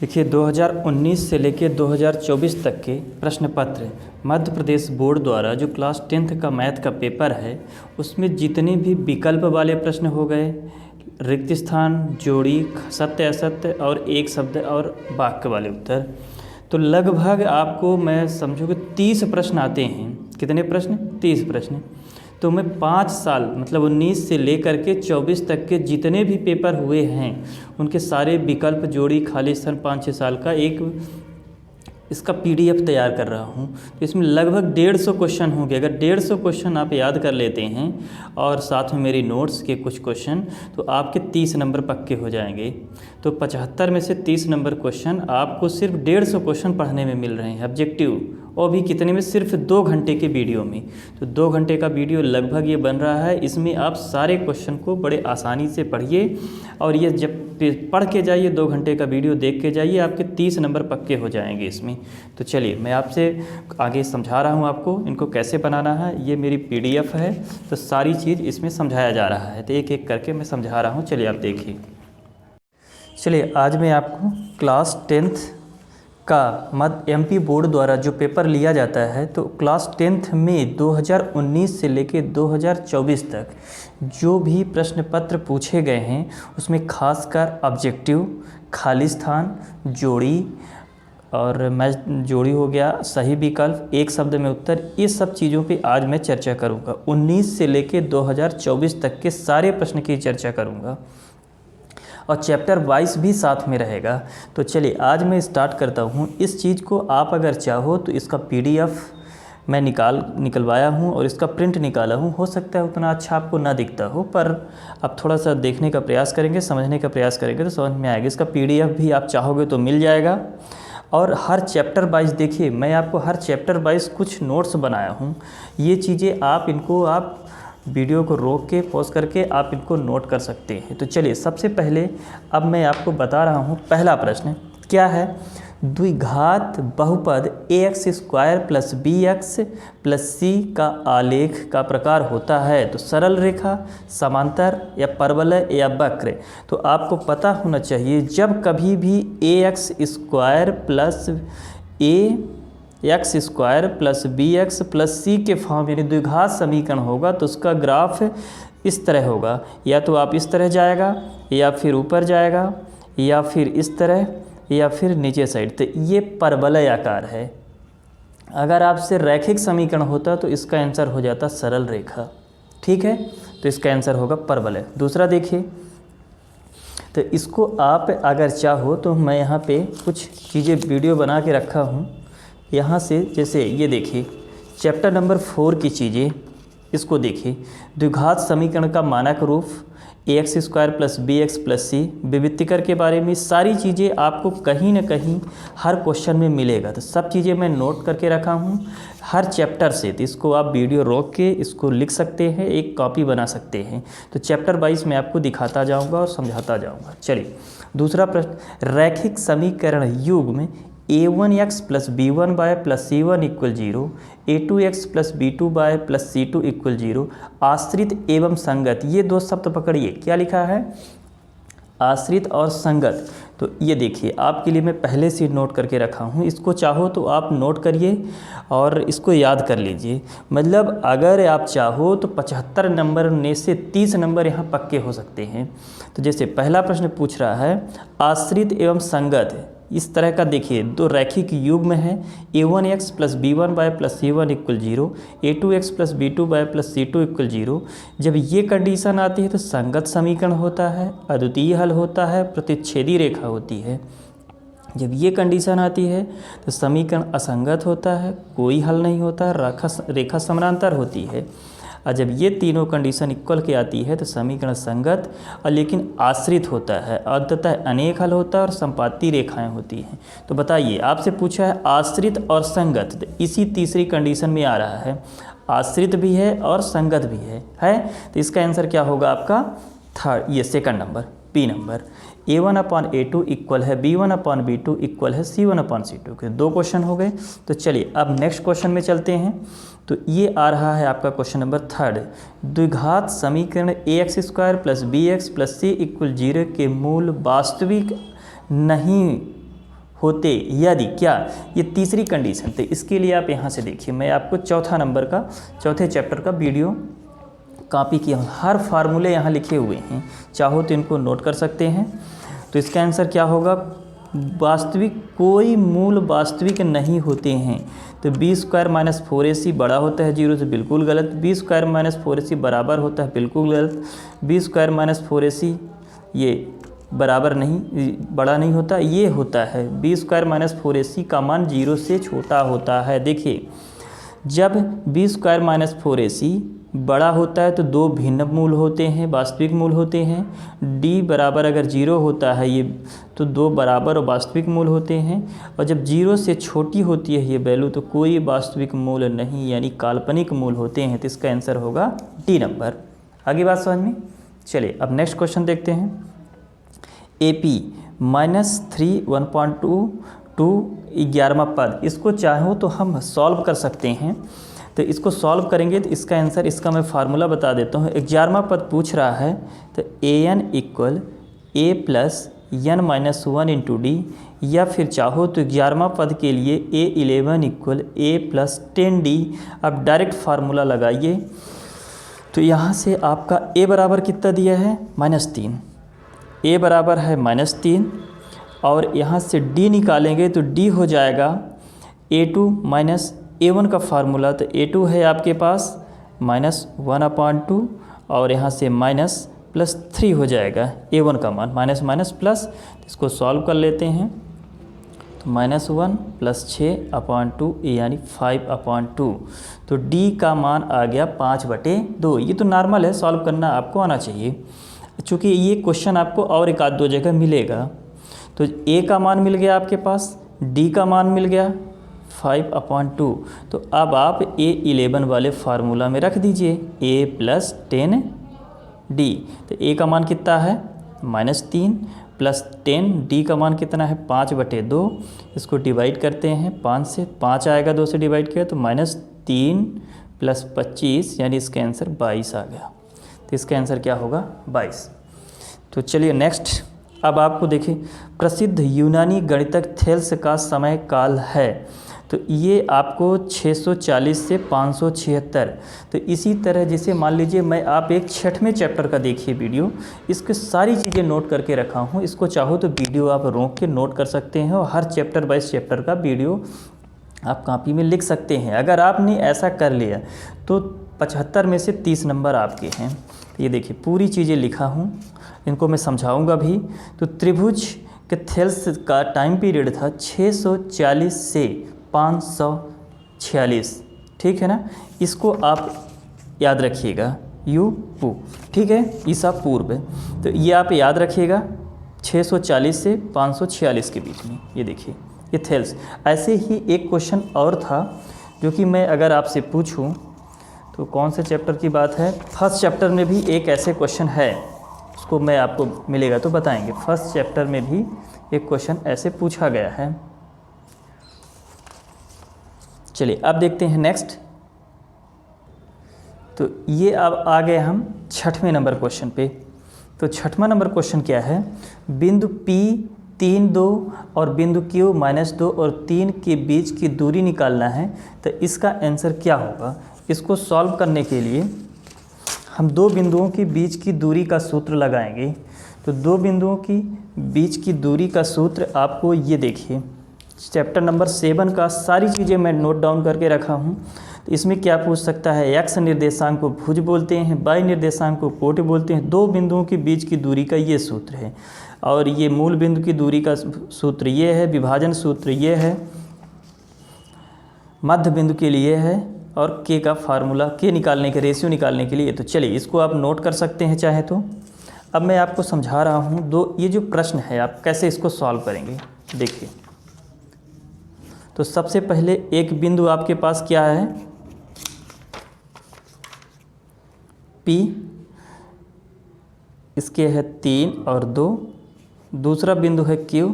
देखिए 2019 से लेकर 2024 तक के प्रश्न पत्र मध्य प्रदेश बोर्ड द्वारा जो क्लास 10th का मैथ का पेपर है उसमें जितने भी विकल्प वाले प्रश्न हो गए, रिक्त स्थान, जोड़ी, सत्य असत्य और एक शब्द और वाक्य वाले उत्तर, तो लगभग आपको मैं समझो कि 30 प्रश्न आते हैं। कितने प्रश्न? 30 प्रश्न। तो मैं 5 साल मतलब 19 से लेकर के 24 तक के जितने भी पेपर हुए हैं उनके सारे विकल्प, जोड़ी, खाली स्थान 5-6 साल का एक इसका PDF तैयार कर रहा हूँ। तो इसमें लगभग 150 क्वेश्चन होंगे। अगर 150 क्वेश्चन आप याद कर लेते हैं और साथ में मेरी नोट्स के कुछ क्वेश्चन, तो आपके 30 नंबर पक्के हो जाएंगे। तो 75 में से 30 नंबर क्वेश्चन आपको सिर्फ 150 क्वेश्चन पढ़ने में मिल रहे हैं ऑब्जेक्टिव, और भी कितने में? सिर्फ 2 घंटे के वीडियो में। तो 2 घंटे का वीडियो लगभग ये बन रहा है। इसमें आप सारे क्वेश्चन को बड़े आसानी से पढ़िए और ये जब पढ़ के जाइए, 2 घंटे का वीडियो देख के जाइए, आपके 30 नंबर पक्के हो जाएंगे इसमें। तो चलिए मैं आपसे आगे समझा रहा हूँ आपको इनको कैसे बनाना है। ये मेरी PDF है, तो सारी चीज़ इसमें समझाया जा रहा है। तो एक एक करके मैं समझा रहा हूँ, चलिए आप देखिए। चलिए आज मैं आपको क्लास 10th का मध्य MP बोर्ड द्वारा जो पेपर लिया जाता है, तो क्लास 10th में 2019 से लेकर 2024 तक जो भी प्रश्न पत्र पूछे गए हैं उसमें खासकर ऑब्जेक्टिव, खाली स्थान, जोड़ी और मैच जोड़ी हो गया, सही विकल्प, एक शब्द में उत्तर, ये सब चीज़ों पे आज मैं चर्चा करूँगा। 19 से लेकर 2024 तक के सारे प्रश्न की चर्चा करूँगा और चैप्टर वाइज भी साथ में रहेगा। तो चलिए आज मैं स्टार्ट करता हूँ। इस चीज़ को आप अगर चाहो तो इसका PDF मैं निकलवाया हूँ और इसका प्रिंट निकाला हूँ। हो सकता है उतना अच्छा आपको ना दिखता हो, पर आप थोड़ा सा देखने का प्रयास करेंगे, समझने का प्रयास करेंगे तो समझ में आएगा। इसका PDF भी आप चाहोगे तो मिल जाएगा। और हर चैप्टर वाइज देखिए, मैं आपको हर चैप्टर वाइज कुछ नोट्स बनाया हूँ। ये चीज़ें आप वीडियो को रोक के पॉज करके आप इनको नोट कर सकते हैं। तो चलिए सबसे पहले अब मैं आपको बता रहा हूँ। पहला प्रश्न क्या है? द्विघात बहुपद ax² + bx + c का आलेख का प्रकार होता है। तो सरल रेखा, समांतर या परवलय या वक्र। तो आपको पता होना चाहिए जब कभी भी ax² + bx + c के फॉर्म यानी द्विघात समीकरण होगा तो उसका ग्राफ इस तरह होगा। या तो आप इस तरह जाएगा, या फिर ऊपर जाएगा, या फिर इस तरह, या फिर नीचे साइड। तो ये परवलय आकार है। अगर आपसे रैखिक समीकरण होता तो इसका आंसर हो जाता सरल रेखा। ठीक है, तो इसका आंसर होगा परवलय। दूसरा देखिए, तो इसको आप अगर चाहो तो मैं यहाँ पे कुछ चीज़ें वीडियो बना के रखा हूँ। यहाँ से जैसे ये देखिए चैप्टर नंबर 4 की चीज़ें, इसको देखिए। द्विघात समीकरण का मानक रूप ax² + bx + c, विविक्तिकर के बारे में सारी चीज़ें आपको कहीं ना कहीं हर क्वेश्चन में मिलेगा। तो सब चीज़ें मैं नोट करके रखा हूँ हर चैप्टर से। तो इसको आप वीडियो रोक के इसको लिख सकते हैं, एक कॉपी बना सकते हैं। तो चैप्टर वाइज मैं आपको दिखाता जाऊँगा और समझाता जाऊँगा। चलिए दूसरा प्रश्न, रैखिक समीकरण युग्म a1x + b1y + c1 = 0, a2x + b2y + c2 = 0, आश्रित एवं संगत। ये दो शब्द पकड़िए, क्या लिखा है? आश्रित और संगत। तो ये देखिए आपके लिए मैं पहले से नोट करके रखा हूँ। इसको चाहो तो आप नोट करिए और इसको याद कर लीजिए। मतलब अगर आप चाहो तो 75 नंबर में से 30 नंबर यहाँ पक्के हो सकते हैं। तो जैसे पहला प्रश्न पूछ रहा है आश्रित एवं संगत, इस तरह का देखिए दो रैखिक युग्म है a1x + b1y + c1 = 0, a2x + b2y + c2 = 0। जब ये कंडीशन आती है तो संगत समीकरण होता है, अद्वितीय हल होता है, प्रतिच्छेदी रेखा होती है। जब ये कंडीशन आती है तो समीकरण असंगत होता है, कोई हल नहीं होता, रेखा समानांतर होती है। और जब ये तीनों कंडीशन इक्वल के आती है तो समीकरण संगत और लेकिन आश्रित होता है, अंततः अनेक हल होता है और संपाती रेखाएं होती हैं। तो बताइए, आपसे पूछा है आश्रित और संगत, तो इसी तीसरी कंडीशन में आ रहा है। आश्रित भी है और संगत भी है। तो इसका आंसर क्या होगा आपका? थर्ड, ये second number, B number. a1/a2 equal है b1/b2 इक्वल है c1/c2 के 2 क्वेश्चन हो गए। तो चलिए अब नेक्स्ट क्वेश्चन में चलते हैं। तो ये आ रहा है आपका क्वेश्चन नंबर 3, द्विघात समीकरण ax² + bx + c = 0 के मूल वास्तविक नहीं होते यदि क्या, ये तीसरी कंडीशन। तो इसके लिए आप यहाँ से देखिए, मैं आपको चौथे चैप्टर का वीडियो कॉपी किया हूँ, हर फार्मूले यहाँ लिखे हुए हैं, चाहो तो इनको नोट कर सकते हैं। तो इसका आंसर क्या होगा, वास्तविक कोई मूल वास्तविक नहीं होते हैं। तो बी स्क्वायर माइनस 4ac बड़ा होता है 0 से, बिल्कुल गलत। बी स्क्वायर माइनस 4ac बराबर होता है, बिल्कुल गलत। बी स्क्वायर माइनस 4ac ये बराबर नहीं, बड़ा नहीं होता, ये होता है बी स्क्वायर माइनस 4ac का मान 0 से छोटा होता है। देखिए, जब बी स्क्वायर माइनस 4ac बड़ा होता है तो दो भिन्न मूल होते हैं, वास्तविक मूल होते हैं। डी बराबर अगर 0 होता है ये, तो दो बराबर और वास्तविक मूल होते हैं। और जब 0 से छोटी होती है ये वैल्यू, तो कोई वास्तविक मूल नहीं, यानी काल्पनिक मूल होते हैं। तो इसका आंसर होगा डी नंबर। आगे बात समझ में। चलिए अब नेक्स्ट क्वेश्चन देखते हैं। AP -3 1.2 11वां पद, इसको चाहो तो हम सॉल्व कर सकते हैं। तो इसको सॉल्व करेंगे तो इसका आंसर, इसका मैं फार्मूला बता देता हूँ। 11वां पद पूछ रहा है, तो an = a + n - 1 × d, या फिर चाहो तो 11वां पद के लिए a11 = a + 10d। अब डायरेक्ट फार्मूला लगाइए। तो यहाँ से आपका a बराबर कितना दिया है, -3, a बराबर है -3, और यहाँ से d निकालेंगे तो d हो जाएगा a2 - a1 का फार्मूला। तो a2 है आपके पास -1/2, और यहाँ से -+3 हो जाएगा a1 का मान, माइनस, इसको सॉल्व कर लेते हैं। तो -1 + 6/2 यानी 5/2। तो d का मान आ गया 5/2। ये तो नॉर्मल है, सॉल्व करना आपको आना चाहिए, चूँकि ये क्वेश्चन आपको और एक आध दो जगह मिलेगा। तो a का मान मिल गया आपके पास, d का मान मिल गया 5/2। तो अब आप a11 वाले फार्मूला में रख दीजिए, a + 10d। तो a का मान कितना है, -3 + 10, d का मान कितना है 5/2। इसको डिवाइड करते हैं 5 से, 5 आएगा 2 से डिवाइड किया तो -3 + 25, यानी इसका आंसर 22 आ गया। तो इसका आंसर क्या होगा, 22। तो चलिए नेक्स्ट। अब आपको देखिए, प्रसिद्ध यूनानी गणितज्ञ थेल्स का समय काल है। तो ये आपको 640 से 576। तो इसी तरह जैसे मान लीजिए, मैं आप एक 6वें चैप्टर का देखिए वीडियो, इसके सारी चीज़ें नोट करके रखा हूँ। इसको चाहो तो वीडियो आप रोक के नोट कर सकते हैं, और हर चैप्टर बाय चैप्टर का वीडियो आप कॉपी में लिख सकते हैं। अगर आपने ऐसा कर लिया तो 75 में से 30 नंबर आपके हैं। ये देखिए पूरी चीज़ें लिखा हूँ, इनको मैं समझाऊँगा भी। तो त्रिभुज के थेल्स का टाइम पीरियड था 640 से 546, ठीक है ना। इसको आप याद रखिएगा, पू, ठीक है, ईसा पूर्व। तो ये आप याद रखिएगा 640 से 546 के बीच में। ये देखिए, ये थेल्स। ऐसे ही एक क्वेश्चन और था जो कि मैं अगर आपसे पूछूं तो कौन से चैप्टर की बात है, फर्स्ट चैप्टर में भी एक ऐसे क्वेश्चन है, उसको मैं आपको मिलेगा तो बताएंगे। फर्स्ट चैप्टर में भी एक क्वेश्चन ऐसे पूछा गया है। चलिए अब देखते हैं नेक्स्ट। तो ये अब आ गए हम 6वें नंबर क्वेश्चन पे। तो 6वां नंबर क्वेश्चन क्या है, बिंदु P 3, 2 और बिंदु Q -2 और 3 के बीच की दूरी निकालना है। तो इसका आंसर क्या होगा। इसको सॉल्व करने के लिए हम दो बिंदुओं के बीच की दूरी का सूत्र लगाएंगे। तो दो बिंदुओं की बीच की दूरी का सूत्र आपको ये देखिए, चैप्टर नंबर 7 का सारी चीज़ें मैं नोट डाउन करके रखा हूँ। तो इसमें क्या पूछ सकता है, एक्स निर्देशांक को भुज बोलते हैं, वाई निर्देशांक को कोट बोलते हैं। दो बिंदुओं के बीच की दूरी का ये सूत्र है, और ये मूल बिंदु की दूरी का सूत्र ये है, विभाजन सूत्र ये है, मध्य बिंदु के लिए है, और के का फार्मूला, के निकालने के, रेशियो निकालने के लिए। तो चलिए इसको आप नोट कर सकते हैं चाहे तो। अब मैं आपको समझा रहा हूँ दो, ये जो प्रश्न है आप कैसे इसको सॉल्व करेंगे। देखिए, तो सबसे पहले एक बिंदु आपके पास क्या है, P, इसके है 3 और 2, दूसरा बिंदु है Q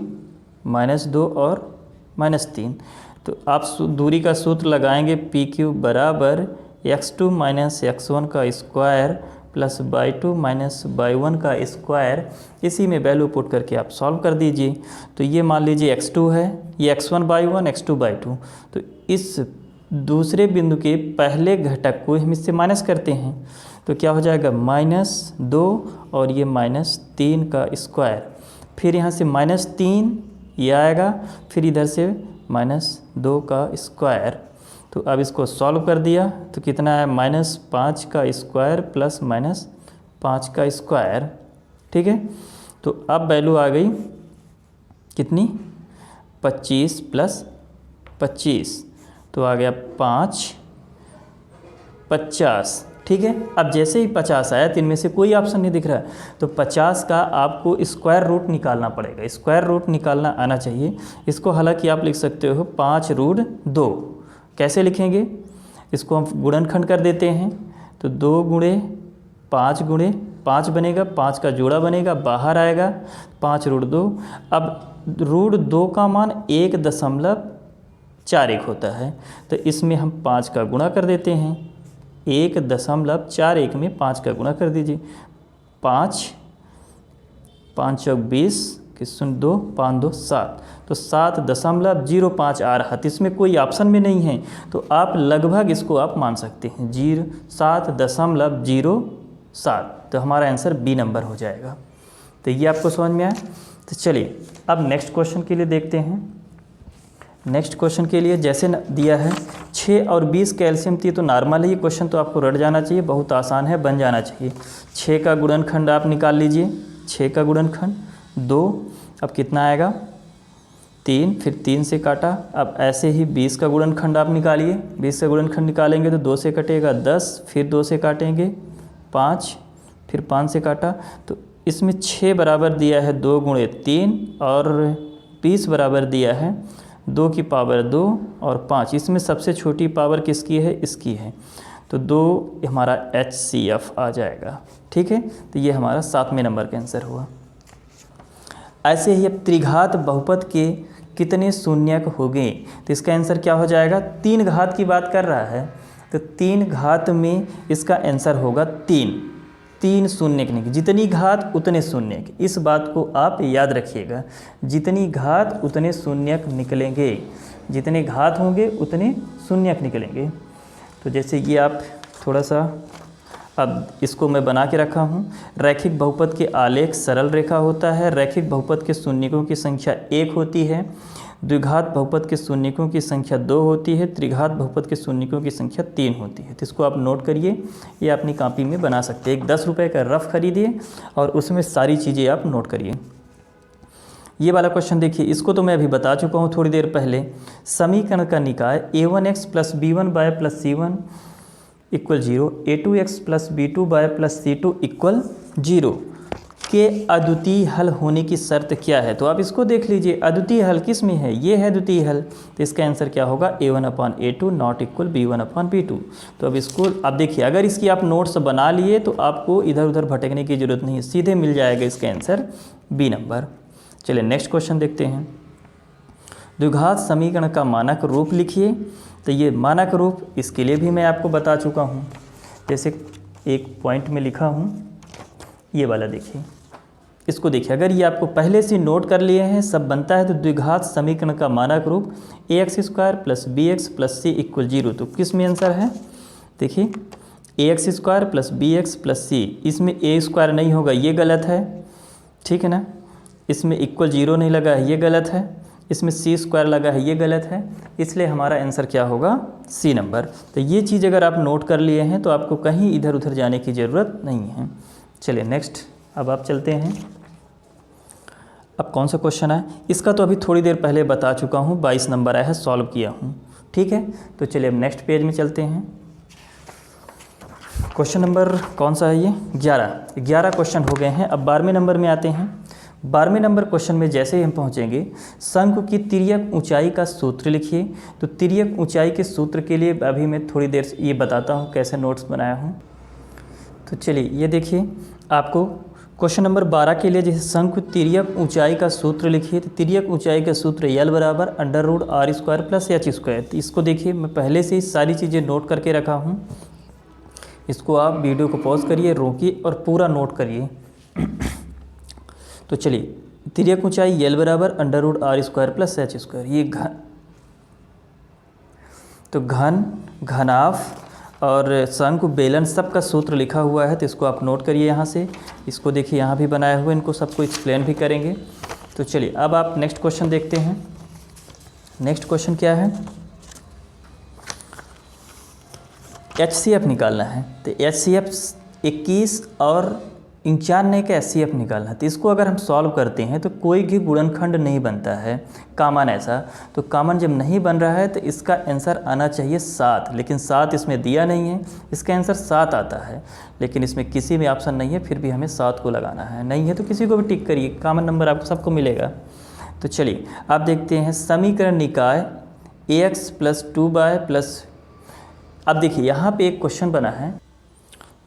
-2 और -3। तो आप दूरी का सूत्र लगाएंगे, PQ बराबर x2 - x1 का square plus by two minus by one का स्क्वायर, इसी में वैल्यू पुट करके आप सॉल्व कर दीजिए। तो ये मान लीजिए x2 है, ये x1/1 x2/2। तो इस दूसरे बिंदु के पहले घटक को हम इससे माइनस करते हैं, तो क्या हो जाएगा -2 और ये -3 का स्क्वायर। फिर यहाँ से -3 ये आएगा, फिर इधर से -2 का स्क्वायर। तो अब इसको सॉल्व कर दिया तो कितना है -5 का स्क्वायर प्लस -5 का स्क्वायर। ठीक है, तो अब वैल्यू आ गई कितनी, 25 + 25, तो आ गया 5 50। ठीक है, अब जैसे ही 50 आया तो इनमें से कोई ऑप्शन नहीं दिख रहा है, तो 50 का आपको स्क्वायर रूट निकालना पड़ेगा। स्क्वायर रूट निकालना आना चाहिए। इसको हालांकि आप लिख सकते हो 5√2। कैसे लिखेंगे, इसको हम गुणनखंड कर देते हैं, तो 2 × 5 × 5 बनेगा, 5 का जोड़ा बनेगा, बाहर आएगा 5√2। अब √2 का मान 1.41 होता है, तो इसमें हम 5 का गुणा कर देते हैं। 1.41 में 5 का गुणा कर दीजिए। 5 5 चौक 20 कि 2 5 2 7, तो 7.05 आ रहा। तो इसमें कोई ऑप्शन में नहीं है, तो आप लगभग इसको आप मान सकते हैं 7.07। तो हमारा आंसर बी नंबर हो जाएगा। तो ये आपको समझ में आया। तो चलिए अब नेक्स्ट क्वेश्चन के लिए देखते हैं। नेक्स्ट क्वेश्चन के लिए जैसे दिया है 6 और 20 का एलसीएम थी, तो नॉर्मल है ये क्वेश्चन, तो आपको रट जाना चाहिए, बहुत आसान है, बन जाना चाहिए। 6 का गुणनखंड आप निकाल लीजिए, 6 का गुणनखंड 2, अब कितना आएगा 3, फिर 3 से काटा। अब ऐसे ही 20 का गुणनखंड आप निकालिए, 20 का गुणनखंड निकालेंगे तो 2 से कटेगा 10, फिर 2 से काटेंगे 5, फिर 5 से काटा। तो इसमें 6 बराबर दिया है 2 × 3 और 20 बराबर दिया है 2 की पावर 2 और 5। इसमें सबसे छोटी पावर किसकी है, इसकी है, तो 2 हमारा HCF आ जाएगा। ठीक है, तो ये हमारा 7वें नंबर का आंसर हुआ। ऐसे ही अब त्रिघात बहुपद के कितने शून्यक हो गए, तो इसका आंसर क्या हो जाएगा। 3 घात की बात कर रहा है, तो 3 घात में इसका आंसर होगा 3 शून्यक नहीं, जितनी घात उतने शून्यक। इस बात को आप याद रखिएगा, जितनी घात उतने शून्यक निकलेंगे, जितने घात होंगे उतने शून्यक निकलेंगे। तो जैसे ये आप थोड़ा सा, अब इसको मैं बना के रखा हूँ। रैखिक बहुपद के आलेख सरल रेखा होता है। रैखिक बहुपद के शून्यकों की संख्या 1 होती है। द्विघात बहुपद के शून्यकों की संख्या 2 होती है। त्रिघात बहुपद के शून्यकों की संख्या 3 होती है। तो इसको आप नोट करिए, ये अपनी कॉपी में बना सकते हैं। एक 10 रुपये का रफ खरीदिए और उसमें सारी चीज़ें आप नोट करिए। ये वाला क्वेश्चन देखिए, इसको तो मैं अभी बता चुका हूँ थोड़ी देर पहले। समीकरण का निकाय a1x + b1y + c1 = 0, a2x + b2y + c2 = 0 के अद्वितीय हल होने की शर्त क्या है। तो आप इसको देख लीजिए, अद्वितीय हल किस में है, ये है द्वितीय हल। तो इसका आंसर क्या होगा, a1/a2 ≠ b1/b2। तो अब इसको आप देखिए, अगर इसकी आप नोट्स बना लिए तो आपको इधर उधर भटकने की ज़रूरत नहीं है, सीधे मिल जाएगा इसका आंसर बी नंबर। चलिए नेक्स्ट क्वेश्चन देखते हैं। द्विघात समीकरण का मानक रूप लिखिए। तो ये मानक रूप, इसके लिए भी मैं आपको बता चुका हूँ। जैसे एक पॉइंट में लिखा हूँ, ये वाला देखिए, इसको देखिए, अगर ये आपको पहले से नोट कर लिए हैं, सब बनता है। तो द्विघात समीकरण का मानक रूप ax² + bx + c = 0। तो किस में आंसर है, देखिए ax² + bx + c, इसमें a² नहीं होगा, ये गलत है, ठीक है ना। इसमें =0 नहीं लगा है, ये गलत है। इसमें c² लगा है, ये गलत है। इसलिए हमारा आंसर क्या होगा, सी नंबर। तो ये चीज़ अगर आप नोट कर लिए हैं तो आपको कहीं इधर उधर जाने की ज़रूरत नहीं है। चलिए नेक्स्ट, अब आप चलते हैं। अब कौन सा क्वेश्चन है, इसका तो अभी थोड़ी देर पहले बता चुका हूँ, 22 नंबर आया है, सॉल्व किया हूँ, ठीक है। तो चलिए अब नेक्स्ट पेज में चलते हैं। क्वेश्चन नंबर कौन सा है ये, 11 क्वेश्चन हो गए हैं। अब 12वें नंबर में आते हैं। 12वें नंबर क्वेश्चन में जैसे ही हम पहुँचेंगे, शंकु की तिर्यक ऊंचाई का सूत्र लिखिए। तो तिर्यक ऊंचाई के सूत्र के लिए अभी मैं थोड़ी देर से ये बताता हूँ कैसे नोट्स बनाया हूँ। तो चलिए ये देखिए, आपको क्वेश्चन नंबर 12 के लिए जैसे शंकु तिर्यक ऊंचाई का सूत्र लिखिए। तो तिर्यक ऊंचाई का सूत्र L = √r² + h²। तो इसको देखिए, मैं पहले से ही सारी चीज़ें नोट करके रखा हूँ। इसको आप वीडियो को पॉज करिए, रोकिए और पूरा नोट करिए। तो चलिए, तिर्यक ऊंचाई L बराबर √r² प्लस h²। ये घन, घनाफ और शंकु, बेलन सब का सूत्र लिखा हुआ है, तो इसको आप नोट करिए यहाँ से। इसको देखिए यहाँ भी बनाए हुए, इनको सबको एक्सप्लेन भी करेंगे। तो चलिए अब आप नेक्स्ट क्वेश्चन देखते हैं। नेक्स्ट क्वेश्चन क्या है, HCF निकालना है। तो HCF 21 और 95 का HCF निकालना है। तो इसको अगर हम सॉल्व करते हैं तो कोई भी गुणनखंड नहीं बनता है कॉमन ऐसा। तो कॉमन जब नहीं बन रहा है तो इसका आंसर आना चाहिए 7, लेकिन 7 इसमें दिया नहीं है। इसका आंसर 7 आता है, लेकिन इसमें किसी में ऑप्शन नहीं है, फिर भी हमें 7 को लगाना है। नहीं है तो किसी को भी टिक करिए, कॉमन नंबर आपको सबको मिलेगा। तो चलिए आप देखते हैं समीकरण निकाय AX + 2y प्लस। अब देखिए यहाँ पे एक क्वेश्चन बना है,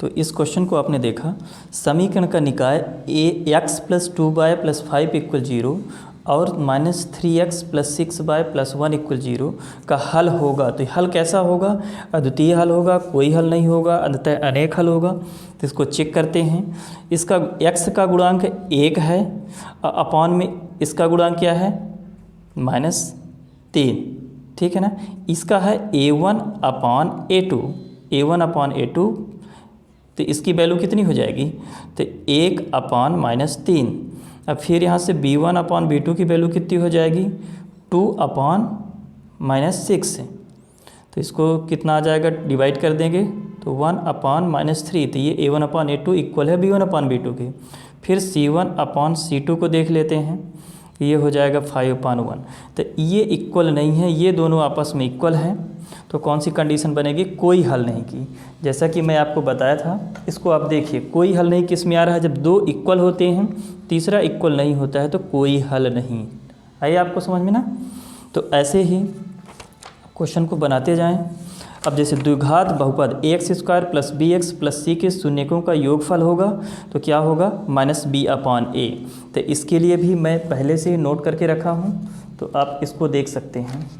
तो इस क्वेश्चन को आपने देखा, समीकरण का निकाय AX + 2y + 5 = 0 और -3x + 6y + 1 = 0 का हल होगा। तो हल कैसा होगा, अद्वितीय हल होगा, कोई हल नहीं होगा, अंततः अनेक हल होगा। तो इसको चेक करते हैं। इसका x का गुणांक 1 है, अपॉन में इसका गुणांक क्या है -3, ठीक है ना। इसका है A1/A2, A1/A2, तो इसकी वैल्यू कितनी हो जाएगी, तो 1/-3। अब फिर यहाँ से B1/B2 की वैल्यू कितनी हो जाएगी, 2/-6। तो इसको कितना आ जाएगा, डिवाइड कर देंगे तो 1/-3। तो ये A1/A2 इक्वल है B1/B2 के। फिर C1/C2 को देख लेते हैं, ये हो जाएगा 5/1। तो ये इक्वल नहीं है, ये दोनों आपस में इक्वल हैं। तो कौन सी कंडीशन बनेगी, कोई हल नहीं की। जैसा कि मैं आपको बताया था, इसको आप देखिए, कोई हल नहीं किस में आ रहा है, जब 2 इक्वल होते हैं, तीसरा इक्वल नहीं होता है तो कोई हल नहीं। आइए आपको समझ में ना। तो ऐसे ही क्वेश्चन को बनाते जाएं। अब जैसे द्विघात बहुपद AX² + BX + C के शून्यकों का योगफल होगा, तो क्या होगा, -B/A। तो इसके लिए भी मैं पहले से ही नोट करके रखा हूँ, तो आप इसको देख सकते हैं।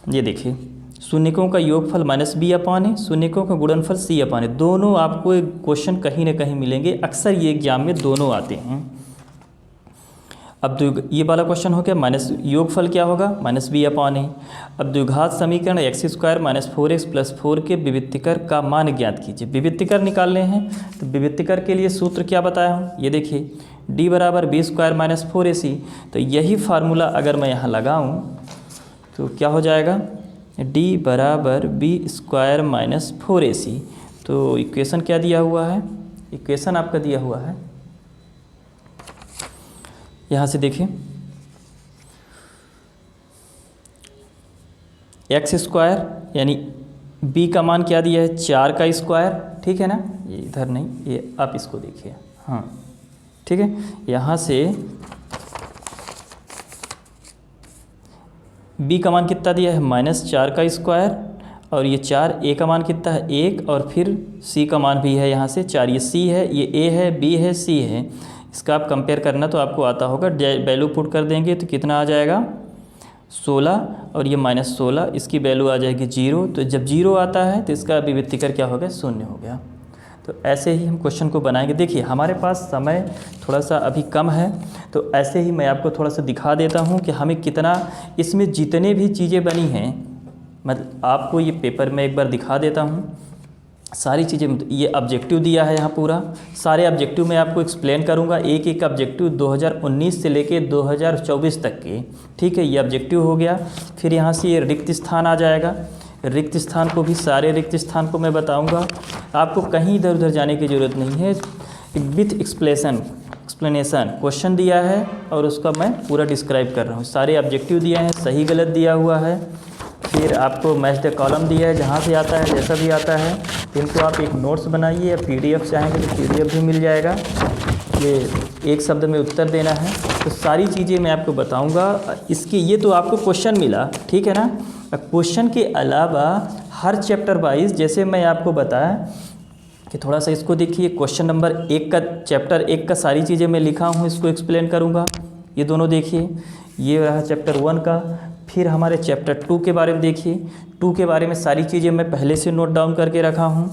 ये देखिए, शून्यकों का योगफल -B/A, शून्यकों का गुणनफल C/A। दोनों आपको एक क्वेश्चन कहीं ना कहीं मिलेंगे, अक्सर ये एग्जाम में दोनों आते हैं। अब ये वाला क्वेश्चन हो गया, माइनस योगफल क्या होगा, -B/A। अब द्विघात समीकरण x² - 4x + 4 के विविक्तिकर का मान ज्ञात कीजिए। विविक्तिकर निकालने हैं, तो विविक्तिकर के लिए सूत्र क्या बताया हूँ, ये देखिए, D = B² - 4AC। तो यही फार्मूला अगर मैं यहाँ लगाऊँ तो क्या हो जाएगा, D = B² - 4AC। तो इक्वेशन क्या दिया हुआ है, इक्वेशन आपका दिया हुआ है, यहाँ से देखिए, x² यानी b का मान क्या दिया है, 4 का स्क्वायर, ठीक है ना। ये इधर नहीं, ये आप इसको देखिए, हाँ ठीक है। यहाँ से b का मान कितना दिया है, -4 का स्क्वायर, और ये 4, a का मान कितना है 1, और फिर c का मान भी है यहाँ से 4। ये c है, ये a है, b है, c है। इसका आप कंपेयर करना तो आपको आता होगा। वैल्यू पुट कर देंगे तो कितना आ जाएगा, 16, और ये -16, इसकी वैल्यू आ जाएगी 0। तो जब 0 आता है तो इसका विविक्तिकर क्या हो गया, 0 हो गया। तो ऐसे ही हम क्वेश्चन को बनाएंगे। देखिए हमारे पास समय थोड़ा सा अभी कम है, तो ऐसे ही मैं आपको थोड़ा सा दिखा देता हूँ कि हमें कितना, इसमें जितने भी चीज़ें बनी हैं, मतलब आपको ये पेपर में एक बार दिखा देता हूँ सारी चीज़ें। ये ऑब्जेक्टिव दिया है यहाँ पूरा, सारे ऑब्जेक्टिव मैं आपको एक्सप्लेन करूँगा, एक एक ऑब्जेक्टिव 2019 से लेके 2024 तक के, ठीक है। ये ऑब्जेक्टिव हो गया। फिर यहाँ से ये रिक्त स्थान आ जाएगा, रिक्त स्थान को भी, सारे रिक्त स्थान को मैं बताऊँगा। आपको कहीं इधर उधर जाने की ज़रूरत नहीं है। विथ एक्सप्लेनेशन क्वेश्चन दिया है और उसका मैं पूरा डिस्क्राइब कर रहा हूँ। सारे ऑब्जेक्टिव दिए हैं, सही गलत दिया हुआ है। फिर आपको मैच द कॉलम दिया है, जहाँ से आता है, जैसा भी आता है। इनको आप एक नोट्स बनाइए, या PDF चाहेंगे तो PDF भी मिल जाएगा। ये एक शब्द में उत्तर देना है, तो सारी चीज़ें मैं आपको बताऊंगा। इसकी ये तो आपको क्वेश्चन मिला, ठीक है ना। क्वेश्चन के अलावा हर चैप्टर वाइज, जैसे मैं आपको बताया कि थोड़ा सा इसको देखिए, क्वेश्चन नंबर 1 का, चैप्टर 1 का सारी चीज़ें मैं लिखा हूँ, इसको एक्सप्लेन करूँगा। ये दोनों देखिए, ये रहा चैप्टर 1 का। फिर हमारे चैप्टर 2 के बारे में देखिए। 2 के बारे में सारी चीज़ें मैं पहले से नोट डाउन करके रखा हूँ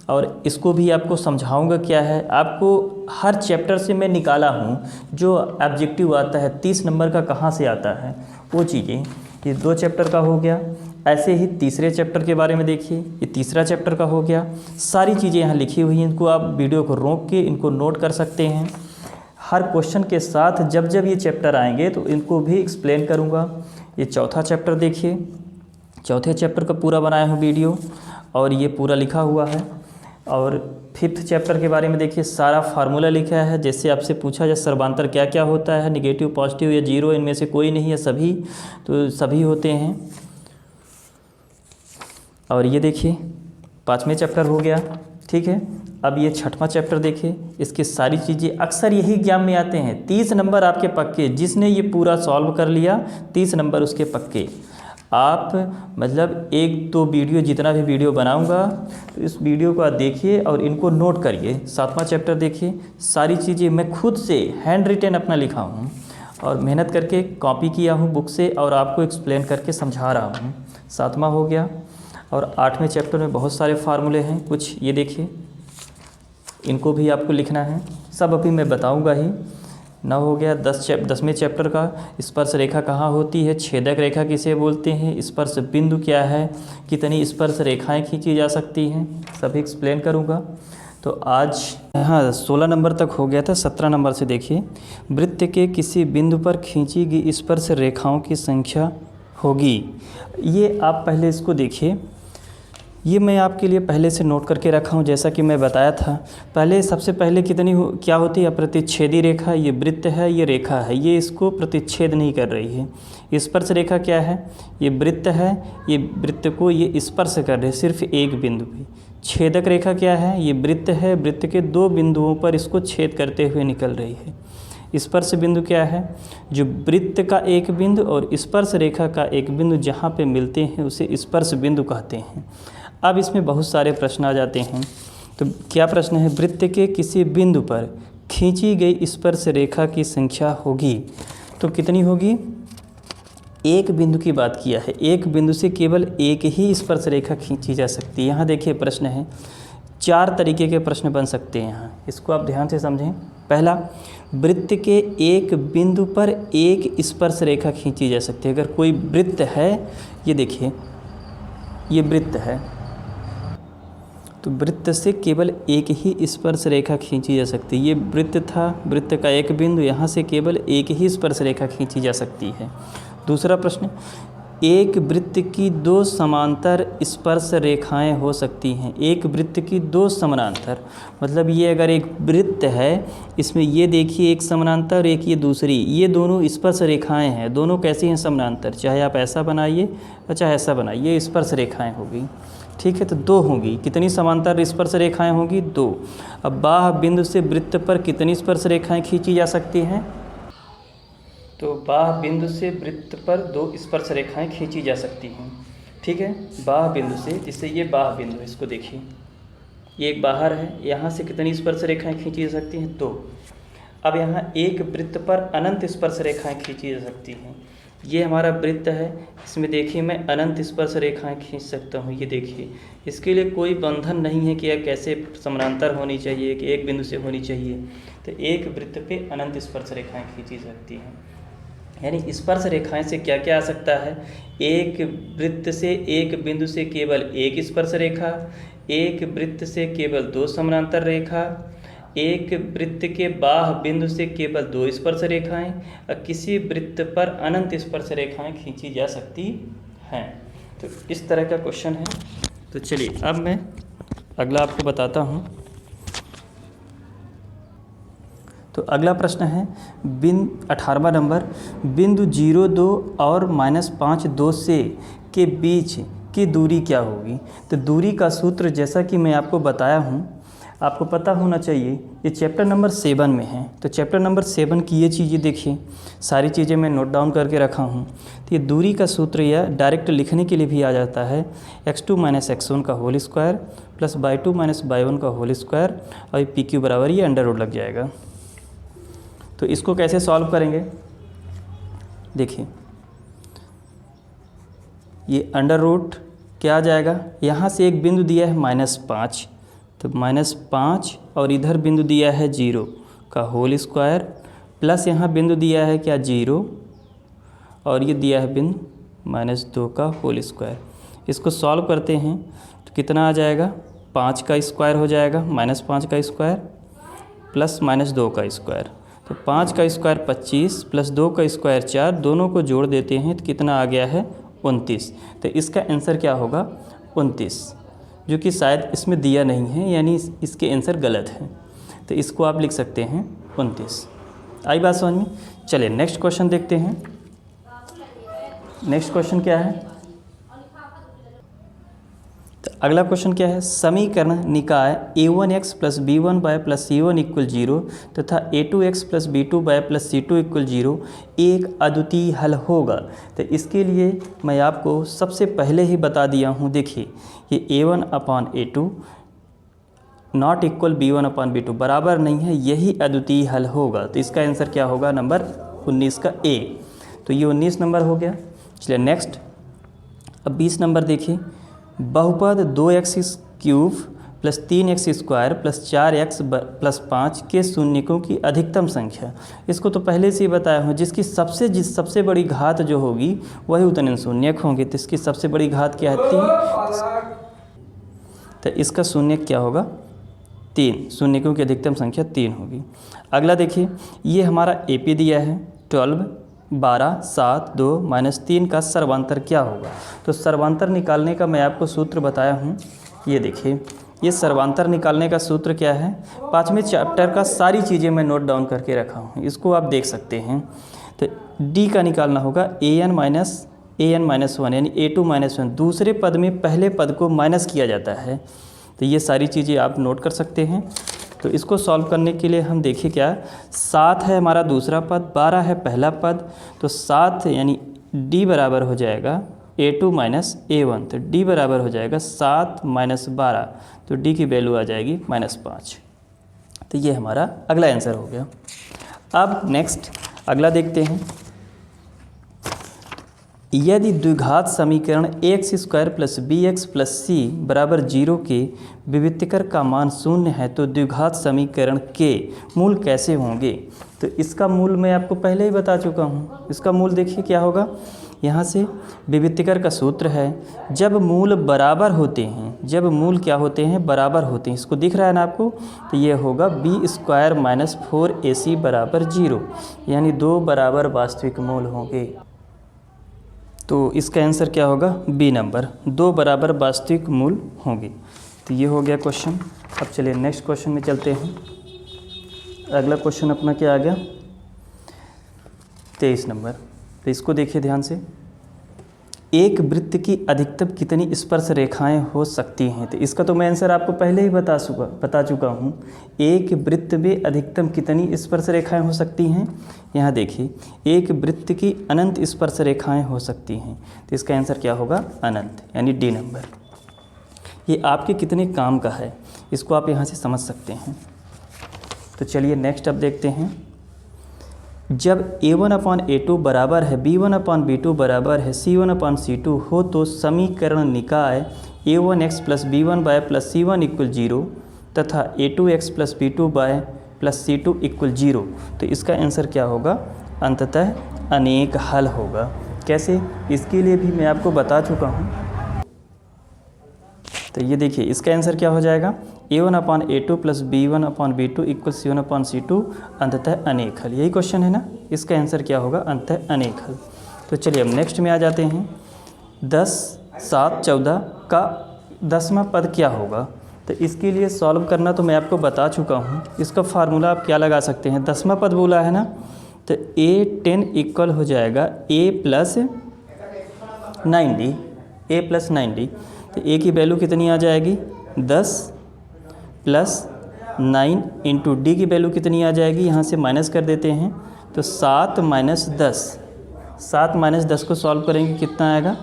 और इसको भी आपको समझाऊंगा क्या है। आपको हर चैप्टर से मैं निकाला हूँ जो ऑब्जेक्टिव आता है 30 नंबर का कहाँ से आता है वो चीज़ें। ये 2 चैप्टर का हो गया। ऐसे ही तीसरे चैप्टर के बारे में देखिए, ये तीसरा चैप्टर का हो गया। सारी चीज़ें यहाँ लिखी हुई हैं, इनको आप वीडियो को रोक के इनको नोट कर सकते हैं। हर क्वेश्चन के साथ जब जब ये चैप्टर आएंगे तो इनको भी एक्सप्लेन करूँगा। ये चौथा चैप्टर देखिए, चौथे चैप्टर का पूरा बनाया हूँ वीडियो और ये पूरा लिखा हुआ है। और 5th चैप्टर के बारे में देखिए, सारा फार्मूला लिखा है। जैसे आपसे पूछा जाए सर्वांतर क्या क्या होता है, निगेटिव, पॉजिटिव या जीरो, इनमें से कोई नहीं है, सभी तो सभी होते हैं। और ये देखिए 5वें चैप्टर हो गया, ठीक है। अब ये 6वां चैप्टर देखिए, इसकी सारी चीज़ें अक्सर यही एग्जाम में आते हैं। 30 नंबर आपके पक्के, जिसने ये पूरा सॉल्व कर लिया 30 नंबर उसके पक्के। आप मतलब 1-2 वीडियो, जितना भी वीडियो बनाऊंगा तो इस वीडियो को आप देखिए और इनको नोट करिए। 7वां चैप्टर देखिए, सारी चीज़ें मैं खुद से हैंड रिटेन अपना लिखा हूँ और मेहनत करके कॉपी किया हूँ बुक से और आपको एक्सप्लेन करके समझा रहा हूँ। 7वां हो गया। और 8वें चैप्टर में बहुत सारे फार्मूले हैं, कुछ ये देखिए, इनको भी आपको लिखना है। सब अभी मैं बताऊंगा ही। 9 हो गया। 10वें चैप्टर का स्पर्श रेखा कहाँ होती है, छेदक रेखा किसे बोलते हैं, स्पर्श बिंदु क्या है, कितनी स्पर्श रेखाएं खींची जा सकती हैं, सभी एक्सप्लेन करूँगा। तो आज हाँ 16 नंबर तक हो गया था। 17 नंबर से देखिए, वृत्त के किसी बिंदु पर खींची गई स्पर्श रेखाओं की संख्या होगी। ये आप पहले इसको देखिए, ये मैं आपके लिए पहले से नोट करके रखा हूँ। जैसा कि मैं बताया था पहले, सबसे पहले क्या होती है, प्रतिच्छेदी रेखा। ये वृत्त है, ये रेखा है, ये इसको प्रतिच्छेद नहीं कर रही है। स्पर्श रेखा क्या है, ये वृत्त है, ये वृत्त को ये स्पर्श कर रहे हैं सिर्फ एक बिंदु पे। छेदक रेखा क्या है, ये वृत्त है, वृत्त के 2 बिंदुओं पर इसको छेद करते हुए निकल रही है। स्पर्श बिंदु क्या है, जो वृत्त का एक बिंदु और स्पर्श रेखा का एक बिंदु जहाँ पे मिलते हैं उसे स्पर्श बिंदु कहते हैं। अब इसमें बहुत सारे प्रश्न आ जाते हैं। तो क्या प्रश्न है, वृत्त के किसी बिंदु पर खींची गई स्पर्श रेखा की संख्या होगी। तो कितनी होगी, एक बिंदु की बात किया है, एक बिंदु से केवल एक ही स्पर्श रेखा खींची जा सकती है। यहाँ देखिए प्रश्न है, 4 तरीके के प्रश्न बन सकते हैं यहाँ, इसको आप ध्यान से समझें। पहला, वृत्त के एक बिंदु पर एक स्पर्श रेखा खींची जा सकती है। अगर कोई वृत्त है, ये देखिए ये वृत्त है, तो वृत्त से केवल एक ही स्पर्श रेखा खींची जा सकती है। ये वृत्त था, वृत्त का एक बिंदु, यहाँ से केवल एक ही स्पर्श रेखा खींची जा सकती है। दूसरा प्रश्न, एक वृत्त की 2 समांतर स्पर्श रेखाएं हो सकती हैं। एक वृत्त की 2 समानांतर, मतलब ये अगर एक वृत्त है, इसमें ये देखिए एक समानांतर, एक ये दूसरी, ये दोनों स्पर्श रेखाएं हैं। दोनों कैसी हैं, समानांतर। चाहे आप ऐसा बनाइए और चाहे ऐसा बनाइए, ये स्पर्श रेखाएं होगी, ठीक है। तो 2 होंगी। कितनी समांतर स्पर्श रेखाएं होंगी, 2। अब बाह्य बिंदु से वृत्त पर कितनी स्पर्श रेखाएं खींची जा सकती हैं, तो बाह्य बिंदु से वृत्त पर 2 स्पर्श रेखाएं खींची जा सकती हैं, ठीक है। बाह्य बिंदु से, जिससे ये बाह्य बिंदु है, इसको देखिए, ये एक बाहर है, यहाँ से कितनी स्पर्श रेखाएं खींची जा सकती हैं, 2। अब यहाँ एक वृत्त पर अनंत स्पर्श रेखाएं खींची जा सकती हैं। ये हमारा वृत्त है, इसमें देखिए मैं अनंत स्पर्श रेखाएं खींच सकता हूँ। ये देखिए, इसके लिए कोई बंधन नहीं है कि यह कैसे समानांतर होनी चाहिए, कि एक बिंदु से होनी चाहिए। तो एक वृत्त पे अनंत स्पर्श रेखाएं खींची सकती हैं। यानी स्पर्श रेखाएं से क्या क्या आ सकता है, एक वृत्त से एक बिंदु से केवल एक स्पर्श रेखा, एक वृत्त से केवल 2 समानांतर रेखा, एक वृत्त के बाह्य बिंदु से केवल 2 स्पर्श रेखाएं और किसी वृत्त पर अनंत स्पर्श रेखाएं खींची जा सकती हैं। तो इस तरह का क्वेश्चन है। तो चलिए अब मैं अगला आपको बताता हूं। तो अगला प्रश्न है 18वां नंबर, बिंदु 0,2 और -5,2 से के बीच की दूरी क्या होगी। तो दूरी का सूत्र जैसा कि मैं आपको बताया हूँ, आपको पता होना चाहिए। ये चैप्टर नंबर 7 में है। तो चैप्टर नंबर 7 की ये चीज़ें देखिए, सारी चीज़ें मैं नोट डाउन करके रखा हूँ। तो ये दूरी का सूत्र या डायरेक्ट लिखने के लिए भी आ जाता है, x2 - x1 का whole square plus y2 - y1 का होल स्क्वायर और PQ बराबर ये अंडर रूट लग जाएगा। तो इसको कैसे सॉल्व करेंगे, देखिए ये अंडर रूट क्या आ जाएगा, यहाँ से एक बिंदु दिया है -5, तो -5 और इधर बिंदु दिया है 0 का होल स्क्वायर, प्लस यहाँ बिंदु दिया है क्या 0 और ये दिया है बिंदु -2 का होल स्क्वायर। इसको सॉल्व करते हैं तो कितना आ जाएगा, 5 का स्क्वायर हो जाएगा, -5 का स्क्वायर प्लस -2 का स्क्वायर, तो 5 का स्क्वायर 25 प्लस 2 का स्क्वायर 4, दोनों को जोड़ देते हैं तो कितना आ गया है 29। तो इसका आंसर क्या होगा 29, जो कि शायद इसमें दिया नहीं है, यानी इसके आंसर गलत है, तो इसको आप लिख सकते हैं 29। आई बात समझ में। चलिए नेक्स्ट क्वेश्चन देखते हैं। नेक्स्ट क्वेश्चन क्या है, तो अगला क्वेश्चन क्या है, समीकरण निकाय a1x plus b1y plus c1 equal 0 तथा a2x plus b2y plus c2 equal 0 एक अद्वितीय हल होगा। तो इसके लिए मैं आपको सबसे पहले ही बता दिया हूँ, देखिए ये a1 upon a2 not equal b1 upon b2 बराबर नहीं है, यही अद्वितीय हल होगा। तो इसका आंसर क्या होगा, नंबर 19 का A। तो ये 19 नंबर हो गया। चलिए नेक्स्ट, अब 20 नंबर देखिए, बहुपद 2x cube plus 3x square plus 4x plus 5 के शून्यकों की अधिकतम संख्या। इसको तो पहले से ही बताया हूँ, जिसकी सबसे बड़ी घात जो होगी वही उतने शून्यक होंगे। तो इसकी सबसे बड़ी घात क्या है 3, तो इसका शून्यक क्या होगा 3, शून्यकों की अधिकतम संख्या 3 होगी। अगला देखिए, ये हमारा AP दिया है 12, 12, 7, 2 -3 का सर्वांतर क्या होगा। तो सर्वांतर निकालने का मैं आपको सूत्र बताया हूँ, ये देखिए, ये सर्वांतर निकालने का सूत्र क्या है, 5वें चैप्टर का सारी चीज़ें मैं नोट डाउन करके रखा हूँ, इसको आप देख सकते हैं। तो D का निकालना होगा an माइनस -1 यानी a2 -1, दूसरे पद में पहले पद को माइनस किया जाता है। तो ये सारी चीज़ें आप नोट कर सकते हैं। तो इसको सॉल्व करने के लिए हम देखिए क्या, 7 है हमारा दूसरा पद, 12 है पहला पद, तो 7 यानी D बराबर हो जाएगा a2 माइनस a1, तो D बराबर हो जाएगा 7 माइनस 12, तो D की वैल्यू आ जाएगी -5। तो ये हमारा अगला आंसर हो गया। अब नेक्स्ट अगला देखते हैं, यदि द्विघात समीकरण ax square plus bx plus c बराबर 0 के विविक्तर का मान 0 है तो द्विघात समीकरण के मूल कैसे होंगे। तो इसका मूल मैं आपको पहले ही बता चुका हूँ। इसका मूल देखिए क्या होगा, यहाँ से विविक्तर का सूत्र है, जब मूल बराबर होते हैं, जब मूल क्या होते हैं बराबर होते हैं, इसको दिख रहा है ना आपको, तो ये होगा b स्क्वायर माइनस 4ac बराबर 0, यानी 2 बराबर वास्तविक मूल होंगे। तो इसका आंसर क्या होगा बी नंबर, 2 बराबर वास्तविक मूल होंगे। तो ये हो गया क्वेश्चन। अब चलिए नेक्स्ट क्वेश्चन में चलते हैं। अगला क्वेश्चन अपना क्या आ गया 23 नंबर। तो इसको देखिए ध्यान से, एक वृत्त की अधिकतम कितनी स्पर्श रेखाएं हो सकती हैं। तो इसका तो मैं आंसर आपको पहले ही बता चुका हूँ। एक वृत्त में अधिकतम कितनी स्पर्श रेखाएं हो सकती हैं, यहाँ देखिए, एक वृत्त की अनंत स्पर्श रेखाएं हो सकती हैं। तो इसका आंसर क्या होगा अनंत, यानी डी नंबर। ये आपके कितने काम का है इसको आप यहाँ से समझ सकते हैं। तो चलिए नेक्स्ट अब देखते हैं, जब a1 अपान a2 बराबर है b1 अपान b2 बराबर है c1 अपान c2 हो तो समीकरण निकाय a1x plus b1y plus c1 equal 0 तथा a2x plus b2y plus c2 equal 0। तो इसका आंसर क्या होगा, अंततः अनेक हल होगा। कैसे, इसके लिए भी मैं आपको बता चुका हूँ। तो ये देखिए इसका आंसर क्या हो जाएगा, a1 अपान a2 प्लस b1 अपान b2 इक्वल c1 अपान c2 अंततः अनेक हल। यही क्वेश्चन है ना, इसका आंसर क्या होगा अंततः अनेक हल। तो चलिए अब नेक्स्ट में आ जाते हैं, 10, 7, 14 का 10वां पद क्या होगा। तो इसके लिए सॉल्व करना तो मैं आपको बता चुका हूँ। इसका फार्मूला आप क्या लगा सकते हैं, 10वां पद बोला है ना, तो a10 इक्वल हो जाएगा a प्लस 90। तो a की वैल्यू कितनी आ जाएगी 10 प्लस 9 इंटू डी की वैल्यू कितनी आ जाएगी, यहाँ से माइनस कर देते हैं तो 7 माइनस 10। 7 माइनस 10 को सॉल्व करेंगे कितना आएगा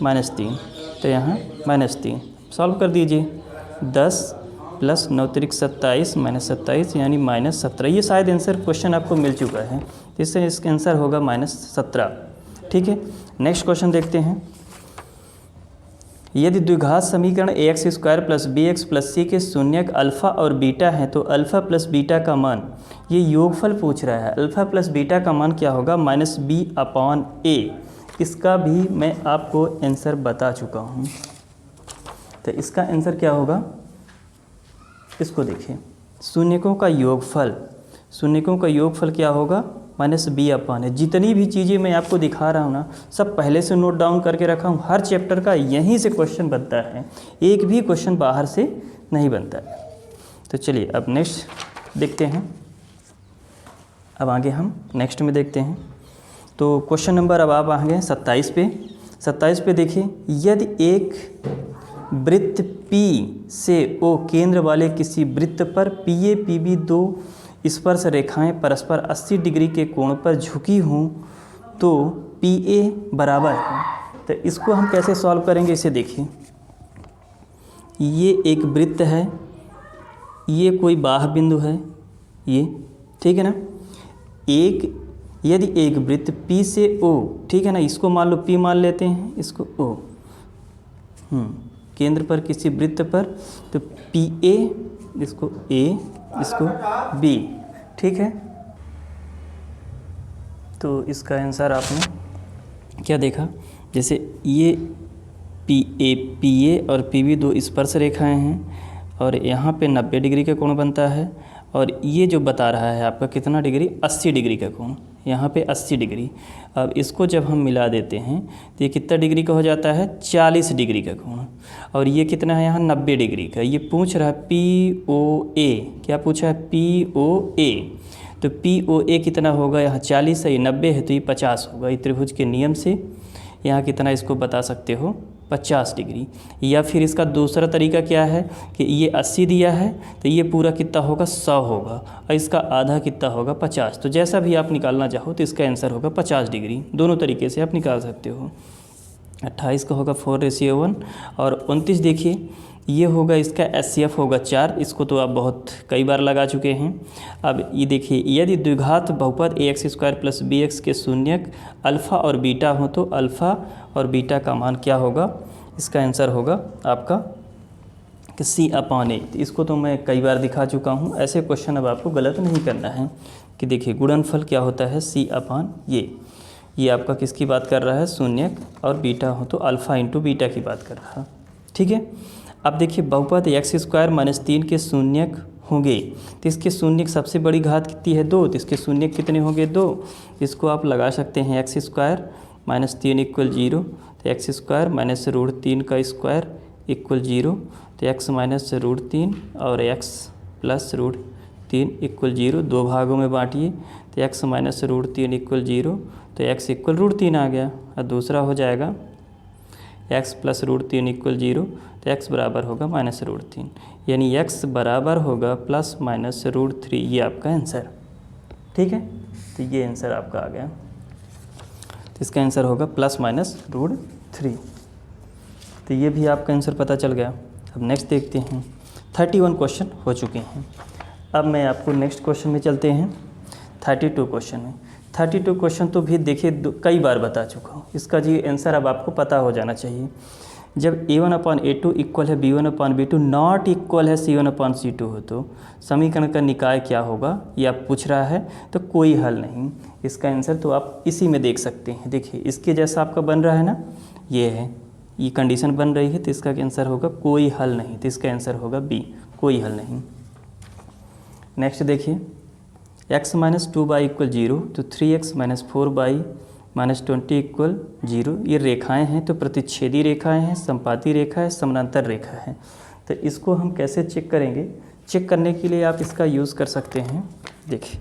-3। तो यहाँ -3 सॉल्व कर दीजिए, 10 प्लस 9 त्रिक 27 माइनस 27 यानी -17। ये शायद आंसर क्वेश्चन आपको मिल चुका है, इससे इसका आंसर होगा -17। ठीक है, नेक्स्ट क्वेश्चन देखते हैं। यदि द्विघात समीकरण ax square plus B X plus C के शून्यक अल्फ़ा और बीटा हैं तो अल्फ़ा प्लस बीटा का मान, ये योगफल पूछ रहा है, अल्फ़ा प्लस बीटा का मान क्या होगा, माइनस बी अपॉन ए। इसका भी मैं आपको आंसर बता चुका हूँ। तो इसका आंसर क्या होगा, इसको देखिए, शून्यकों का योगफल, शून्यकों का योगफल क्या होगा, माइनस बी अपॉन है। जितनी भी चीज़ें मैं आपको दिखा रहा हूँ ना, सब पहले से नोट डाउन करके रखा हूँ। हर चैप्टर का यहीं से क्वेश्चन बनता है, एक भी क्वेश्चन बाहर से नहीं बनता है। तो चलिए अब नेक्स्ट देखते हैं। अब आगे हम नेक्स्ट में देखते हैं। तो क्वेश्चन नंबर अब आप आ गए 27 पे। 27 पे देखिए, यदि एक वृत्त P से O केंद्र वाले किसी वृत्त पर PA PB दो स्पर्श रेखाएं परस्पर 80 डिग्री के कोण पर झुकी हों तो PA बराबर है। तो इसको हम कैसे सॉल्व करेंगे, इसे देखिए, ये एक वृत्त है, ये कोई बाह्य बिंदु है, ये ठीक है ना। यदि एक वृत्त P से O, ठीक है ना, इसको मान लो P मान लेते हैं, इसको O, केंद्र पर किसी वृत्त पर, तो PA, इसको A, इसको B, ठीक है। तो इसका आंसर आपने क्या देखा, जैसे ये PA और PB दो स्पर्श रेखाएं हैं और यहाँ पे 90 डिग्री का कोण बनता है, और ये जो बता रहा है आपका कितना डिग्री, 80 डिग्री का कोण, यहाँ पे 80 डिग्री। अब इसको जब हम मिला देते हैं तो ये कितना डिग्री का हो जाता है, 40 डिग्री का कोण। और ये कितना है यहाँ, 90 डिग्री का। ये पूछ रहा है POA, क्या पूछा है, POA। तो POA कितना होगा, यहाँ 40 है, ये 90 है, तो ये 50 होगा। ये त्रिभुज के नियम से यहाँ कितना इसको बता सकते हो, 50 डिग्री। या फिर इसका दूसरा तरीका क्या है कि ये 80 दिया है तो ये पूरा कितना होगा, 100 होगा, और इसका आधा कितना होगा, 50। तो जैसा भी आप निकालना चाहो तो इसका आंसर होगा 50 डिग्री। दोनों तरीके से आप निकाल सकते हो। 28 का होगा 4:1, और 29 देखिए, ये होगा इसका HCF होगा 4। इसको तो आप बहुत कई बार लगा चुके हैं। अब ये देखिए, यदि द्विघात बहुपद ax square plus B x के शून्यक अल्फ़ा और बीटा हो तो अल्फ़ा और बीटा का मान क्या होगा, इसका आंसर होगा आपका कि C अपॉन ए। इसको तो मैं कई बार दिखा चुका हूँ, ऐसे क्वेश्चन अब आपको गलत नहीं करना है। कि देखिए गुणनफल क्या होता है, C अपॉन ये आपका किसकी बात कर रहा है, शून्यक, और बीटा हो तो अल्फ़ा इंटू बीटा की बात कर रहा है, ठीक है। अब देखिए बहुपद x स्क्वायर माइनस 3 के शून्यक होंगे तो इसके शून्यक सबसे बड़ी घात कितनी है, 2, तो इसके शून्यक कितने होंगे, 2। इसको आप लगा सकते हैं, x स्क्वायर माइनस 3 इक्वल 0, तो x स्क्वायर माइनस √3 का स्क्वायर इक्वल 0, तो x माइनस √3 और x प्लस √3 इक्वल 0, दो भागों में बांटिए, तो x माइनस √3 इक्वल 0, तो x इक्वल √3 आ गया। और दूसरा हो जाएगा x प्लस √3 इक्वल 0, तो x बराबर होगा माइनस √3, यानी x बराबर होगा प्लस माइनस √3। ये आपका आंसर, ठीक है। तो ये आंसर आपका आ गया। तो इसका आंसर होगा प्लस माइनस √3। तो ये भी आपका आंसर पता चल गया। अब नेक्स्ट देखते हैं। 31 क्वेश्चन हो चुके हैं। अब मैं आपको नेक्स्ट क्वेश्चन में चलते हैं, 32 क्वेश्चन में। 32 क्वेश्चन तो भी देखिए कई बार बता चुका हूँ, इसका जी आंसर अब आपको पता हो जाना चाहिए। जब A1/A2 इक्वल है B1/B2 नॉट इक्वल है C1/C2 हो तो समीकरण का निकाय क्या होगा, ये आप पूछ रहा है, तो कोई हल नहीं। इसका आंसर तो आप इसी में देख सकते हैं। देखिए इसके जैसा आपका बन रहा है ना, ये है, ये कंडीशन बन रही है, तो इसका आंसर होगा कोई हल नहीं। तो इसका आंसर होगा B, कोई हल नहीं। नेक्स्ट देखिए, x माइनस 2y इक्वल 0, तो 3x minus 4y minus 20 equal 0। ये रेखाएं हैं, तो प्रतिच्छेदी रेखाएं हैं, संपाती रेखा है, समानांतर रेखा है। तो इसको हम कैसे चेक करेंगे, चेक करने के लिए आप इसका यूज़ कर सकते हैं। देखिए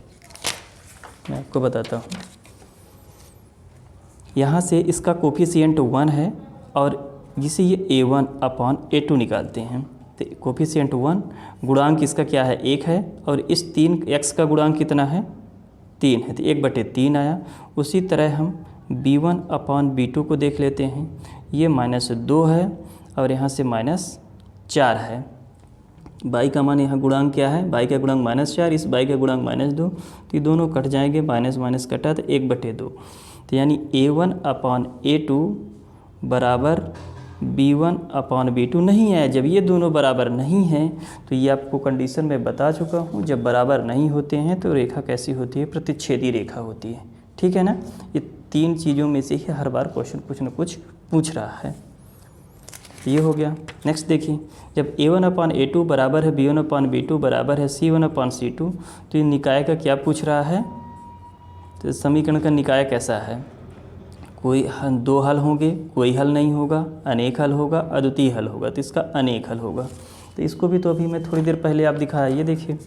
मैं आपको बताता हूँ, यहाँ से इसका कोफिशिएंट 1 है और जिसे ये A1/A2 निकालते हैं, तो कोफिशिएंट 1, गुणांक इसका क्या है, 1 है, और इस 3x का गुणांक कितना है, 3 है, तो 1/3 आया। उसी तरह हम B1/B2 को देख लेते हैं, ये -2 है और यहाँ से -4 है। y का मान यहाँ गुणांक क्या है, y का गुणांक -4, इस y का गुणांक -2, तो ये दोनों कट जाएंगे, माइनस माइनस कटा तो 1/2। तो यानी A1/A2 बराबर B1/B2 नहीं है। जब ये दोनों बराबर नहीं हैं तो ये आपको कंडीशन में बता चुका हूँ, जब बराबर नहीं होते हैं तो रेखा कैसी होती है, प्रतिच्छेदी रेखा होती है। ठीक है ना। ये तीन चीज़ों में से ही हर बार क्वेश्चन कुछ न कुछ पूछ रहा है। ये हो गया। नेक्स्ट देखिए, जब A1/A2 बराबर है B1/B2 बराबर है C1/C2 तो ये निकाय का क्या पूछ रहा है, तो समीकरण का निकाय कैसा है, कोई दो हल होंगे, कोई हल नहीं होगा, अनेक हल होगा, अद्वितीय हल होगा। तो इसका अनेक हल होगा। तो इसको भी तो अभी मैं थोड़ी देर पहले आप दिखाया, ये देखिए,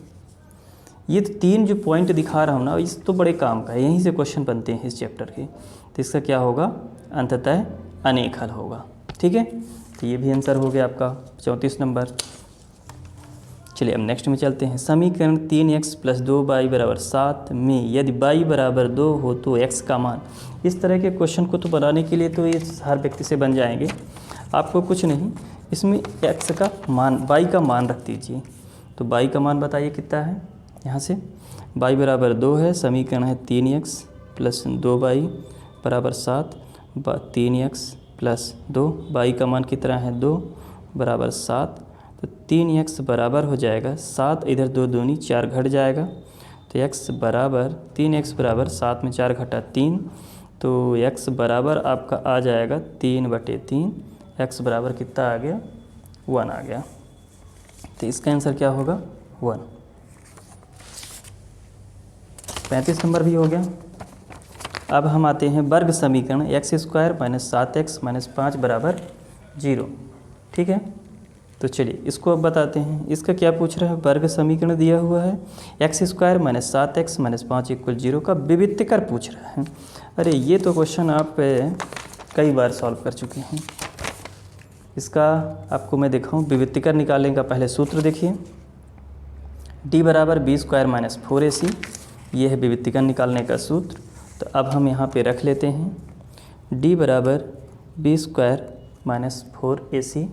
ये तीन जो पॉइंट दिखा रहा हूँ ना, इस तो बड़े काम का है, यहीं से क्वेश्चन बनते हैं इस चैप्टर के। तो इसका क्या होगा, अंततः अनेक हल होगा। ठीक है, तो ये भी आंसर हो गया आपका 34 नंबर। चलिए अब नेक्स्ट में चलते हैं। समीकरण 3x + 2y = 7 में यदि y = 2 हो तो x का मान। इस तरह के क्वेश्चन को तो बनाने के लिए तो ये हर व्यक्ति से बन जाएंगे, आपको कुछ नहीं, इसमें x का मान, y का मान रख दीजिए। तो y का मान बताइए कितना है, यहाँ से y = 2 है, समीकरण है 3x + 2y = 7, 3x + 2, y का मान कितना है 2 = 7, तो 3x बराबर हो जाएगा 7, इधर 2 दूनी 4 घट जाएगा, तो x बराबर 3x बराबर 7 में 4 घटा 3, तो x बराबर आपका आ जाएगा 3/3, x बराबर कितना आ गया, 1 आ गया। तो इसका आंसर क्या होगा, 1। 35 नंबर भी हो गया। अब हम आते हैं वर्ग समीकरण x² - 7x - 5 = 0। ठीक है, तो चलिए इसको अब बताते हैं। इसका क्या पूछ रहा है, वर्ग समीकरण दिया हुआ है, x² - 7x - 5 = 0 का विविक्तकर पूछ रहा है। अरे ये तो क्वेश्चन आप कई बार सॉल्व कर चुके हैं। इसका आपको मैं दिखाऊं, विविक्तकर निकालने का पहले सूत्र देखिए, d = b² - 4ac, ये है विविक्तकर निकालने का सूत्र। तो अब हम यहाँ पे रख लेते हैं d = b² - 4ac।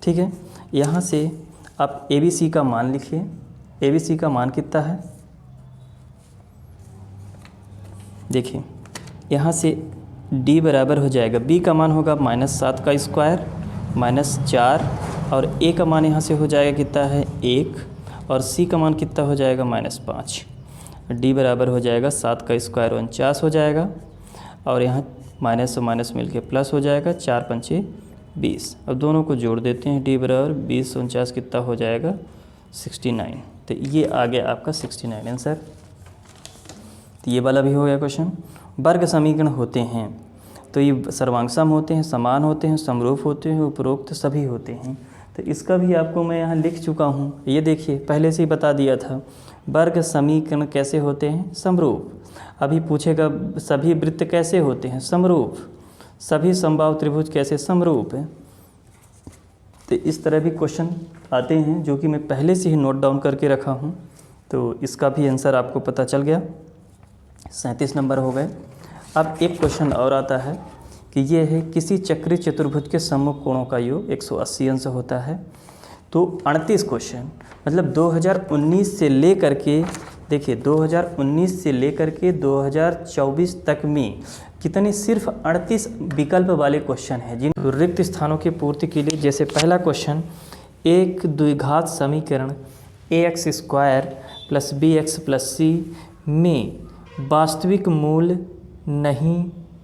ठीक है, यहाँ से आप ABC का मान लिखिए। ABC का मान कितना है, देखिए यहाँ से D बराबर हो जाएगा, B का मान होगा -7 का स्क्वायर -4, और A का मान यहाँ से हो जाएगा कितना है 1, और C का मान कितना हो जाएगा -5। D बराबर हो जाएगा 7 का स्क्वायर 49 हो जाएगा, और यहाँ माइनस और माइनस मिलके प्लस हो जाएगा, 4 पंचे 20। अब दोनों को जोड़ देते हैं, D बराबर 20 49 कितना हो जाएगा 69। तो ये आ गया आपका 69 आंसर। तो ये वाला भी हो गया क्वेश्चन। वर्ग समीकरण होते हैं तो ये सर्वांग होते हैं, समान होते हैं, समरूप होते हैं, उपरोक्त सभी होते हैं। तो इसका भी आपको मैं यहाँ लिख चुका हूँ, ये देखिए पहले से ही बता दिया था। वर्ग समीकरण कैसे होते हैं, समरूप। अभी पूछेगा सभी वृत्त कैसे होते हैं, समरूप। सभी समबाहु त्रिभुज कैसे, समरूप है। तो इस तरह भी क्वेश्चन आते हैं जो कि मैं पहले से ही नोट डाउन करके रखा हूँ। तो इसका भी आंसर आपको पता चल गया। 37 नंबर हो गए। अब एक क्वेश्चन और आता है कि ये है किसी चक्रीय चतुर्भुज के सम्मुख कोणों का योग 180 अंश होता है। तो 38 क्वेश्चन, मतलब 2019 से लेकर के, देखिए 2019 से लेकर के 2024 तक में कितने, सिर्फ 38 विकल्प वाले क्वेश्चन हैं जिन रिक्त स्थानों की पूर्ति के लिए। जैसे पहला क्वेश्चन, एक द्विघात समीकरण ax² + bx + c में वास्तविक मूल नहीं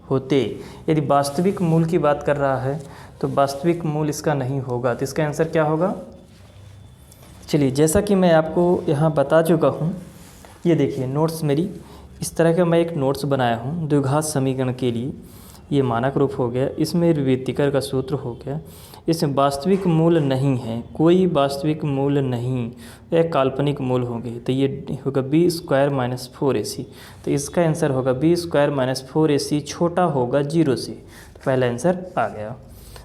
होते। यदि वास्तविक मूल की बात कर रहा है तो वास्तविक मूल इसका नहीं होगा। तो इसका आंसर क्या होगा, चलिए जैसा कि मैं आपको यहाँ बता चुका हूँ, ये देखिए नोट्स मेरी इस तरह का मैं एक नोट्स बनाया हूँ द्विघात समीकरण के लिए। ये मानक रूप हो गया, इसमें विविक्तकर का सूत्र हो गया। इसमें वास्तविक मूल नहीं है, कोई वास्तविक मूल नहीं, यह काल्पनिक मूल होंगे। तो ये होगा b² - 4ac। तो इसका आंसर होगा b² - 4ac छोटा होगा 0 से। तो पहला आंसर आ गया।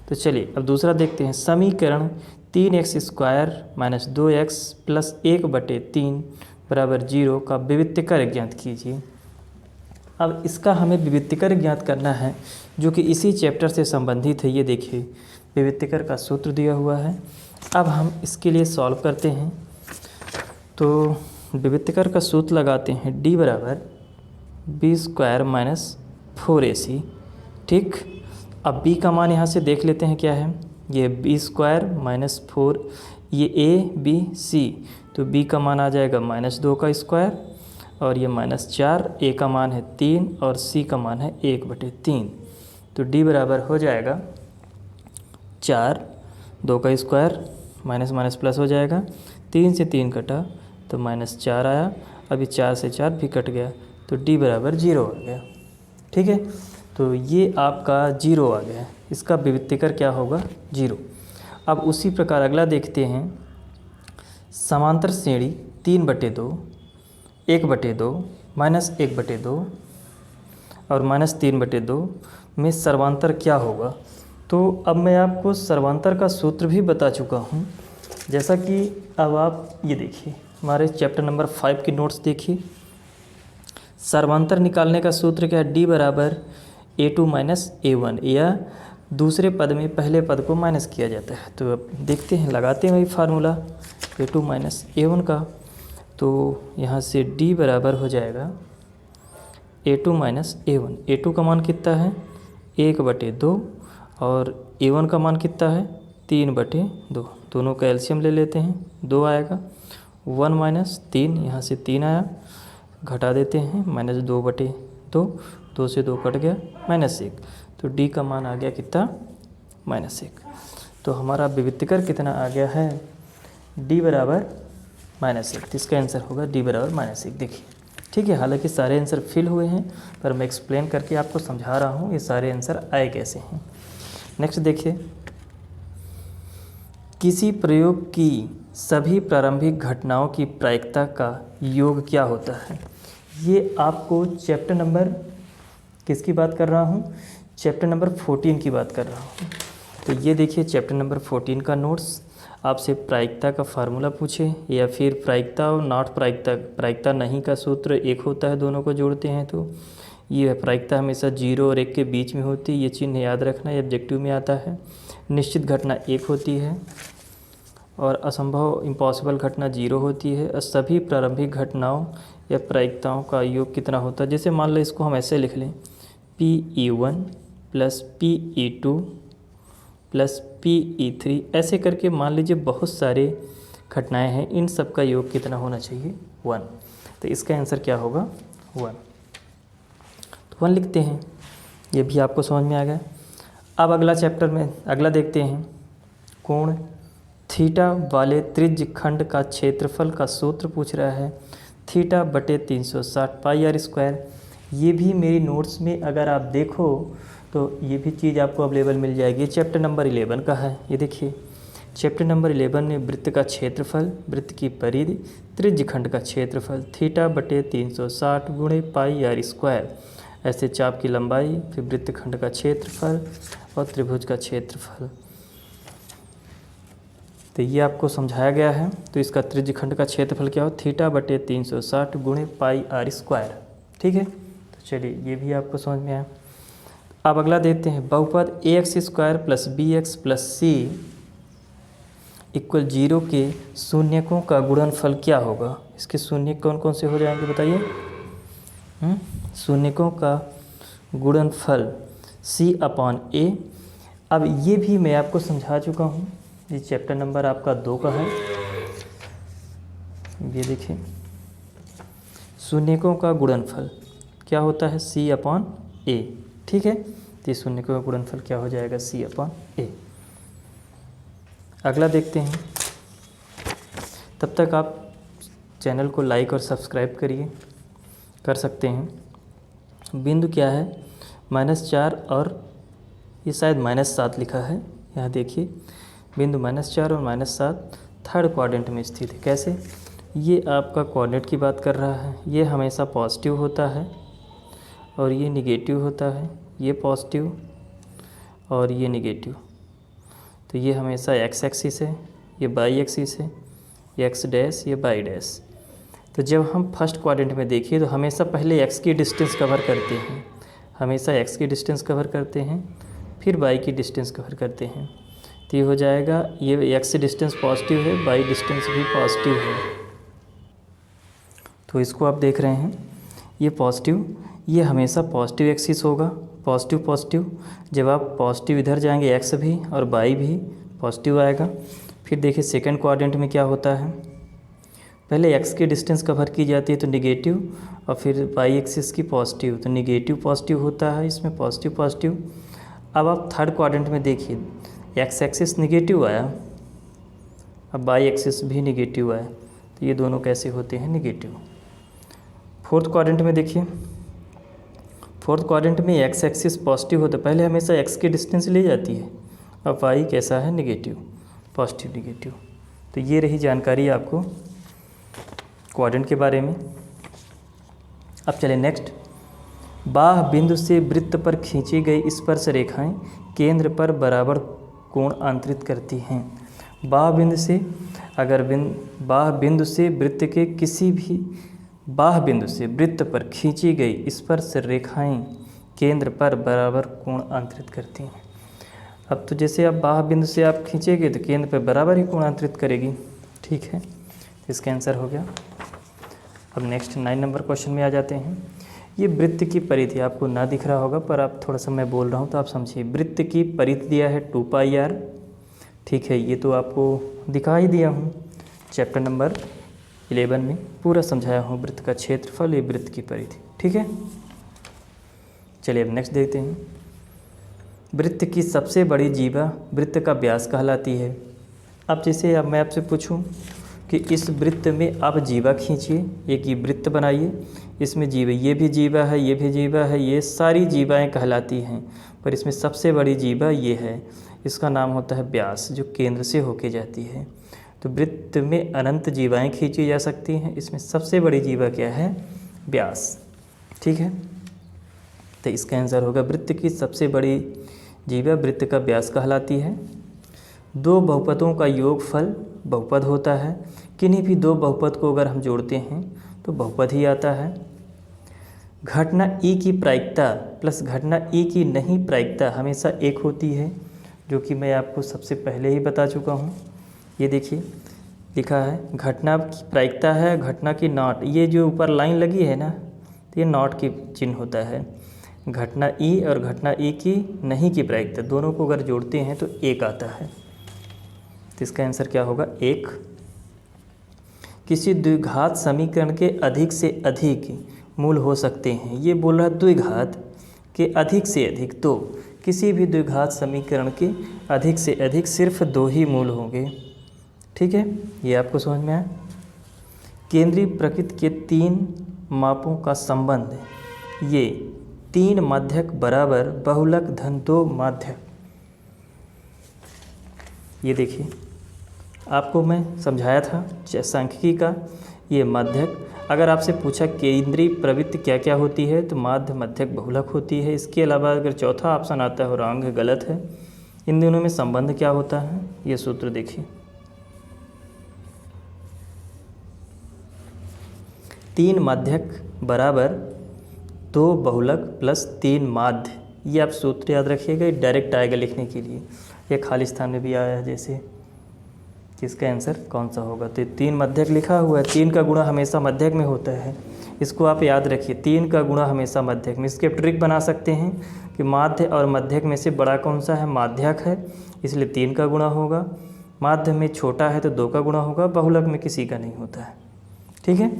तो चलिए अब दूसरा देखते हैं। समीकरण 3x² - 2x + 1/3 = 0 का विविक्तकर ज्ञात कीजिए। अब इसका हमें विविक्तकर ज्ञात करना है जो कि इसी चैप्टर से संबंधित है। ये देखिए विविक्तकर का सूत्र दिया हुआ है। अब हम इसके लिए सॉल्व करते हैं। तो विविक्तकर का सूत्र लगाते हैं, d = b² - 4ac। ठीक, अब b का मान यहाँ से देख लेते हैं क्या है, ये b² - 4, ये a b c, तो b का मान आ जाएगा -2 का स्क्वायर और ये -4, a का मान है 3 और c का मान है 1/3। तो d बराबर हो जाएगा 4, 2 का स्क्वायर, माइनस माइनस प्लस हो जाएगा, 3 से 3 कटा तो -4 आया, अभी 4 से 4 भी कट गया, तो d बराबर 0 आ गया। ठीक है, तो ये आपका 0 आ गया, इसका विविक्तिकर क्या होगा 0। अब उसी प्रकार अगला देखते हैं, समांतर श्रेणी 3/2, 1/2, -1/2 और -3/2 में सर्वांतर क्या होगा। तो अब मैं आपको सर्वांतर का सूत्र भी बता चुका हूँ, जैसा कि अब आप ये देखिए हमारे चैप्टर नंबर 5 की नोट्स देखिए। सर्वांतर निकालने का सूत्र क्या है, d बराबर a2 - a1, या दूसरे पद में पहले पद को माइनस किया जाता है। तो अब देखते हैं, लगाते हैं वही फार्मूला a2 - a1 का। तो यहाँ से d बराबर हो जाएगा a2 - a1। a2 का मान कितना है 1/2 और a1 का मान कितना है 3/2। दोनों का एलसीएम ले लेते हैं, 2 आएगा। 1 - 3, यहाँ से 3 आया, घटा देते हैं, -2/2, 2 से 2 कट गया, -1। तो d का मान आ गया कितना -1। तो हमारा विविक्तिकर कितना आ गया है, d बराबर -1। तो इसका आंसर होगा d बराबर -1। देखिए ठीक है, हालांकि सारे आंसर फिल हुए हैं पर मैं एक्सप्लेन करके आपको समझा रहा हूँ ये सारे आंसर आए कैसे हैं। नेक्स्ट देखिए, किसी प्रयोग की सभी प्रारंभिक घटनाओं की प्रायिकता का योग क्या होता है। ये आपको चैप्टर नंबर किसकी बात कर रहा हूँ, चैप्टर नंबर 14 की बात कर रहा हूँ। तो ये देखिए चैप्टर नंबर 14 का नोट्स, आपसे प्रायिकता का फार्मूला पूछे या फिर प्रायिकता और नॉट प्रायिकता नहीं का सूत्र एक होता है, दोनों को जोड़ते हैं तो ये प्रायिकता हमेशा 0 और 1 के बीच में होती है, ये चिन्ह याद रखना, ये ऑब्जेक्टिव में आता है। निश्चित घटना 1 होती है और असंभव इम्पॉसिबल घटना 0 होती है। और सभी प्रारंभिक घटनाओं या प्रायिकताओं का योग कितना होता है, जैसे मान लो इसको हम ऐसे लिख लें, Pe1 + Pe2 + Pe3, ऐसे करके मान लीजिए बहुत सारे घटनाएं हैं, इन सब का योग कितना होना चाहिए 1। तो इसका आंसर क्या होगा 1। तो 1 लिखते हैं, ये भी आपको समझ में आ गया। अब अगला चैप्टर में अगला देखते हैं, कोण थीटा वाले त्रिज्य खंड का क्षेत्रफल का सूत्र पूछ रहा है, θ/360 πr²। ये भी मेरी नोट्स में अगर आप देखो तो ये भी चीज़ आपको अवेलेबल मिल जाएगी। चैप्टर नंबर 11 का है, ये देखिए चैप्टर नंबर 11 में वृत्त का क्षेत्रफल, वृत्त की परिधि, त्रिज्य खंड का क्षेत्रफल θ/360 × πr²। ऐसे चाप की लंबाई, फिर वृत्त खंड का क्षेत्रफल और त्रिभुज का क्षेत्रफल, तो ये आपको समझाया गया है। तो इसका त्रिज्य खंड का क्षेत्रफल क्या हो, θ/360 × πr²। ठीक है, तो चलिए ये भी आपको समझ में आया। अब अगला देखते हैं, बहुपद ax² + bx + c = 0 के शून्यकों का गुणनफल क्या होगा। इसके शून्य कौन कौन से हो जाएंगे बताइए। शून्यकों का गुणनफल c/a। अब ये भी मैं आपको समझा चुका हूँ, ये चैप्टर नंबर आपका 2 का है। ये देखिए शून्यकों का गुणनफल क्या होता है c/a। ठीक है, तो शून्यकों का गुणनफल क्या हो जाएगा c/a। अगला देखते हैं, तब तक आप चैनल को लाइक और सब्सक्राइब कर सकते हैं। बिंदु क्या है -4 और ये शायद -7 लिखा है, यहाँ देखिए बिंदु -4 और -7 थर्ड क्वाड्रेंट में स्थित है। कैसे, ये आपका कोऑर्डिनेट की बात कर रहा है, ये हमेशा पॉजिटिव होता है और ये निगेटिव होता है, ये पॉजिटिव और ये निगेटिव। तो ये हमेशा एक्स एक्सिस है, ये बाई एक्सिस है, ये x डैश, ये बाई डैश। तो जब हम फर्स्ट क्वाड्रेंट में देखिए तो हमेशा पहले x की डिस्टेंस कवर करते हैं, हमेशा x की डिस्टेंस कवर करते हैं, फिर y की डिस्टेंस कवर करते हैं। तो ये हो जाएगा, ये x डिस्टेंस पॉजिटिव है, y डिस्टेंस भी पॉजिटिव है। तो इसको आप देख रहे हैं, ये पॉजिटिव, ये हमेशा पॉजिटिव एक्सिस होगा, पॉजिटिव पॉजिटिव। जब आप पॉजिटिव इधर जाएंगे एक्स भी और वाई भी पॉजिटिव आएगा। फिर देखिए सेकंड क्वाड्रेंट में क्या होता है, पहले एक्स की डिस्टेंस कवर की जाती है तो निगेटिव, और फिर वाई एक्सिस की पॉजिटिव, तो निगेटिव पॉजिटिव होता है इसमें, पॉजिटिव पॉजिटिव। अब आप थर्ड क्वाड्रेंट में देखिए, एक्स एक्सिस निगेटिव आया, अब वाई एक्सिस भी निगेटिव आया, तो ये दोनों कैसे होते हैं, निगेटिव। फोर्थ क्वाड्रेंट में देखिए, फोर्थ क्वाड्रेंट में एक्स एक्सिस पॉजिटिव होता है, पहले हमेशा एक्स की डिस्टेंस ले जाती है, अब वाई कैसा है, निगेटिव, पॉजिटिव निगेटिव। तो ये रही जानकारी आपको क्वाड्रेंट के बारे में। अब चले नेक्स्ट, बाह बिंदु से वृत्त पर खींची गई स्पर्श रेखाएं केंद्र पर बराबर कोण अंतरित करती हैं। बाह बिंदु से, अगर बाह बिंदु से वृत्त के किसी भी बाह बिंदु से वृत्त पर खींची गई स्पर्श रेखाएं केंद्र पर बराबर कोण अंतरित करती हैं। अब तो जैसे आप बाह बिंदु से आप खींचेंगे तो केंद्र पर बराबर ही कोण अंतरित करेगी, ठीक है, इसका आंसर हो गया। अब नेक्स्ट 9 नंबर क्वेश्चन में आ जाते हैं। ये वृत्त की परिधि आपको ना दिख रहा होगा, पर आप थोड़ा सा मैं बोल रहा हूँ तो आप समझिए। वृत्त की परिधि दिया है 2πr, ठीक है, ये तो आपको दिखा ही दिया हूँ, चैप्टर नंबर 11 में पूरा समझाया हूँ वृत्त का क्षेत्रफल, ये वृत्त की परिधि, ठीक है। चलिए अब नेक्स्ट देखते हैं। वृत्त की सबसे बड़ी जीवा वृत्त का व्यास कहलाती है। अब जैसे अब मैं आपसे पूछूं कि इस वृत्त में आप जीवा खींचिए, एक ये वृत्त बनाइए, इसमें जीवा, ये भी जीवा है, ये भी जीवा है, ये सारी जीवाएं कहलाती हैं, पर इसमें सबसे बड़ी जीवा ये है, इसका नाम होता है व्यास, जो केंद्र से होके जाती है। तो वृत्त में अनंत जीवाएं खींची जा सकती हैं, इसमें सबसे बड़ी जीवा क्या है, व्यास, ठीक है। तो इसका आंसर होगा वृत्त की सबसे बड़ी जीवा वृत्त का व्यास कहलाती है। दो बहुपदों का योगफल बहुपद होता है, किन्हीं भी दो बहुपद को अगर हम जोड़ते हैं तो बहुपद ही आता है। घटना ई की प्रायिकता प्लस घटना ई की नहीं प्रायिकता हमेशा एक होती है, जो कि मैं आपको सबसे पहले ही बता चुका हूँ। ये देखिए लिखा है, घटना की प्रायिकता है, घटना की नॉट, ये जो ऊपर लाइन लगी है ना, तो ये नॉट की चिन्ह होता है। घटना ई और घटना ई की नहीं की प्रायिकता, दोनों को अगर जोड़ते हैं तो एक आता है, तो इसका आंसर क्या होगा, एक। किसी द्विघात समीकरण के अधिक से अधिक मूल हो सकते हैं, ये बोल रहा है द्विघात के अधिक से अधिक, तो किसी भी द्विघात समीकरण के अधिक से अधिक सिर्फ 2 ही मूल होंगे, ठीक है, ये आपको समझ में आया। केंद्रीय प्रकृति के 3 मापों का संबंध, ये 3 माध्यक बराबर बहुलक धन 2 माध्यक। ये देखिए आपको मैं समझाया था सांख्यिकी का, ये माध्यक, अगर आपसे पूछा केंद्रीय प्रवृत्ति क्या क्या होती है, तो माध्य मध्यक बहुलक होती है। इसके अलावा अगर चौथा ऑप्शन आता है रॉन्ग है, गलत है। इन दोनों में संबंध क्या होता है, ये सूत्र देखिए, 3 माध्यक बराबर 2 बहुलक प्लस 3 माध्य, ये आप सूत्र याद रखिएगा, डायरेक्ट आएगा लिखने के लिए, ये खाली स्थान में भी आया है जैसे, इसका आंसर कौन सा होगा, तो 3 मध्यक लिखा हुआ है, 3 का गुणा हमेशा मध्यक में होता है, इसको आप याद रखिए, 3 का गुणा हमेशा मध्यक में। इसके ट्रिक बना सकते हैं कि माध्य और मध्यक में से बड़ा कौन सा है, माध्यक है, इसलिए 3 का गुणा होगा, माध्य में छोटा है तो 2 का गुणा होगा, बहुलक में किसी का नहीं होता है, ठीक है,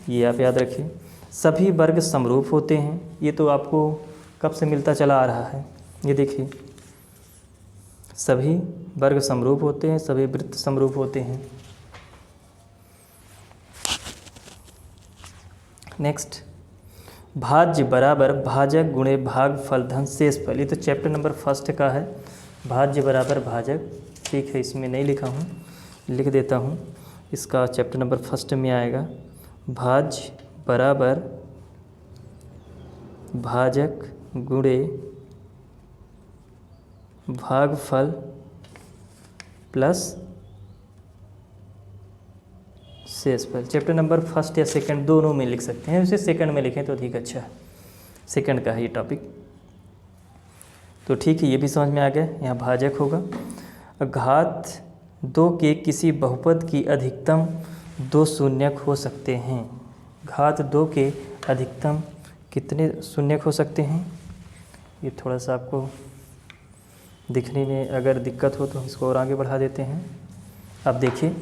ये आप याद रखिए। सभी वर्ग समरूप होते हैं, ये तो आपको कब से मिलता चला आ रहा है, ये देखिए सभी वर्ग समरूप होते हैं, सभी वृत्त समरूप होते हैं। नेक्स्ट, भाज्य बराबर भाजक गुणे भागफल धन शेषफल, ये तो चैप्टर नंबर 1 का है, भाज्य बराबर भाजक, ठीक है, इसमें नहीं लिखा हूँ, लिख देता हूँ, इसका चैप्टर नंबर 1 में आएगा, भाज्य बराबर भाजक गुणे भागफल प्लस शेषफल। चैप्टर नंबर 1 या 2 दोनों में लिख सकते हैं, उसे 2 में लिखें तो अधिक अच्छा है, 2 का है ये टॉपिक, तो ठीक है, ये भी समझ में आ गया। यहाँ भाजक होगा, घात 2 के किसी बहुपद की अधिकतम 2 शून्यक हो सकते हैं, घात 2 के अधिकतम कितने शून्य हो सकते हैं। ये थोड़ा सा आपको दिखने में अगर दिक्कत हो तो इसको और आगे बढ़ा देते हैं। अब देखिए,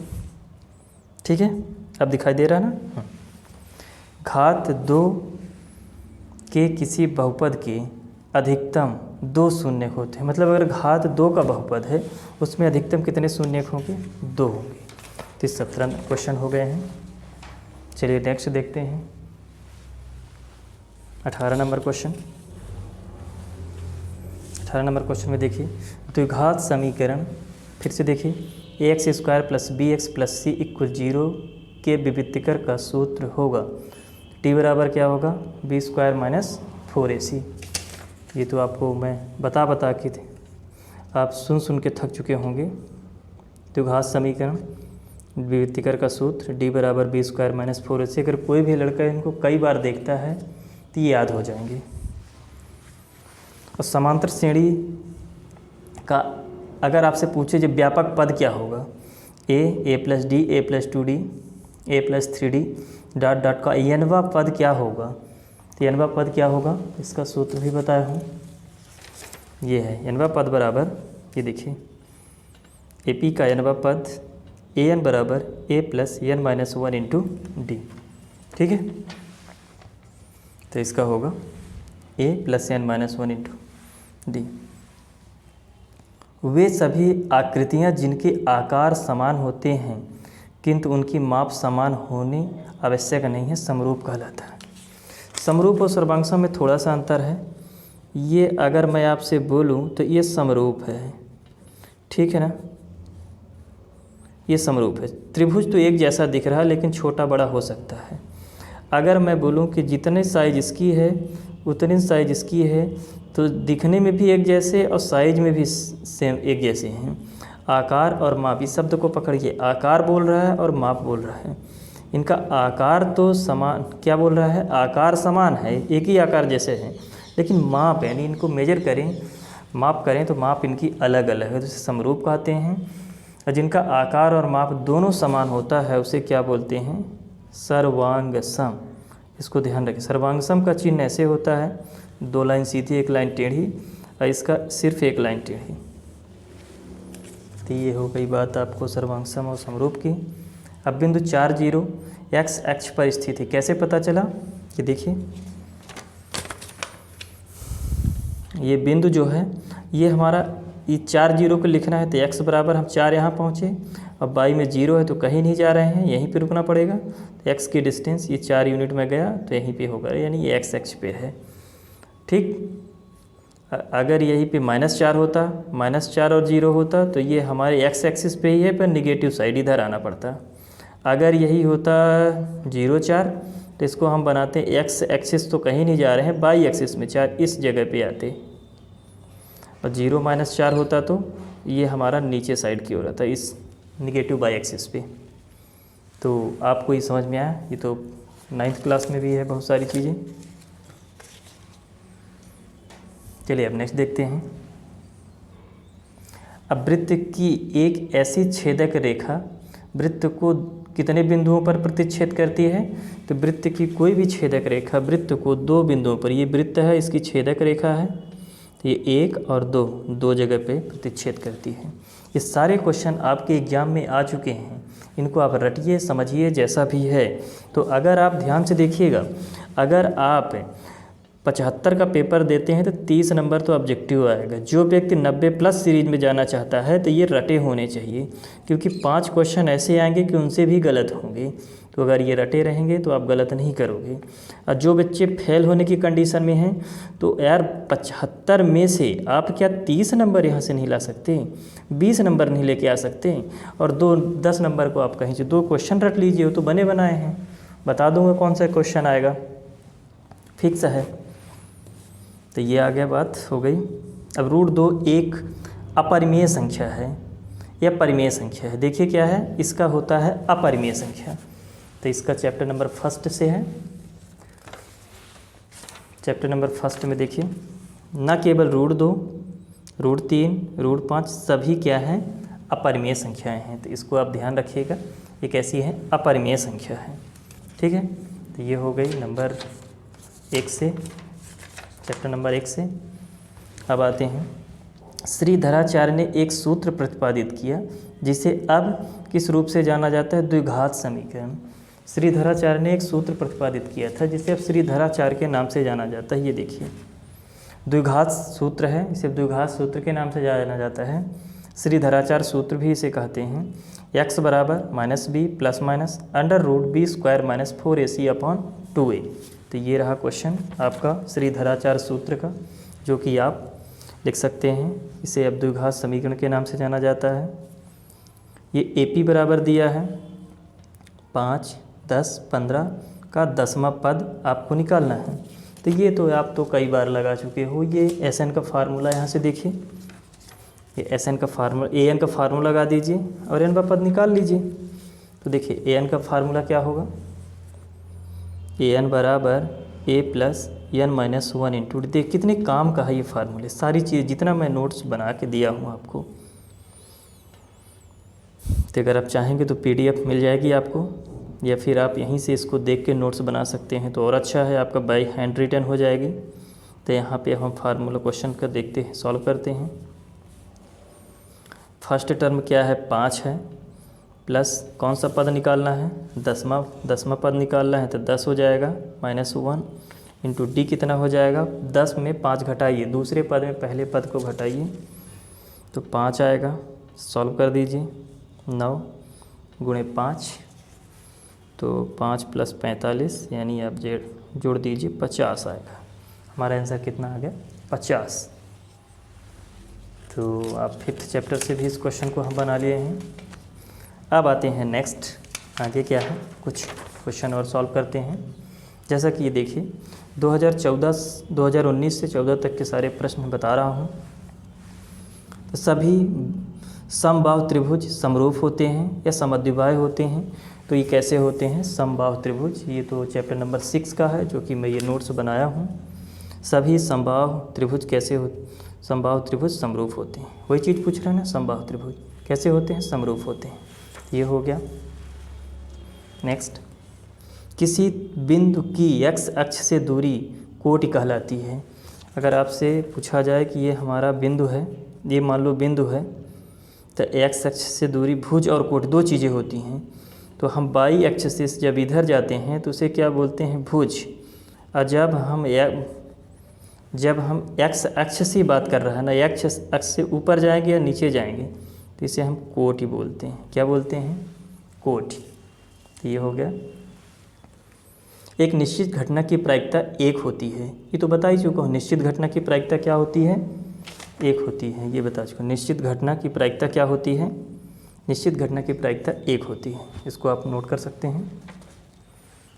ठीक है, अब दिखाई दे रहा है ना। घात 2 के किसी बहुपद के अधिकतम 2 शून्य होते हैं। मतलब अगर घात 2 का बहुपद है उसमें अधिकतम कितने शून्य होंगे, 2 होंगे। तो 17 क्वेश्चन हो गए हैं। चलिए नेक्स्ट देखते हैं 18 नंबर क्वेश्चन। 18 नंबर क्वेश्चन में देखिए, द्विघात समीकरण, फिर से देखिए, X square plus B X plus C equal 0 के विविक्तिकर का सूत्र होगा। टी बराबर क्या होगा, बी स्क्वायर माइनस 4ac। ये तो आपको मैं बता के थे, आप सुन के थक चुके होंगे। द्विघात समीकरण, विविक्तिकर का सूत्र डी बराबर बी स्क्वायर माइनस 4ac। अगर कोई भी लड़का इनको कई बार देखता है तो ये याद हो जाएंगे। और समांतर श्रेणी का अगर आपसे पूछे जब व्यापक पद क्या होगा, A plus D, A plus 2d, A plus 3d dot dot का एनवा पद क्या होगा। तो एनवा पद क्या होगा, इसका सूत्र भी बताया हूँ, ये है एनवा पद बराबर, ये देखिए, ए पी का एनवा पद ए एन बराबर A plus N minus 1 into D. ठीक है, तो इसका होगा A plus N minus 1 into D. वे सभी आकृतियाँ जिनके आकार समान होते हैं किंतु उनकी माप समान होनी आवश्यक नहीं है, समरूप कहलाता है। समरूप और सर्वांगसम में थोड़ा सा अंतर है। ये अगर मैं आपसे बोलूं तो ये समरूप है, ठीक है ना, ये समरूप है। त्रिभुज तो एक जैसा दिख रहा है लेकिन छोटा बड़ा हो सकता है। अगर मैं बोलूं कि जितने साइज इसकी है उतनी साइज इसकी है तो दिखने में भी एक जैसे और साइज में भी सेम एक जैसे हैं। आकार और माप, इस शब्द को पकड़िए, आकार बोल रहा है और माप बोल रहा है। इनका आकार तो समान, क्या बोल रहा है, आकार समान है, एक ही आकार जैसे हैं, लेकिन माप यानी इनको मेजर करें, माप करें तो माप इनकी अलग अलग है, तो इसे समरूप कहते हैं। और जिनका आकार और माप दोनों समान होता है उसे क्या बोलते हैं, सर्वांग सम। इसको ध्यान रखें, सर्वांग सम का चिन्ह ऐसे होता है, 2 लाइन सीधी 1 लाइन टेढ़ी, और इसका सिर्फ 1 लाइन टेढ़ी। तो ये हो गई बात आपको सर्वांग सम और समरूप की। अब बिंदु 4 0 एक्स अक्ष पर स्थित है, कैसे पता चला, ये देखिए, ये बिंदु जो है ये हमारा, ये 4 0 को लिखना है तो x बराबर हम 4 यहाँ पहुँचे, अब y में 0 है तो कहीं नहीं जा रहे हैं, यहीं पे रुकना पड़ेगा। तो x की डिस्टेंस ये 4 यूनिट में गया तो यहीं पे होगा, यानी ये x अक्ष पे है। ठीक, अगर यहीं पे -4 होता, -4 और 0 होता तो ये हमारे x एक्सिस पे ही है, पर निगेटिव साइड इधर आना पड़ता। अगर यही होता 0 4 तो इसको हम बनाते हैं x एक्सिस तो कहीं नहीं जा रहे हैं, y एक्सिस में 4 इस जगह पे आते, और 0 -4 होता तो ये हमारा नीचे साइड की ओर आता, इस निगेटिव y एक्सिस पे। तो आपको ये समझ में आया, ये तो 9th क्लास में भी है बहुत सारी चीज़ें। चलिए अब नेक्स्ट देखते हैं। अब वृत्त की एक ऐसी छेदक रेखा वृत्त को कितने बिंदुओं पर प्रतिच्छेद करती है, तो वृत्त की कोई भी छेदक रेखा वृत्त को 2 बिंदुओं पर, ये वृत्त है इसकी छेदक रेखा है, तो ये 1 और 2 जगह पे प्रतिच्छेद करती है। ये सारे क्वेश्चन आपके एग्जाम में आ चुके हैं, इनको आप रटिए समझिए जैसा भी है। तो अगर आप ध्यान से देखिएगा, अगर आप 75 का पेपर देते हैं तो 30 नंबर तो ऑब्जेक्टिव आएगा। जो व्यक्ति 90+ सीरीज में जाना चाहता है तो ये रटे होने चाहिए, क्योंकि 5 क्वेश्चन ऐसे आएंगे कि उनसे भी गलत होंगे। तो अगर ये रटे रहेंगे तो आप गलत नहीं करोगे। और जो बच्चे फेल होने की कंडीशन में हैं तो यार 75 में से आप क्या 30 नंबर यहाँ से नहीं ला सकते, 20 नंबर नहीं लेके आ सकते, और 10 नंबर को आप कहीं से 2 क्वेश्चन रट लीजिए, वो तो बने बनाए हैं। बता दूंगा कौन सा क्वेश्चन आएगा, फिक्स है। तो ये आ गया, बात हो गई। अब √2 एक अपरिमेय संख्या है, यह परिमेय संख्या है। देखिए क्या है, इसका होता है अपरिमेय संख्या। तो इसका चैप्टर नंबर 1 से है। चैप्टर नंबर 1 में देखिए, न केवल √2, √3, √5 सभी क्या हैं, अपरिमेय संख्याएं हैं। तो इसको आप ध्यान रखिएगा, ये कैसी है, अपरिमेय संख्या है। ठीक है, तो ये हो गई नंबर 1 से, चैप्टर नंबर 1 से। अब आते हैं, श्रीधराचार्य ने एक सूत्र प्रतिपादित किया जिसे अब किस रूप से जाना जाता है? द्विघात समीकरण। श्रीधराचार्य ने एक सूत्र प्रतिपादित किया था जिसे अब श्रीधराचार्य के नाम से जाना जाता है। ये देखिए द्विघात सूत्र है, इसे द्विघात सूत्र के नाम से जाना जाता है। श्रीधराचार्य सूत्र भी इसे कहते हैं। x बराबर -b plus minus √b² - 4ac/2a। तो ये रहा क्वेश्चन आपका श्रीधराचार्य सूत्र का, जो कि आप लिख सकते हैं। इसे अब द्विघात समीकरण के नाम से जाना जाता है। ये AP बराबर दिया है 5, 10, 15 का 10वां पद आपको निकालना है। तो ये तो आप तो कई बार लगा चुके हो। ये SN का फार्मूला यहाँ से देखिए, ये SN का फार्मूला, AN का फार्मूला लगा दीजिए और N का पद निकाल लीजिए। तो देखिए AN का फार्मूला क्या होगा? AN बराबर A प्लस n - 1 इंटू, देख कितने काम का है ये फार्मूले। सारी चीज़ जितना मैं नोट्स बना के दिया हूँ आपको, तो अगर आप चाहेंगे तो PDF मिल जाएगी आपको, या फिर आप यहीं से इसको देख के नोट्स बना सकते हैं तो और अच्छा है, आपका बाई हैंड रिटन हो जाएगी। तो यहाँ पे हम फार्मूला क्वेश्चन का देखते हैं, सॉल्व करते हैं। फर्स्ट टर्म क्या है? 5 है, प्लस कौन सा पद निकालना है? 10वां पद निकालना है, तो 10 हो जाएगा -1 इंटू D कितना हो जाएगा? 10 में 5 घटाइए, दूसरे पद में पहले पद को घटाइए तो 5 आएगा। सॉल्व कर दीजिए, 9 गुणे 5, तो 5 + 45 यानी आप जोड़ दीजिए 50 आएगा। हमारा आंसर कितना आ गया? 50। तो आप 5th चैप्टर से भी इस क्वेश्चन को हम बना लिए हैं। अब आते हैं नेक्स्ट, आगे क्या है, कुछ क्वेश्चन और सॉल्व करते हैं। जैसा कि ये देखिए 2019 से 14 तक के सारे प्रश्न बता रहा हूँ। तो सभी समबाहु त्रिभुज समरूप होते हैं या समद्विबाहु होते हैं। तो ये कैसे होते हैं? समबाहु त्रिभुज, ये तो चैप्टर नंबर 6 का है, जो कि मैं ये नोट्स बनाया हूँ। सभी समबाहु त्रिभुज कैसे हो? समबाहु त्रिभुज समरूप होते हैं। वही चीज़ पूछ रहे हैं ना, समबाहु त्रिभुज कैसे होते हैं? समरूप होते हैं। ये हो गया। नेक्स्ट, किसी बिंदु की x अक्ष से दूरी कोटि कहलाती है। अगर आपसे पूछा जाए कि ये हमारा बिंदु है, ये मान लो बिंदु है, तो x अक्ष से दूरी भुज और कोटि 2 चीज़ें होती हैं। तो हम y अक्ष से जब इधर जाते हैं तो उसे क्या बोलते हैं? भुज। और जब हम x अक्ष से बात कर रहे हैं ना, x अक्ष से ऊपर जाएंगे या नीचे जाएंगे, तो इसे हम कोटि बोलते हैं। क्या बोलते हैं? कोटि। तो ये हो गया। एक निश्चित घटना की प्रायिकता 1 होती है। ये तो बता ही चुका हूँ, निश्चित घटना की प्रायिकता क्या होती है? 1 होती है। ये बता चुका, निश्चित घटना की प्रायिकता क्या होती है? निश्चित घटना की प्रायिकता 1 होती है। इसको आप नोट कर सकते हैं।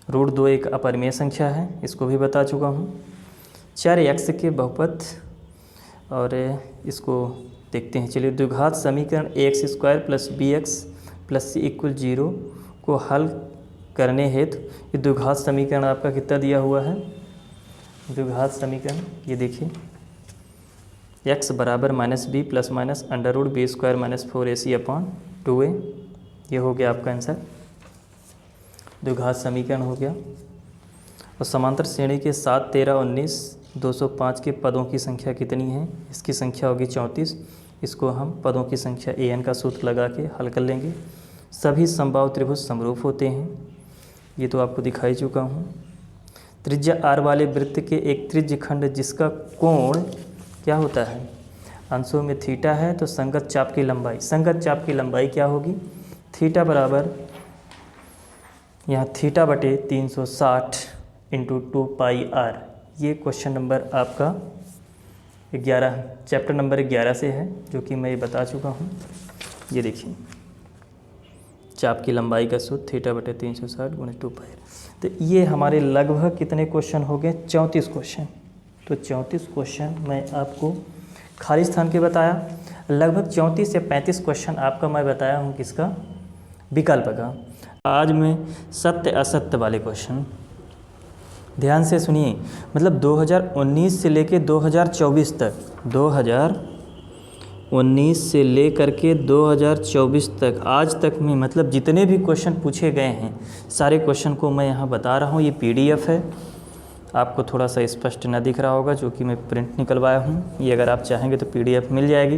√2 एक अपरिमेय संख्या है, इसको भी बता चुका हूँ। 4x के बहुपद, और इसको देखते हैं। चलिए, द्विघात समीकरण ax² + bx + c = 0 को हल करने हेतु ये द्विघात समीकरण आपका कितना दिया हुआ है? द्विघात समीकरण ये देखिए, x बराबर -b plus minus √b² - 4ac/2a। ये हो गया आपका आंसर, द्विघात समीकरण हो गया। और समांतर श्रेणी के 7, 13, 19, 205 के पदों की संख्या कितनी है? इसकी संख्या होगी 34। इसको हम पदों की संख्या an का सूत्र लगा के हल कर लेंगे। सभी समबाहु त्रिभुज समरूप होते हैं, ये तो आपको दिखाई चुका हूँ। त्रिज्या r वाले वृत्त के एक त्रिज्य खंड जिसका कोण क्या होता है? अंशों में थीटा है, तो संगत चाप की लंबाई क्या होगी? थीटा बराबर यहाँ थीटा बटे 360 × 2πr। ये क्वेश्चन नंबर आपका 11, चैप्टर नंबर 11 से है, जो कि मैं ये बता चुका हूँ। ये देखिए, चाप की लंबाई का सूत्र थीटा बटे 360 × 2πr। तो ये हमारे लगभग कितने क्वेश्चन हो गए? 34 क्वेश्चन। तो 34 क्वेश्चन मैं आपको खाली स्थान के बताया। लगभग 34 से 35 क्वेश्चन आपका मैं बताया हूँ किसका? विकल्प का। आज मैं सत्य असत्य वाले क्वेश्चन ध्यान से सुनिए। मतलब 2019 से लेके 2024 तक, 2019 से लेकर के 2024 तक, आज तक में मतलब जितने भी क्वेश्चन पूछे गए हैं, सारे क्वेश्चन को मैं यहाँ बता रहा हूँ। ये PDF है, आपको थोड़ा सा स्पष्ट न दिख रहा होगा, जो कि मैं प्रिंट निकलवाया हूँ। ये अगर आप चाहेंगे तो PDF मिल जाएगी।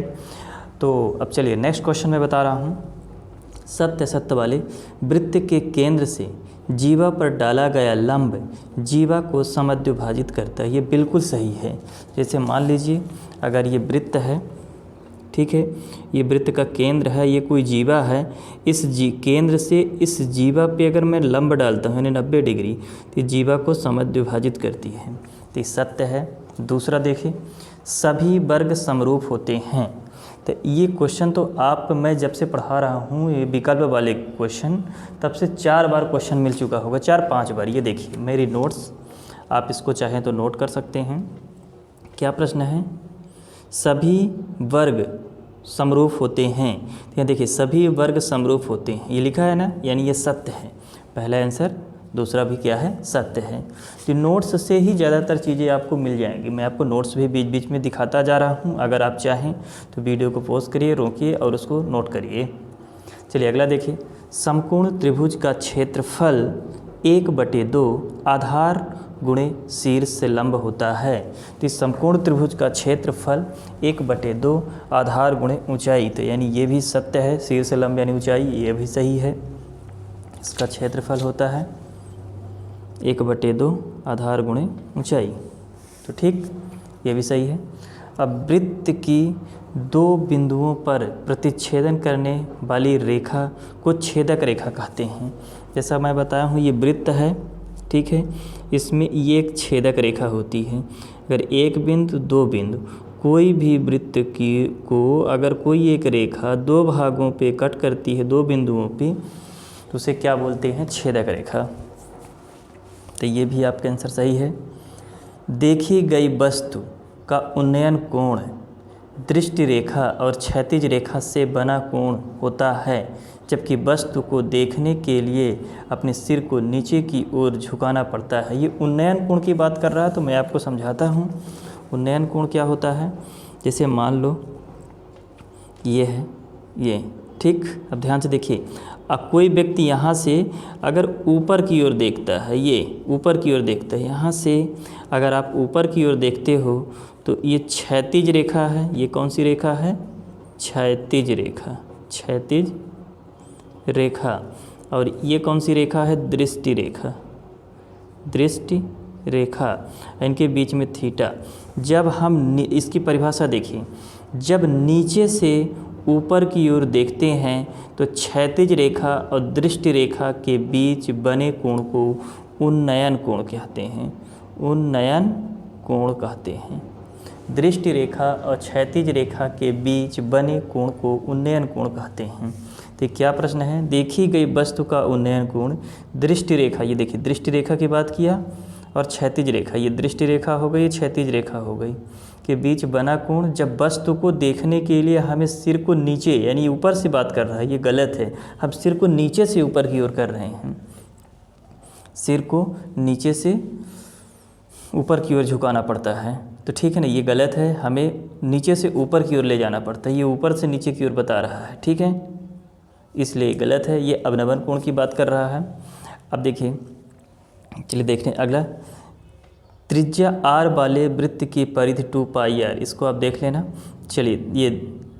तो अब चलिए नेक्स्ट क्वेश्चन मैं बता रहा हूँ। सत्य सत्य वाले वृत्त के केंद्र से जीवा पर डाला गया लंब जीवा को समद्विभाजित करता है। ये बिल्कुल सही है। जैसे मान लीजिए अगर ये वृत्त है, ठीक है, ये वृत्त का केंद्र है, ये कोई जीवा है, इस केंद्र से इस जीवा पे अगर मैं लंब डालता हूँ यानी 90 डिग्री, तो जीवा को समद्विभाजित करती है। तो ये सत्य है। दूसरा देखिए, सभी वर्ग समरूप होते हैं। तो ये क्वेश्चन तो आप, मैं जब से पढ़ा रहा हूँ ये विकल्प वाले क्वेश्चन, तब से 4 बार क्वेश्चन मिल चुका होगा, 4-5 बार। ये देखिए मेरी नोट्स, आप इसको चाहें तो नोट कर सकते हैं। क्या प्रश्न है? सभी वर्ग समरूप होते हैं। तो देखिए सभी वर्ग समरूप होते हैं, ये लिखा है ना, यानी ये सत्य है। पहला आंसर। दूसरा भी क्या है? सत्य है। तो नोट्स से ही ज़्यादातर चीज़ें आपको मिल जाएंगी। मैं आपको नोट्स भी बीच बीच में दिखाता जा रहा हूँ। अगर आप चाहें तो वीडियो को पॉज करिए, रोकिए और उसको नोट करिए। चलिए अगला देखिए, समकोण त्रिभुज का क्षेत्रफल 1/2 आधार गुणे शीर्ष से लंब होता है। तो इस समकोण त्रिभुज का क्षेत्रफल 1/2 आधार गुणे ऊंचाई, तो यानी ये भी सत्य है। शीर्ष से लंब यानी ऊंचाई, ये भी सही है। इसका क्षेत्रफल होता है 1/2 आधार गुणे ऊंचाई, तो ठीक, ये भी सही है। अब वृत्त की 2 बिंदुओं पर प्रतिच्छेदन करने वाली रेखा को छेदक रेखा कहते हैं। जैसा मैं बताया हूँ, ये वृत्त है, ठीक है, इसमें ये एक छेदक रेखा होती है। अगर 1 बिंदु 2 बिंदु, कोई भी वृत्त की को अगर कोई एक रेखा 2 भागों पे कट करती है, 2 बिंदुओं पे, तो उसे क्या बोलते हैं? छेदक रेखा। तो ये भी आपका आंसर सही है। देखी गई वस्तु का उन्नयन कोण दृष्टि रेखा और क्षैतिज रेखा से बना कोण होता है, जबकि वस्तु को देखने के लिए अपने सिर को नीचे की ओर झुकाना पड़ता है। ये उन्नयन कोण की बात कर रहा है, तो मैं आपको समझाता हूँ उन्नयन कोण क्या होता है। जैसे मान लो ये है, ये ठीक। अब ध्यान से देखिए, अब कोई व्यक्ति यहाँ से अगर ऊपर की ओर देखता है, ये ऊपर की ओर देखता है, यहाँ से अगर आप ऊपर की ओर देखते हो तो ये क्षैतिज रेखा है। ये कौन सी रेखा है? क्षैतिज रेखा, क्षैतिज रेखा। और ये कौन सी रेखा है? दृष्टि रेखा, दृष्टि रेखा। इनके बीच में थीटा। जब हम इसकी परिभाषा देखिए, जब नीचे से ऊपर की ओर देखते हैं तो क्षैतिज रेखा और दृष्टि रेखा के बीच बने कोण को उन्नयन कोण कहते हैं। उन्नयन कोण कहते हैं। दृष्टि रेखा और क्षैतिज रेखा के बीच बने कोण को उन्नयन कोण कहते हैं। तो क्या प्रश्न है? देखी गई वस्तु का उन्नयन कोण दृष्टि रेखा, ये देखिए दृष्टि रेखा की बात किया, और क्षैतिज रेखा, ये दृष्टि रेखा हो गई, क्षैतिज रेखा हो गई, के बीच बना कोण। जब वस्तु को देखने के लिए हमें सिर को नीचे यानी ऊपर से बात कर रहा है, ये गलत है। हम सिर को नीचे से ऊपर की ओर कर रहे हैं, सिर को नीचे से ऊपर की ओर झुकाना पड़ता है, तो ठीक है ना, ये गलत है। हमें नीचे से ऊपर की ओर ले जाना पड़ता है, ये ऊपर से नीचे की ओर बता रहा है, ठीक है, इसलिए गलत है। ये अवनमन कोण की बात कर रहा है। अब देखिए, चलिए देख लें अगला। त्रिज्या r वाले वृत्त की परिधि 2πr, इसको आप देख लेना। चलिए ये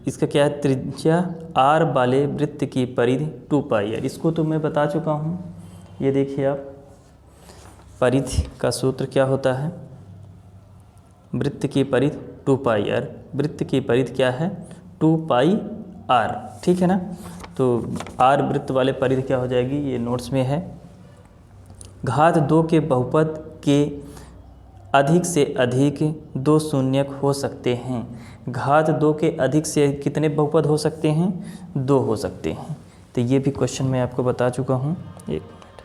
इसका क्या है? त्रिज्या r वाले वृत्त की परिधि 2πr, इसको तो मैं बता चुका हूँ। ये देखिए आप, परिधि का सूत्र क्या होता है? वृत्त की परिधि 2πr, वृत्त की परिधि क्या है? 2πr, ठीक है ना। तो r वृत्त वाले परिधि क्या हो जाएगी? ये नोट्स में है। घात 2 के बहुपद के अधिक से अधिक 2 शून्यक हो सकते हैं। घात 2 के अधिक से कितने बहुपद हो सकते हैं? 2 हो सकते हैं। तो ये भी क्वेश्चन मैं आपको बता चुका हूँ। एक मिनट।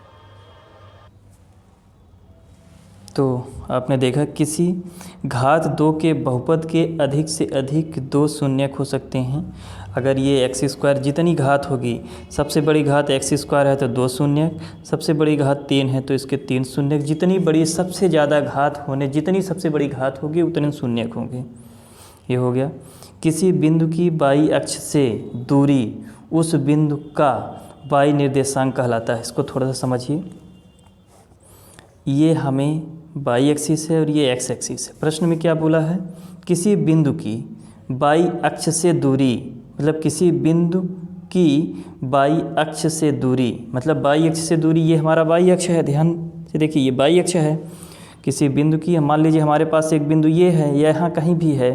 तो आपने देखा, किसी घात 2 के बहुपद के अधिक से अधिक 2 शून्यक हो सकते हैं। अगर ये x², जितनी घात होगी, सबसे बड़ी घात x² है तो 2 शून्यक, सबसे बड़ी घात 3 है तो इसके 3 शून्यक। जितनी बड़ी सबसे ज़्यादा घात होने, जितनी सबसे बड़ी घात होगी उतने शून्यक होंगे। ये हो गया। किसी बिंदु की बाई अक्ष से दूरी उस बिंदु का बाई निर्देशांक कहलाता है। इसको थोड़ा सा समझिए। ये हमें बाई एक्सिस है और ये एक्स एक्सिस है। प्रश्न में क्या बोला है, किसी बिंदु की बाई अक्ष से दूरी, मतलब किसी बिंदु की बाई अक्ष से दूरी, मतलब बाई अक्ष से दूरी, ये हमारा बाई अक्ष है, ध्यान से देखिए ये बाई अक्ष है। किसी बिंदु की, मान लीजिए हमारे पास एक बिंदु ये है, या यहाँ कहीं भी है,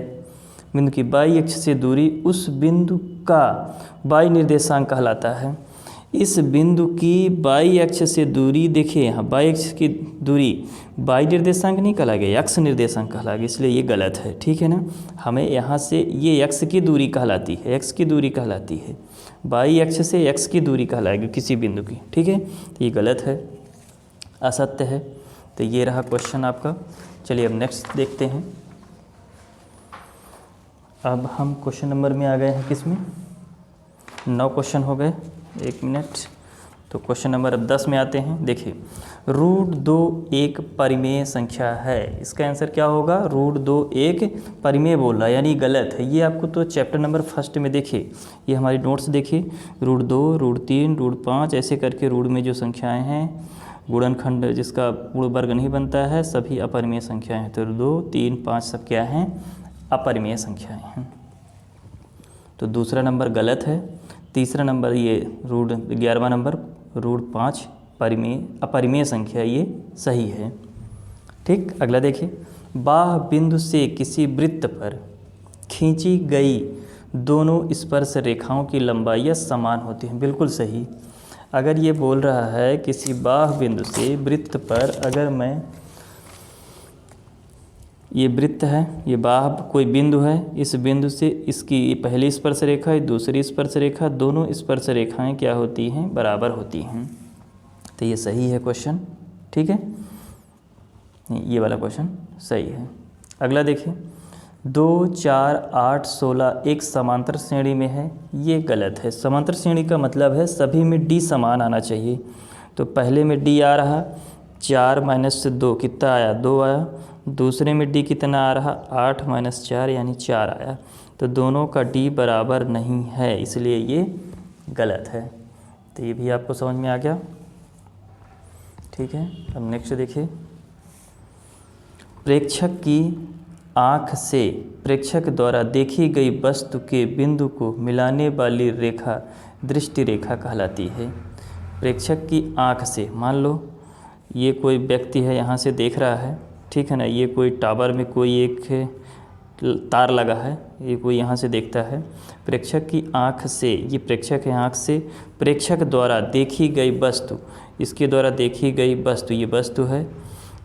बिंदु की बाई अक्ष से दूरी उस बिंदु का बाई निर्देशांक कहलाता है। इस बिंदु की बाई अक्ष से दूरी, देखिए यहाँ बाई अक्ष की दूरी बाई निर्देशांक नहीं कहलाएगा, एक्स निर्देशांक कहलाएगा, इसलिए ये गलत है, ठीक है ना। हमें यहाँ से ये एक्स की दूरी कहलाती है, एक्स की दूरी कहलाती है, बाई अक्ष से एक्स की दूरी कहलाएगी किसी बिंदु की, ठीक है। तो ये गलत है, असत्य है। तो ये रहा क्वेश्चन आपका। चलिए अब नेक्स्ट देखते हैं। अब हम क्वेश्चन नंबर में आ गए हैं, किस में, 9 क्वेश्चन हो गए, 1 मिनट। तो क्वेश्चन नंबर अब 10 में आते हैं। देखिए √2 एक परिमेय संख्या है, इसका आंसर क्या होगा, √2 एक परिमेय बोल रहा है, यानी गलत है। ये आपको तो चैप्टर नंबर 1 में देखिए, ये हमारी नोट्स देखिए, √2, √3, √5 ऐसे करके रूट में जो संख्याएं हैं, गुणनखंड जिसका पूर्ण वर्ग नहीं बनता है, सभी अपरिमेय संख्याएं हैं। तो 2, 3, 5 सब क्या हैं, अपरिमेय संख्याएं हैं। तो दूसरा नंबर गलत है। तीसरा नंबर ये 11वां नंबर √5 अपरिमेय संख्या, ये सही है, ठीक। अगला देखिए, बाह बिंदु से किसी वृत्त पर खींची गई दोनों स्पर्श रेखाओं की लंबाइयाँ समान होती हैं, बिल्कुल सही। अगर ये बोल रहा है किसी बाह बिंदु से वृत्त पर, अगर मैं, ये वृत्त है, ये बाह कोई बिंदु है, इस बिंदु से इसकी पहली स्पर्श रेखा, दूसरी स्पर्श रेखा, दोनों स्पर्श रेखाएं क्या होती हैं, बराबर होती हैं। तो ये सही है क्वेश्चन, ठीक है, ये वाला क्वेश्चन सही है। अगला देखिए, 2, 4, 8, 16 एक समांतर श्रेणी में है, ये गलत है। समांतर श्रेणी का मतलब है सभी में डी समान आना चाहिए। तो पहले में डी आ रहा 4 - 2 कितना आया, 2 आया। दूसरे में डी कितना आ रहा, 8 - 4 यानी 4 आया। तो दोनों का डी बराबर नहीं है, इसलिए ये गलत है। तो ये भी आपको समझ में आ गया, ठीक है। अब नेक्स्ट देखिए, प्रेक्षक की आँख से प्रेक्षक द्वारा देखी गई वस्तु के बिंदु को मिलाने वाली रेखा दृष्टि रेखा कहलाती है। प्रेक्षक की आँख से, मान लो ये कोई व्यक्ति है, यहाँ से देख रहा है, ठीक है ना, ये कोई टावर में कोई एक तार लगा है, ये कोई यहाँ से देखता है। प्रेक्षक की आँख से, ये प्रेक्षक है, आँख से प्रेक्षक द्वारा देखी गई वस्तु, इसके द्वारा देखी गई वस्तु, ये वस्तु है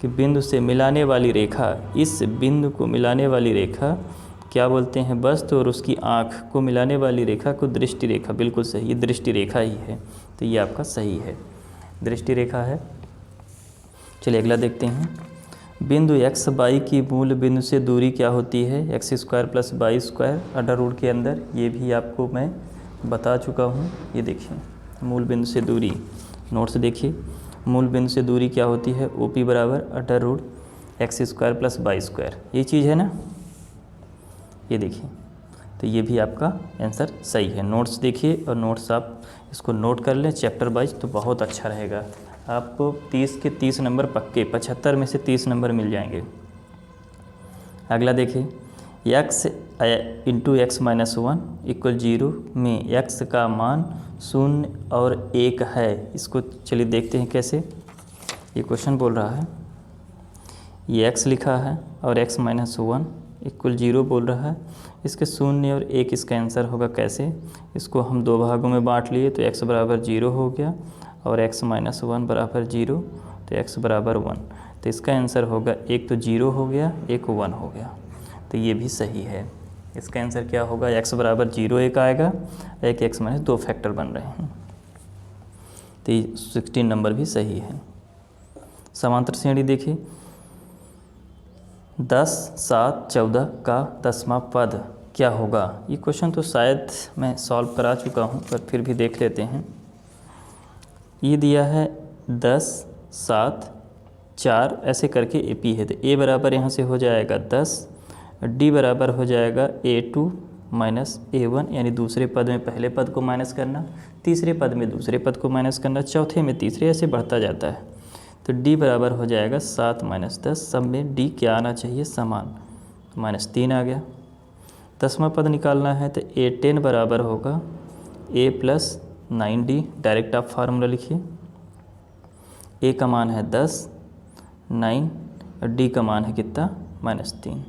कि बिंदु से मिलाने वाली रेखा, इस बिंदु को मिलाने वाली रेखा क्या बोलते हैं, वस्तु, और उसकी आँख को मिलाने वाली रेखा को दृष्टि रेखा, बिल्कुल सही, ये दृष्टि रेखा ही है। तो ये आपका सही है, दृष्टि रेखा है। चलिए अगला देखते हैं, बिंदु x y की मूल बिंदु से दूरी क्या होती है, x² + y² अंडर रूट के अंदर, ये भी आपको मैं बता चुका हूँ। ये देखिए मूल बिंदु से दूरी, नोट्स देखिए, मूल बिंदु से दूरी क्या होती है, OP बराबर अंडर रूट x² + y², ये चीज़ है ना, ये देखिए। तो ये भी आपका आंसर सही है। नोट्स देखिए और नोट्स आप इसको नोट कर लें चैप्टर वाइज, तो बहुत अच्छा रहेगा। आपको 30 के 30 नंबर पक्के, 75 में से 30 नंबर मिल जाएंगे। अगला देखिए, x × x - 1 = 0 में x का मान 0 और 1 है। इसको चलिए देखते हैं कैसे। ये क्वेश्चन बोल रहा है, ये x लिखा है और x - 1 = 0 बोल रहा है, इसके 0 और 1 इसका आंसर होगा कैसे। इसको हम 2 भागों में बांट लिए, तो x बराबर 0 हो गया और x - 1 बराबर 0, तो x बराबर 1। तो इसका आंसर होगा, एक तो 0 हो गया, एक 1 हो गया, तो ये भी सही है। इसका आंसर क्या होगा, x बराबर 0 एक आएगा, एक x - 2 फैक्टर बन रहे हैं, तो 16 नंबर भी सही है। समांतर श्रेणी देखिए, 10, 7, 14 का 10वां पद क्या होगा। ये क्वेश्चन तो शायद मैं सॉल्व करा चुका हूँ, पर फिर भी देख लेते हैं। ये दिया है 10, 7, 4 ऐसे करके AP है, तो A बराबर यहाँ से हो जाएगा 10, D बराबर हो जाएगा A2 - A1, यानी दूसरे पद में पहले पद को माइनस करना, तीसरे पद में दूसरे पद को माइनस करना, चौथे में तीसरे, ऐसे बढ़ता जाता है। तो d बराबर हो जाएगा 7 माइनस 10, सब में d क्या आना चाहिए, समान, -3 आ गया। 10वां पद निकालना है तो a10 बराबर होगा a + 9d, डायरेक्ट आप फार्मूला लिखिए। a का मान है 10, 9 और d का मान है कितना, -3।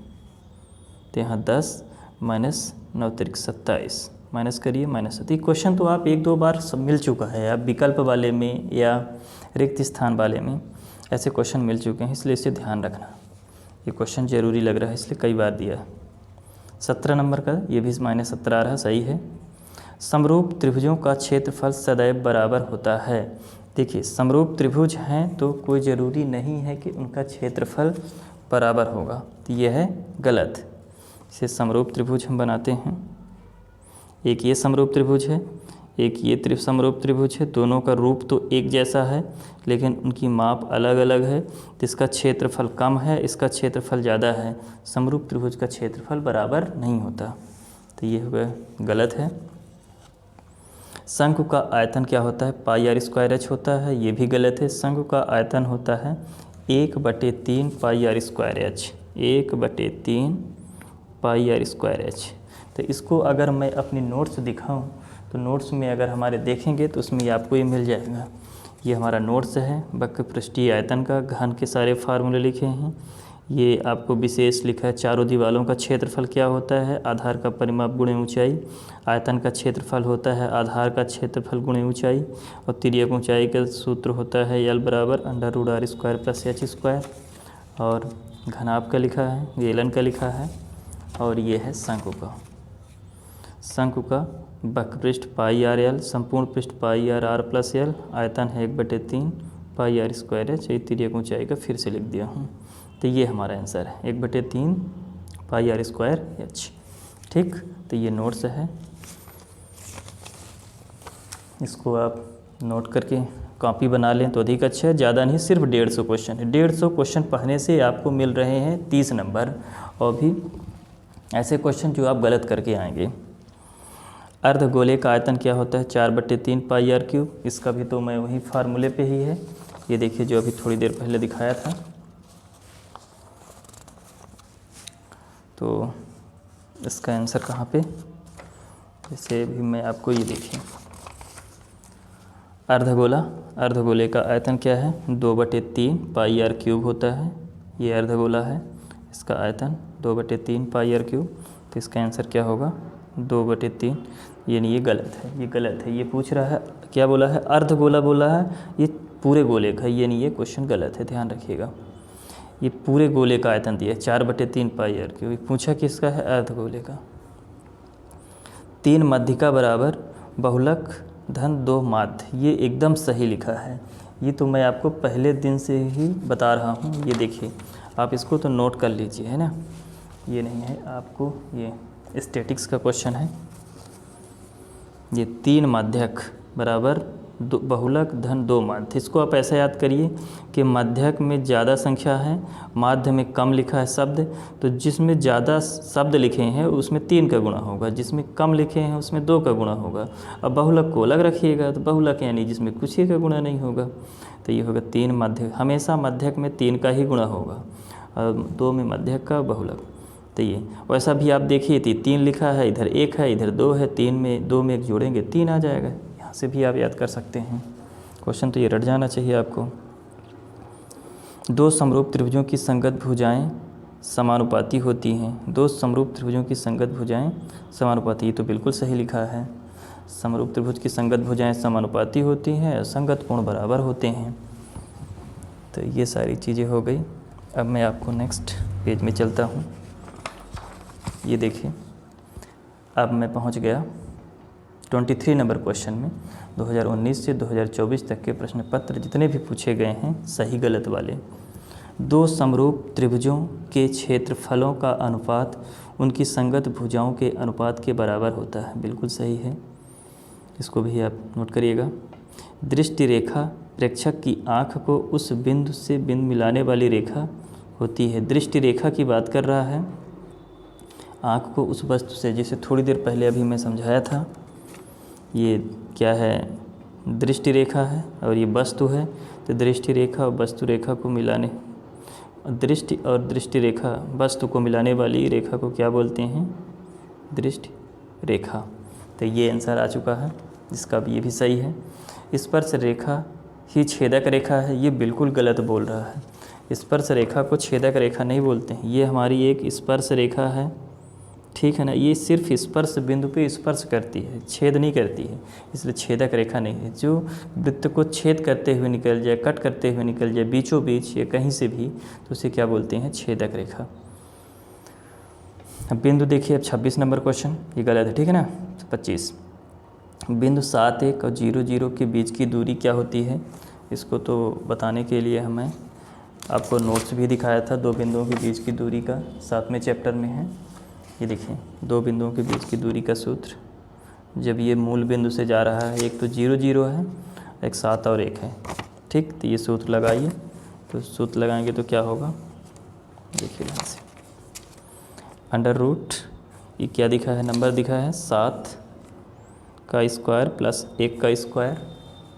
तो यहाँ 10 माइनस 9 तिरिक 27, माइनस करिए -7। क्वेश्चन तो आप 1-2 बार सब मिल चुका है, आप विकल्प वाले में या रिक्त स्थान वाले में ऐसे क्वेश्चन मिल चुके हैं, इसलिए इसे ध्यान रखना। ये क्वेश्चन ज़रूरी लग रहा है इसलिए कई बार दिया है। 17 नंबर का ये भी -17 आ रहा, सही है। समरूप त्रिभुजों का क्षेत्रफल सदैव बराबर होता है। देखिए समरूप त्रिभुज हैं तो कोई ज़रूरी नहीं है कि उनका क्षेत्रफल बराबर होगा, तो यह है गलत। इसे समरूप त्रिभुज हम बनाते हैं। एक ये समरूप त्रिभुज है, एक ये समरूप त्रिभुज है, दोनों का रूप तो एक जैसा है लेकिन उनकी माप अलग अलग है। तो इसका क्षेत्रफल कम है, इसका क्षेत्रफल ज़्यादा है, समरूप त्रिभुज का क्षेत्रफल बराबर नहीं होता, तो ये हो गया गलत है। शंकु का आयतन क्या होता है, πr² होता है, ये भी गलत है। शंकु का आयतन होता है 1/3 πr², 1/3 πr²। तो इसको अगर मैं अपनी नोट्स दिखाऊं तो नोट्स में अगर हमारे देखेंगे तो उसमें आपको ये मिल जाएगा। ये हमारा नोट्स है वक्र पृष्ठीय आयतन का, घन के सारे फार्मूले लिखे हैं। ये आपको विशेष लिखा है चारों दीवारों का क्षेत्रफल क्या होता है, आधार का परिमाप गुणे ऊंचाई। आयतन का क्षेत्रफल होता है आधार का क्षेत्रफल गुणे ऊंचाई, और तिर्यक ऊंचाई का सूत्र होता है L बराबर √r² + h²। और घनाभ का लिखा है, ये का लिखा है, और ये है शंकु का। शंकु का वक्र पृष्ठ πrl, संपूर्ण पृष्ठ πrr + l, आयतन है 1/3 πr²h। ये तिर्यक ऊंचाई का फिर से लिख दिया हूँ, तो ये हमारा आंसर है 1/3 πr²h। ठीक, तो ये नोट्स है, इसको आप नोट करके कॉपी बना लें तो अधिक अच्छा है। ज़्यादा नहीं, सिर्फ 150 क्वेश्चन है। 150 क्वेश्चन पढ़ने से आपको मिल रहे हैं 30 नंबर, और भी ऐसे क्वेश्चन जो आप गलत करके आएंगे। अर्धगोले का आयतन क्या होता है, 4/3 πr³। इसका भी तो मैं वही फार्मूले पे ही है, ये देखिए जो अभी थोड़ी देर पहले दिखाया था। तो इसका आंसर कहाँ पे, जैसे भी मैं आपको ये देखिए, अर्धगोले का आयतन क्या है, 2/3 πr³ होता है। ये अर्धगोला है, इसका आयतन 2/3 πr³। तो इसका आंसर क्या होगा, 2/3। यानी ये गलत है, ये गलत है। ये पूछ रहा है, क्या बोला है, अर्धगोला बोला है, ये पूरे गोले का, यानी ये क्वेश्चन गलत है, ध्यान रखिएगा। ये पूरे गोले का आयतन दिया है 4/3 πr³, पूछा किसका है, अर्धगोले का। 3 मध्यिका बराबर बहुलक धन 2 माध्य, ये एकदम सही लिखा है। ये तो मैं आपको पहले दिन से ही बता रहा हूँ। ये देखिए, आप इसको तो नोट कर लीजिए, है ना, ये नहीं है आपको, ये स्टैटिक्स का क्वेश्चन है। ये 3 माध्यक बराबर बहुलक धन 2 माध्य। इसको आप ऐसा याद करिए कि माध्यक में ज़्यादा संख्या है, माध्य में कम लिखा है शब्द, तो जिसमें ज़्यादा शब्द लिखे हैं उसमें 3 का गुणा होगा, जिसमें कम लिखे हैं उसमें 2 का गुणा होगा। अब बहुलक को अलग रखिएगा, तो बहुलक यानी जिसमें कुछ ही का गुणा नहीं होगा, तो ये होगा 3 माध्यक। हमेशा माध्यक में 3 का ही गुणा होगा, और 2 में माध्यक का बहुलक। तो ये वैसा भी आप देखिए, 3 लिखा है, इधर 1 है, इधर 2 है, 3 में 2 में 1 जोड़ेंगे 3 आ जाएगा। यहाँ से भी आप याद कर सकते हैं। क्वेश्चन तो ये रट जाना चाहिए आपको। 2 समरूप त्रिभुजों की संगत भुजाएं समानुपाती होती हैं। 2 समरूप त्रिभुजों की संगत भुजाएं समानुपाती, ये तो बिल्कुल सही लिखा है। समरूप त्रिभुज की संगत भुजाएं समानुपाती होती हैं, संगत कोण बराबर होते हैं। तो ये सारी चीज़ें हो गई। अब मैं आपको नेक्स्ट पेज में चलता हूँ। ये देखिए, अब मैं पहुंच गया 23 नंबर क्वेश्चन में। 2019 से 2024 तक के प्रश्न पत्र जितने भी पूछे गए हैं सही गलत वाले, 2 समरूप त्रिभुजों के क्षेत्रफलों का अनुपात उनकी संगत भुजाओं के अनुपात के बराबर होता है। बिल्कुल सही है, इसको भी आप नोट करिएगा। दृष्टि रेखा प्रेक्षक की आँख को उस बिंदु से बिंदु मिलाने वाली रेखा होती है। दृष्टि रेखा की बात कर रहा है, आँख को उस वस्तु से, जैसे थोड़ी देर पहले अभी मैं समझाया था, ये क्या है, दृष्टि रेखा है और ये वस्तु है। तो दृष्टि रेखा और वस्तु रेखा को मिलाने, दृष्टि और दृष्टि रेखा वस्तु को मिलाने वाली रेखा को क्या बोलते हैं? दृष्टि रेखा। तो ये आंसर आ चुका है, इसका भी ये भी सही है। स्पर्श रेखा ही छेदक रेखा है, ये बिल्कुल गलत बोल रहा है। स्पर्श रेखा को छेदक रेखा नहीं बोलते हैं, ये हमारी एक स्पर्श रेखा है, ठीक है ना। ये सिर्फ स्पर्श बिंदु पे स्पर्श करती है, छेद नहीं करती है, इसलिए छेदक रेखा नहीं है। जो वृत्त को छेद करते हुए निकल जाए, कट करते हुए निकल जाए बीचों बीच या कहीं से भी, तो उसे क्या बोलते हैं? छेदक रेखा। अब बिंदु देखिए, अब 26 नंबर क्वेश्चन, ये गलत है, ठीक है ना। 25 बिंदु 7, 1 और 0, 0 के बीच की दूरी क्या होती है? इसको तो बताने के लिए हमें आपको नोट्स भी दिखाया था, दो बिंदुओं के बीच की दूरी का, 7वें चैप्टर में है। ये देखिए, दो बिंदुओं के बीच की दूरी का सूत्र, जब ये मूल बिंदु से जा रहा है, एक तो 0, 0 है, एक 7 और 1 है, ठीक। तो ये सूत्र लगाइए, तो सूत्र लगाएंगे तो क्या होगा? देखिए ध्यान से, अंडर रूट, ये क्या दिखा है? नंबर दिखा है 7 का स्क्वायर प्लस 1 का स्क्वायर,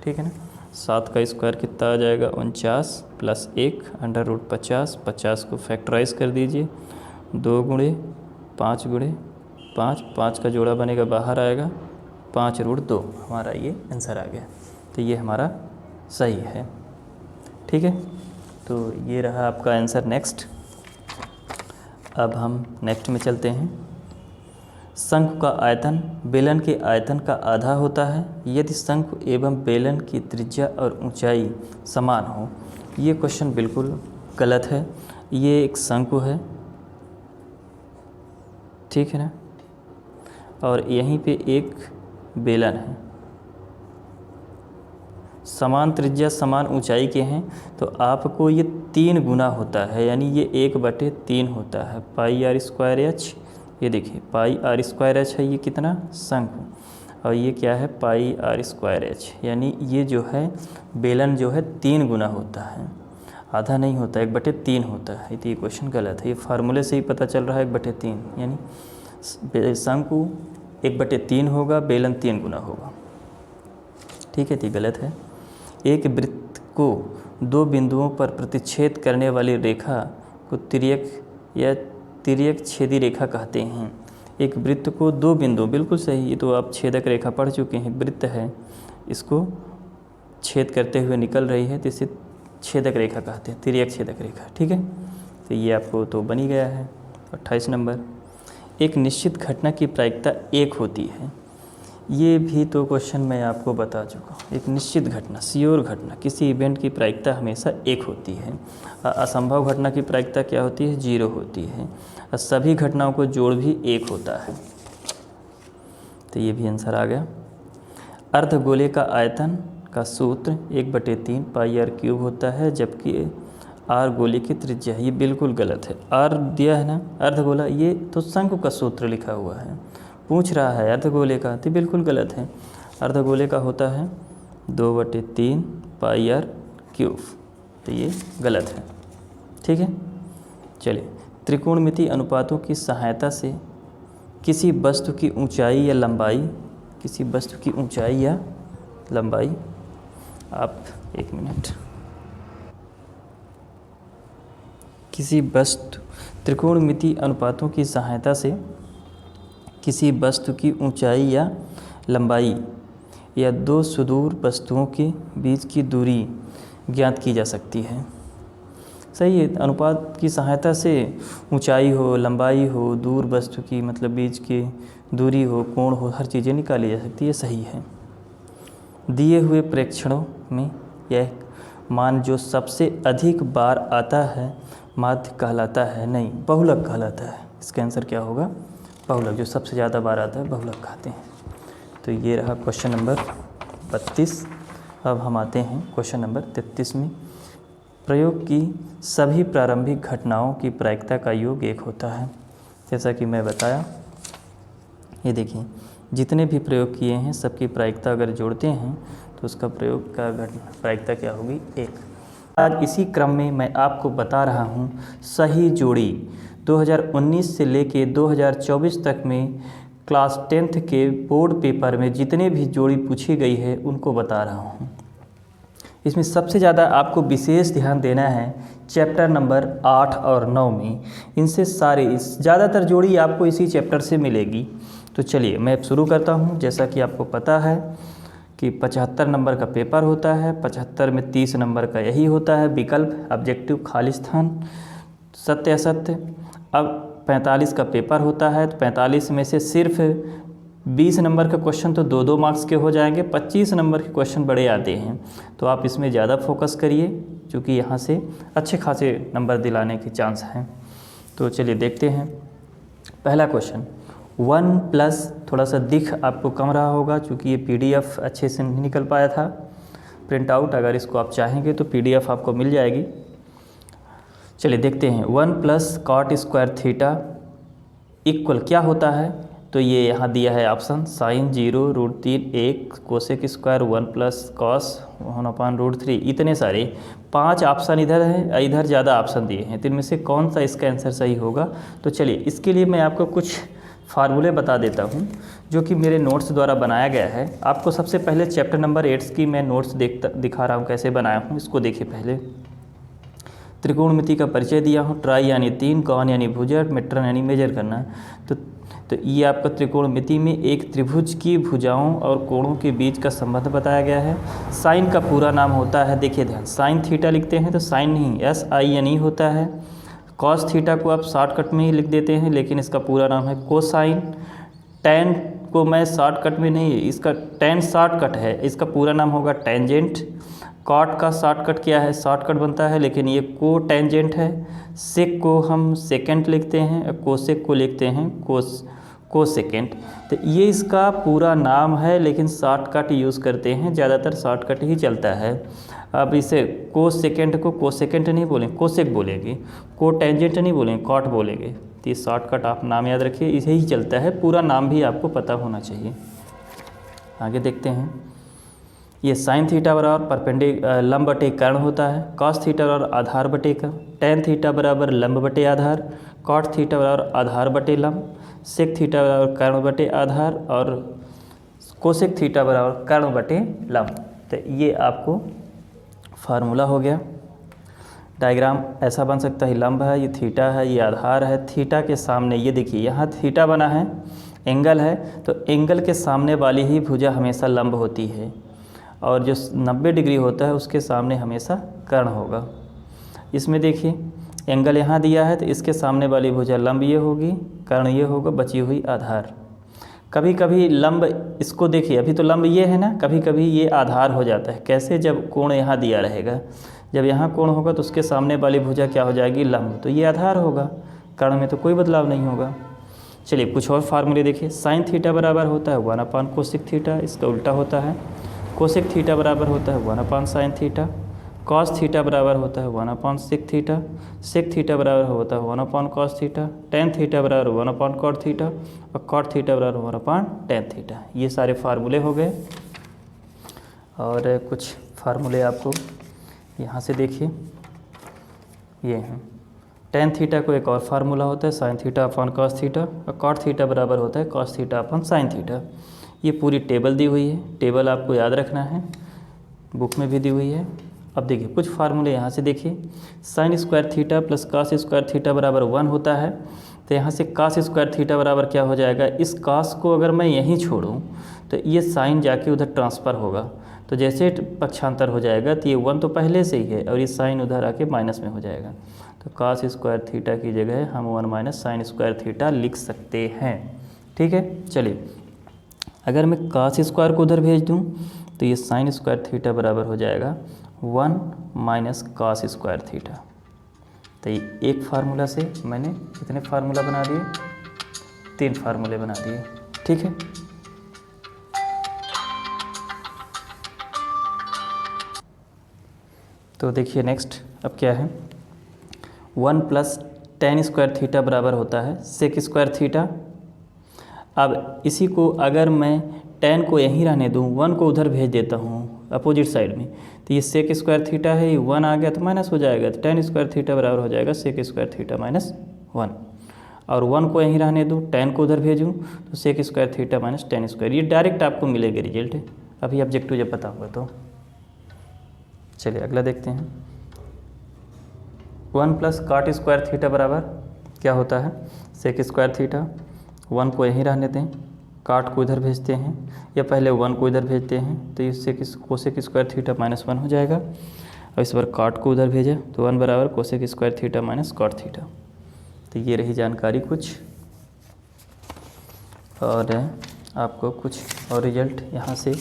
ठीक है ना। 7 का स्क्वायर कितना आ जाएगा? 49 प्लस 1 अंडर रूट 50, 50 को फैक्टराइज कर दीजिए, 2 गुणे 5 गुणे 5, 5 का जोड़ा बनेगा, बाहर आएगा 5 रूट 2, हमारा ये आंसर आ गया। तो ये हमारा सही है, ठीक है। तो ये रहा आपका आंसर। नेक्स्ट, अब हम नेक्स्ट में चलते हैं। शंकु का आयतन बेलन के आयतन का आधा होता है यदि शंकु एवं बेलन की त्रिज्या और ऊंचाई समान हो। ये क्वेश्चन बिल्कुल गलत है। ये एक शंकु है, ठीक है ना, और यहीं पे एक बेलन है, समान त्रिज्या समान ऊंचाई के हैं, तो आपको ये 3 गुना होता है, यानी ये 1/3 होता है, पाई आर स्क्वायर एच। ये देखिए पाई आर स्क्वायर एच है, ये कितना? शंकु, और ये क्या है? पाई आर स्क्वायर एच, यानी ये जो है बेलन जो है 3 गुना होता है, आधा नहीं होता, 1/3 होता है। तो ये क्वेश्चन गलत है, ये फार्मूले से ही पता चल रहा है 1/3, यानी शंकु 1/3 होगा, बेलन 3 गुना होगा, ठीक है। तो गलत है। एक वृत्त को 2 बिंदुओं पर प्रतिच्छेद करने वाली रेखा को तिर्यक या तिर्यक छेदी रेखा कहते हैं। एक वृत्त को 2 बिंदु, बिल्कुल सही, ये तो आप छेदक रेखा पढ़ चुके हैं। वृत्त है, इसको छेद करते हुए निकल रही है, तो इसे छेदक रेखा कहते हैं, तिर्यक छेदक रेखा, ठीक है। तो ये आपको तो बन ही गया है। 28 नंबर, एक निश्चित घटना की प्रायिकता 1 होती है। ये भी तो क्वेश्चन मैं आपको बता चुका हूँ। एक निश्चित घटना, श्योर घटना, किसी इवेंट की प्रायिकता हमेशा 1 होती है। असंभव घटना की प्रायिकता क्या होती है? 0 होती है। और सभी घटनाओं को जोड़ भी 1 होता है। तो ये भी आंसर आ गया। अर्धगोले का आयतन का सूत्र 1/3 पाई आर क्यूब होता है, जबकि आर गोले की त्रिज्या है। ये बिल्कुल गलत है। आर दिया है ना, अर्धगोला, ये तो शंकु का सूत्र लिखा हुआ है, पूछ रहा है अर्धगोले का, तो बिल्कुल गलत है। अर्धगोले का होता है 2/3 पाई आर क्यूब, तो ये गलत है, ठीक है। चलिए, त्रिकोणमिति अनुपातों की सहायता से किसी वस्तु की ऊंचाई या लंबाई, किसी वस्तु की ऊंचाई या लंबाई, आप 1 मिनट, किसी वस्तु, त्रिकोणमिति अनुपातों की सहायता से किसी वस्तु की ऊंचाई या लंबाई या 2 सुदूर वस्तुओं के बीच की दूरी ज्ञात की जा सकती है। सही है, अनुपात की सहायता से ऊंचाई हो, लंबाई हो, दूर वस्तु की मतलब बीच की दूरी हो, कोण हो, हर चीज़ें निकाली जा सकती है, सही है। दिए हुए प्रेक्षणों में यह मान जो सबसे अधिक बार आता है माध्य कहलाता है, नहीं, बहुलक कहलाता है। इसका आंसर क्या होगा? बहुलक, जो सबसे ज़्यादा बार आता है बहुलक कहते हैं। तो ये रहा क्वेश्चन नंबर 32। अब हम आते हैं क्वेश्चन नंबर 33 में। प्रयोग की सभी प्रारंभिक घटनाओं की प्रायिकता का योग 1 होता है। जैसा कि मैं बताया, ये देखिए जितने भी प्रयोग किए हैं सबकी प्रायिकता अगर जोड़ते हैं तो उसका प्रयोग का प्रायिकता क्या होगी? 1। आज इसी क्रम में मैं आपको बता रहा हूँ सही जोड़ी 2019 से लेके 2024 तक में क्लास 10th के बोर्ड पेपर में जितने भी जोड़ी पूछी गई है उनको बता रहा हूँ। इसमें सबसे ज़्यादा आपको विशेष ध्यान देना है चैप्टर नंबर 8 और 9 में। इनसे ज़्यादातर जोड़ी आपको इसी चैप्टर से मिलेगी। तो चलिए मैं अब शुरू करता हूँ। जैसा कि आपको पता है कि 75 नंबर का पेपर होता है, 75 में 30 नंबर का यही होता है विकल्प, ऑब्जेक्टिव, खाली स्थान, सत्य असत्य। अब 45 का पेपर होता है, तो 45 में से सिर्फ 20 नंबर का क्वेश्चन तो 2-2 मार्क्स के हो जाएंगे, 25 नंबर के क्वेश्चन बड़े आते हैं। तो आप इसमें ज़्यादा फोकस करिए, क्योंकि यहाँ से अच्छे खासे नंबर दिलाने के चांस हैं। तो चलिए देखते हैं पहला क्वेश्चन। 1 प्लस, थोड़ा सा दिख आपको कम रहा होगा क्योंकि ये PDF अच्छे से नहीं निकल पाया था प्रिंट आउट। अगर इसको आप चाहेंगे तो PDF आपको मिल जाएगी। चलिए देखते हैं। 1 plus cot square theta equal क्या होता है? तो ये यहाँ दिया है option, sine 0 √3 1 cosec square 1 plus cos 1/√3। इतने सारे 5 ऑप्शन इधर हैं, इधर ज़्यादा ऑप्शन दिए हैं, तो इनमें से कौन सा इसका आंसर सही होगा? तो चलिए इसके लिए मैं आपको कुछ फार्मूले बता देता हूँ जो कि मेरे नोट्स द्वारा बनाया गया है। आपको सबसे पहले चैप्टर नंबर 8 की मैं नोट्स दिखा रहा हूँ कैसे बनाया हूँ। इसको देखिए पहले। त्रिकोणमिति का परिचय दिया हूँ। ट्राई यानी 3, कॉन यानी भुजा, मेट्रन यानी मेजर करना। तो ये आपका त्रिकोणमिति में एक त्रिभुज की भुजाओं और कोणों के बीच का संबंध बताया गया है। साइन का पूरा नाम होता है, देखिए ध्यान, साइन थीटा लिखते हैं तो साइन नहीं SIN होता है। कॉस थीटा को आप शॉर्टकट में ही लिख देते हैं, लेकिन इसका पूरा नाम है कोसाइन। टैन को मैं शॉर्टकट में नहीं, इसका टैन शॉर्टकट है, इसका पूरा नाम होगा टेंजेंट। कॉट का शॉर्टकट क्या है? शॉर्टकट बनता है, लेकिन ये को टेंजेंट है। सेक को हम सेकेंड लिखते हैं, कोसेक को लिखते हैं कोसेकेंट। तो ये इसका पूरा नाम है, लेकिन शॉर्टकट यूज़ करते हैं, ज़्यादातर शॉर्टकट ही चलता है। अब इसे कोसेकेंट को कोसेकेंट नहीं बोलेंगे, कोसेक बोलेंगे। को टेंजेंट नहीं बोलेंगे, कॉट बोलेंगे। तो ये शॉर्टकट आप नाम याद रखिए, इसे ही चलता है। पूरा नाम भी आपको पता होना चाहिए। आगे देखते हैं। ये साइन थीटा बराबर लंब बटे कर्ण होता है। कॉस थीटा बराबर आधार बटे कर्ण। टेन थीटा बराबर लंब बटे आधार। कॉट थीटा बराबर आधार बटे लंब। सेक थीटा बराबर कर्ण बटे आधार, और कोसेक थीटा बराबर कर्ण बटे लंब। तो ये आपको फार्मूला हो गया। डायग्राम ऐसा बन सकता है, लंब है, ये थीटा है, ये आधार है। थीटा के सामने ये देखिए यहाँ थीटा बना है, एंगल है, तो एंगल के सामने वाली ही भुजा हमेशा लंब होती है, और जो 90 डिग्री होता है उसके सामने हमेशा कर्ण होगा। इसमें देखिए एंगल यहाँ दिया है, तो इसके सामने वाली भुजा लंब ये होगी, कर्ण ये होगा, बची हुई आधार। कभी कभी लंब, इसको देखिए अभी तो लंब ये है ना, कभी कभी ये आधार हो जाता है। कैसे? जब कोण यहाँ दिया रहेगा, जब यहाँ कोण होगा तो उसके सामने वाली भुजा क्या हो जाएगी? लंब, तो ये आधार होगा। कर्ण में तो कोई बदलाव नहीं होगा। चलिए कुछ और फार्मूले देखिए। साइन थीटा बराबर होता है 1 कोसेक थीटा, इसका उल्टा होता है। कोसेक थीटा बराबर होता है 1 साइन थीटा। कॉस थीटा बराबर होता है 1 सेक थीटा। सेक थीटा बराबर होता है 1 कॉस थीटा। टेन थीटा बराबर 1 कॉट थीटा, और कॉट थीटा बराबर 1 टेन थीटा। ये सारे फार्मूले हो गए। और कुछ फार्मूले आपको यहाँ से देखिए, ये हैं। टेन थीटा को एक और फार्मूला होता है sine theta upon cos theta, और कॉट थीटा बराबर होता है cos theta upon sine theta. ये पूरी टेबल दी हुई है, टेबल आपको याद रखना है, बुक में भी दी हुई है। अब देखिए कुछ फार्मूले यहाँ से देखिए। Sign square theta plus cos square theta बराबर 1 होता है, तो यहाँ से कॉस स्क्वायर थीटा बराबर क्या हो जाएगा? इस कॉस को अगर मैं यहीं छोड़ूँ तो ये साइन जाके उधर ट्रांसफ़र होगा, तो जैसे पक्षांतर हो जाएगा तो ये 1 तो पहले से ही है, और ये साइन उधर आके माइनस में हो जाएगा। तो कॉस स्क्वायर थीटा की जगह हम 1 माइनस साइन स्क्वायर थीटा लिख सकते हैं। ठीक है, चलिए अगर मैं कॉस स्क्वायर को उधर भेज दूँ तो ये साइन स्क्वायर थीटा बराबर हो जाएगा 1 माइनस कॉस स्क्वायर थीटा। तो ये एक फार्मूला से मैंने कितने फार्मूला बना दिए? 3 फार्मूले बना दिए। ठीक है, तो देखिए नेक्स्ट अब क्या है। 1 प्लस टेन स्क्वायर थीटा बराबर होता है सेक स्क्वायर थीटा। अब इसी को अगर मैं टेन को यहीं रहने दूँ, 1 को उधर भेज देता हूँ अपोजिट साइड में, तो ये सेक स्क्वायर थीटा है, ये 1 आ गया तो माइनस हो जाएगा, तो टेन स्क्वायर थीटा बराबर हो जाएगा सेक स्क्वायर थीटा माइनस 1। और 1 को यहीं रहने दूँ, टेन को उधर भेजूँ तो sec square theta minus tan square. ये डायरेक्ट आपको मिलेगा रिजल्ट, अभी ऑब्जेक्टिव जब पता होगा तो। चलिए अगला देखते हैं। 1 प्लस काट स्क्वायर थीटा बराबर क्या होता है, सेक स्क्वायर थीटा। 1 को यहीं रहने दें, काट को इधर भेजते हैं, या पहले 1 को इधर भेजते हैं तो इससे कोसेक स्क्वायर थीटा -1 हो जाएगा। और इस बार काट को उधर भेजें तो 1 बराबर cosec square theta minus cot theta. तो ये रही जानकारी कुछ, और आपको कुछ और रिजल्ट यहाँ से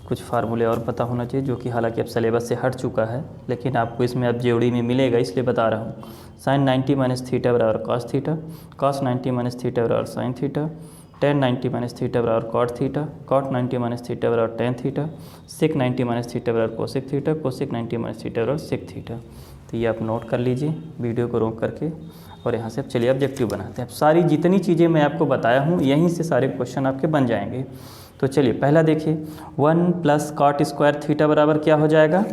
कुछ फार्मूले और पता होना चाहिए, जो कि हालांकि अब सिलेबस से हट चुका है, लेकिन आपको इसमें अब जेओडी में मिलेगा इसलिए बता रहा हूँ। साइन 90 माइनस थीटा बराबर cos theta, cos 90 minus theta बराबर sine theta, tan 90 minus theta बराबर cot theta, cot 90 minus theta बराबर tan theta, sec 90 minus theta बराबर cosec theta, cosec 90 minus theta बराबर सेक थीटा। तो ये आप नोट कर लीजिए वीडियो को रोक करके, और यहाँ से अब चलिए ऑब्जेक्टिव बनाते हैं। अब सारी जितनी चीज़ें मैं आपको बताया हूँ यहीं से सारे क्वेश्चन आपके बन जाएंगे। तो चलिए पहला देखिए, 1 प्लस कॉट स्क्वायर थीटा बराबर क्या हो जाएगा।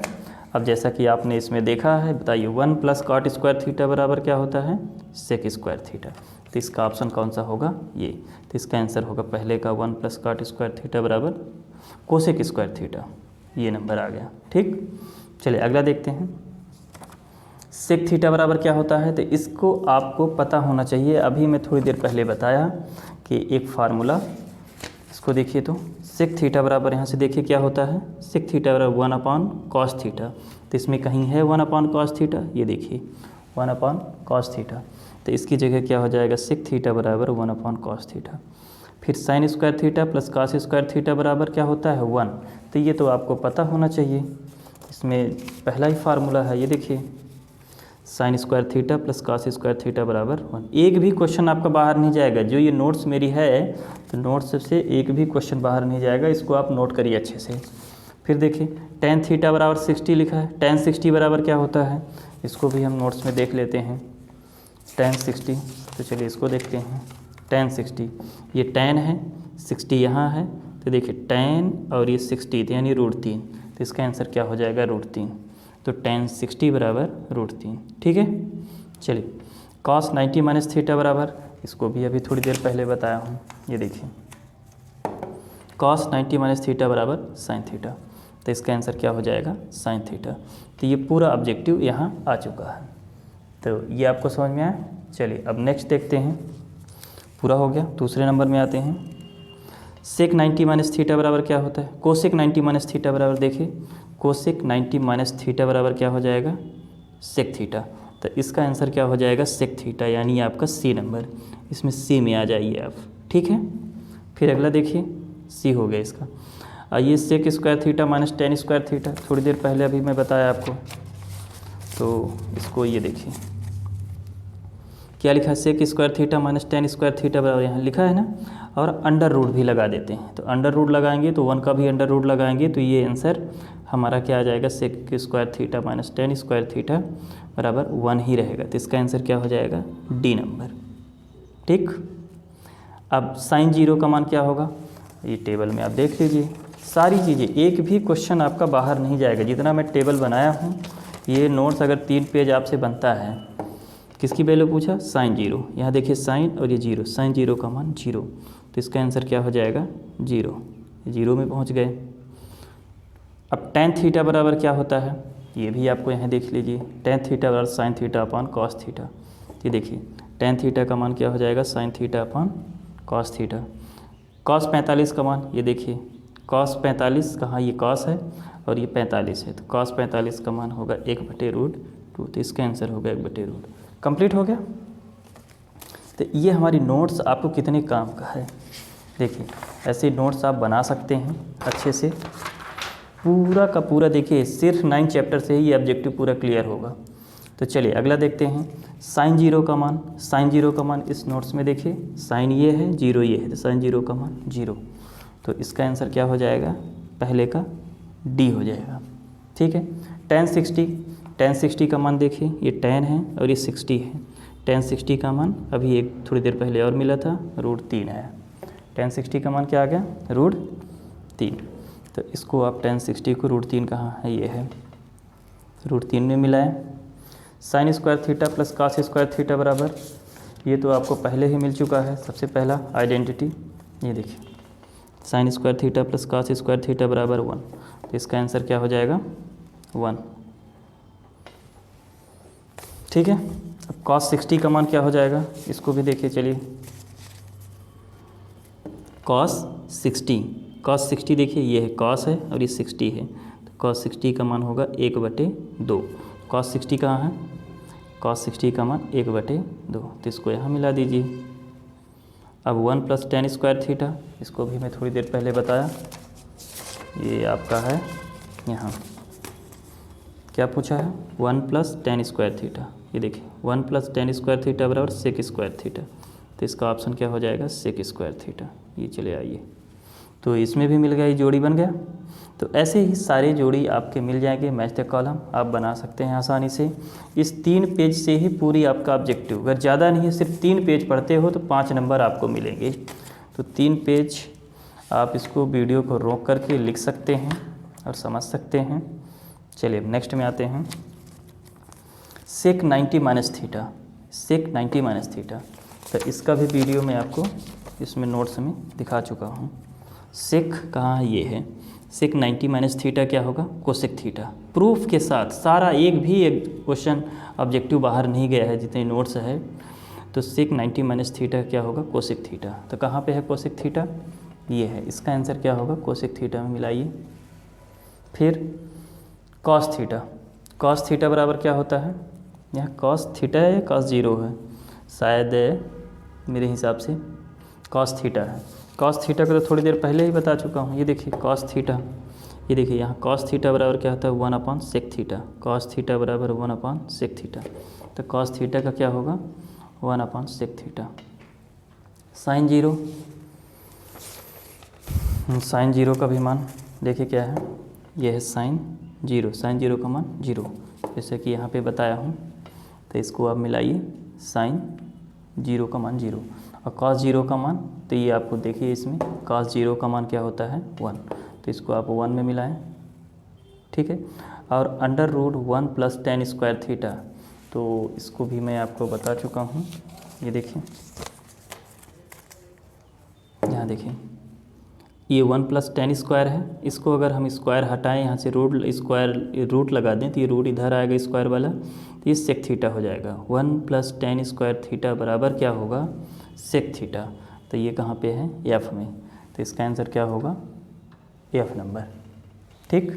अब जैसा कि आपने इसमें देखा है, बताइए 1 प्लस कॉट स्क्वायर थीटा बराबर क्या होता है, सेक स्क्वायर थीटा। तो इसका ऑप्शन कौन सा होगा, ये। तो इसका आंसर होगा पहले का 1 प्लस कॉट स्क्वायर थीटा बराबर कोसेक स्क्वायर थीटा, ये नंबर आ गया। ठीक, चलिए अगला देखते हैं। सेक थीटा बराबर क्या होता है, तो इसको आपको पता होना चाहिए। अभी मैं थोड़ी देर पहले बताया कि एक फार्मूला, इसको देखिए तो सेक थीटा बराबर यहाँ से देखिए क्या होता है, सेक थीटा बराबर 1 अपॉन कॉस थीटा। तो इसमें कहीं है 1 अपॉन कॉस थीटा, ये देखिए 1 अपॉन कॉस थीटा। तो इसकी जगह क्या हो जाएगा, सेक थीटा बराबर 1 अपॉन कॉस थीटा। फिर sign square theta plus cos square theta बराबर क्या होता है, 1। तो ये तो आपको पता होना चाहिए, इसमें पहला ही फार्मूला है, ये देखिए sign square theta plus cos square theta बराबर 1। एक भी क्वेश्चन आपका बाहर नहीं जाएगा, जो ये नोट्स मेरी है तो नोट्स से एक भी क्वेश्चन बाहर नहीं जाएगा, इसको आप नोट करिए अच्छे से। फिर देखिए टेन थीटा बराबर 60 लिखा है, टेन 60 बराबर क्या होता है, इसको भी हम नोट्स में देख लेते हैं। टेन 60, तो चलिए इसको देखते हैं। टेन 60, ये टेन है, 60 यहाँ है, तो देखिए टेन और ये 60 यानी √3, तो इसका आंसर क्या हो जाएगा, √3। तो टेन 60 बराबर √3। ठीक है, चलिए कॉस 90 माइनस थीटा बराबर, इसको भी अभी थोड़ी देर पहले बताया हूँ, ये देखिए कॉस 90 माइनस थीटा बराबर साइन थीटा। तो इसका आंसर क्या हो जाएगा, साइन थीटा। तो ये पूरा ऑब्जेक्टिव यहाँ आ चुका है। तो ये आपको समझ में आया। चलिए अब नेक्स्ट देखते हैं, पूरा हो गया। दूसरे नंबर में आते हैं। सेक 90 माइनस थीटा बराबर क्या होता है, कोसेक 90 माइनस थीटा बराबर, देखिए कोसेक 90 माइनस थीटा बराबर क्या हो जाएगा, सेक थीटा। तो इसका आंसर क्या हो जाएगा, सेक थीटा, यानी आपका सी नंबर। इसमें सी में आ जाइए आप। ठीक है, फिर अगला देखिए, सी हो गया इसका। ये sec square theta minus tan square theta, थोड़ी देर पहले अभी मैं बताया आपको। तो इसको ये देखिए क्या लिखा है, sec square theta minus tan square theta बराबर, यहाँ लिखा है ना, और अंडर रूट भी लगा देते हैं। तो अंडर रूट लगाएंगे तो 1 का भी अंडर रूट लगाएंगे, तो ये आंसर हमारा क्या आ जाएगा, sec square theta minus tan square theta बराबर 1 ही रहेगा। तो इसका आंसर क्या हो जाएगा, डी नंबर। ठीक, अब साइन जीरो का मान क्या होगा, ये टेबल में आप देख लीजिए। सारी चीज़ें, एक भी क्वेश्चन आपका बाहर नहीं जाएगा। जितना मैं टेबल बनाया हूँ, ये नोट्स अगर 3 पेज आपसे बनता है, किसकी वैल्यू पूछा, साइन जीरो। यहाँ देखिए साइन और ये जीरो, साइन जीरो का मान 0। तो इसका आंसर क्या हो जाएगा, 0। 0 में पहुँच गए। अब टेन थीटा बराबर क्या होता है, ये भी आपको यहाँ देख लीजिए। टेन थीटा बराबर sine theta upon cos theta. ये देखिए टेन थीटा का मान क्या हो जाएगा, sine theta upon cos theta. Cos 45 का मान, ये देखिए कॉस 45 कहाँ, ये कॉस है और ये 45 है, तो कॉस 45 का मान होगा 1/√2। तो इसका आंसर होगा 1/√2। कंप्लीट हो गया। तो ये हमारी नोट्स आपको कितने काम का है, देखिए ऐसे नोट्स आप बना सकते हैं अच्छे से, पूरा का पूरा। देखिए सिर्फ 9 चैप्टर से ही ये ऑब्जेक्टिव पूरा क्लियर होगा। तो चलिए अगला देखते हैं, साइन जीरो का मान। साइन जीरो का मान इस नोट्स में देखिए, साइन ये है, जीरो ये है, तो साइन जीरो का मान 0। तो इसका आंसर क्या हो जाएगा, पहले का डी हो जाएगा। ठीक है, टेन 60 का मान देखिए, ये 10 है और ये 60 है। टेन 60 का मान अभी एक थोड़ी देर पहले और मिला था, √3 है। टेन 60 का मान क्या आ गया, √3। तो इसको आप टेन 60 को √3 कहाँ है, ये है, √3 में मिला है। Sin square theta plus cos square theta बराबर, ये तो आपको पहले ही मिल चुका है। सबसे पहला आइडेंटिटी, ये देखिए sign square theta plus cos square theta बराबर 1। तो इसका आंसर क्या हो जाएगा, 1। ठीक है, अब cos 60 का मान क्या हो जाएगा, इसको भी देखिए चलिए। cos 60 देखिए, ये है cos है और ये 60 है, तो cos 60 का मान होगा 1/2। cos 60 कहाँ है, cos 60 का मान 1/2, तो इसको यहाँ मिला दीजिए। अब 1 + tan स्क्वायर थीटा, इसको भी मैं थोड़ी देर पहले बताया, ये आपका है यहाँ क्या पूछा है, 1 + tan स्क्वायर थीटा। ये देखिए 1 + tan स्क्वायर थीटा बराबर सेक स्क्वायर थीटा, तो इसका ऑप्शन क्या हो जाएगा, सेक स्क्वायर थीटा। ये चले आइए, तो इसमें भी मिल गया, ये जोड़ी बन गया। तो ऐसे ही सारे जोड़ी आपके मिल जाएंगे, मैच द कॉलम आप बना सकते हैं आसानी से। इस 3 पेज से ही पूरी आपका ऑब्जेक्टिव, अगर ज़्यादा नहीं है सिर्फ 3 पेज पढ़ते हो तो 5 नंबर आपको मिलेंगे। तो 3 पेज आप इसको वीडियो को रोक करके लिख सकते हैं और समझ सकते हैं। चलिए नेक्स्ट में आते हैं, सेक 90 - थीटा। सेक 90 - थीटा, तो इसका भी वीडियो मैं आपको इसमें नोट्स में दिखा चुका हूँ। सेक कहाँ है, ये है सेक 90 - थीटा क्या होगा, कोसेक थीटा। प्रूफ के साथ सारा, एक क्वेश्चन ऑब्जेक्टिव बाहर नहीं गया है जितने नोट्स है। तो सेक 90 - थीटा क्या होगा, कोसेक थीटा। तो कहाँ पे है कोसेक थीटा, ये है, इसका आंसर क्या होगा, कोसेक थीटा में मिलाइए। फिर कॉस थीटा, कॉस थीटा बराबर क्या होता है, यहाँ कॉस थीटा है, कॉस 0 है, शायद मेरे हिसाब से कॉस थीटा है। कॉस थीटा को तो थोड़ी देर पहले ही बता चुका हूँ। ये देखिए कॉस थीटा, ये देखिए यहाँ कॉस थीटा बराबर क्या होता है, 1/sec थीटा। कॉस थीटा बराबर 1/sec थीटा, तो कॉस थीटा का क्या होगा, 1/sec थीटा। साइन 0, साइन 0 का भी मान देखिए क्या है, ये है साइन 0। साइन 0 का मान 0, जैसे कि यहाँ पे बताया हूँ। तो इसको आप मिलाइए, साइन 0 का मान 0 और कॉस 0 का मान, तो ये आपको देखिए इसमें कॉस 0 का मान क्या होता है, 1, तो इसको आप 1 में मिलाएं। ठीक है, और √1 + tan स्क्वायर थीटा, तो इसको भी मैं आपको बता चुका हूँ। ये देखिए, यहाँ देखिए ये 1 + tan स्क्वायर है, इसको अगर हम स्क्वायर हटाएं यहाँ से, रूट लगा दें, तो ये रूट इधर आएगा स्क्वायर वाला, तो ये सेक थीटा हो जाएगा। 1 + tan स्क्वायर थीटा बराबर क्या होगा, सेक थीटा। तो ये कहाँ पे है, एफ में, तो इसका आंसर क्या होगा, एफ नंबर। ठीक,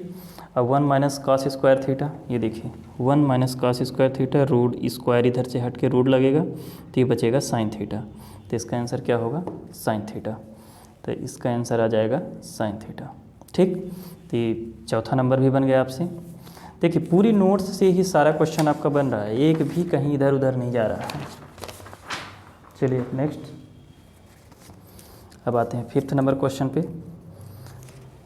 अब 1 - cos स्क्वायर थीटा, ये देखिए 1 - cos square theta, root square इधर से हट के रूट लगेगा, तो ये बचेगा साइन थीटा। तो इसका आंसर क्या होगा, साइन थीटा। तो इसका आंसर आ जाएगा साइन थीटा। ठीक, तो ये चौथा नंबर भी बन गया आपसे। देखिए पूरी नोट्स से ही सारा क्वेश्चन आपका बन रहा है, एक भी कहीं इधर उधर नहीं जा रहा है। चलिए नेक्स्ट, अब आते हैं 5th नंबर क्वेश्चन पे।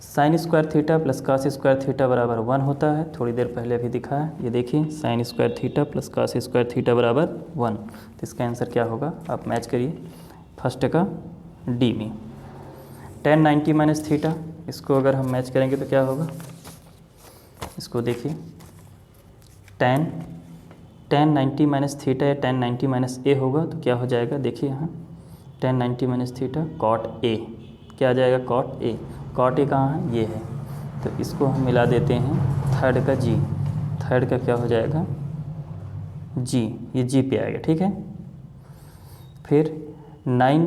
Sign square theta + cos square theta बराबर 1 होता है, थोड़ी देर पहले अभी दिखा है। ये देखिए sign square theta + cos square theta बराबर 1, तो इसका आंसर क्या होगा, आप मैच करिए फर्स्ट का डी में। tan 90 - थीटा, इसको अगर हम मैच करेंगे तो क्या होगा, इसको देखिए tan 90 - थीटा या tan 90 - a होगा, तो क्या हो जाएगा, देखिए यहाँ tan 90 - थीटा cot a, क्या आ जाएगा, cot a। cot a कहाँ है, ये है, तो इसको हम मिला देते हैं थर्ड का g, थर्ड का क्या हो जाएगा, g, ये g पे आएगा। ठीक है, फिर 9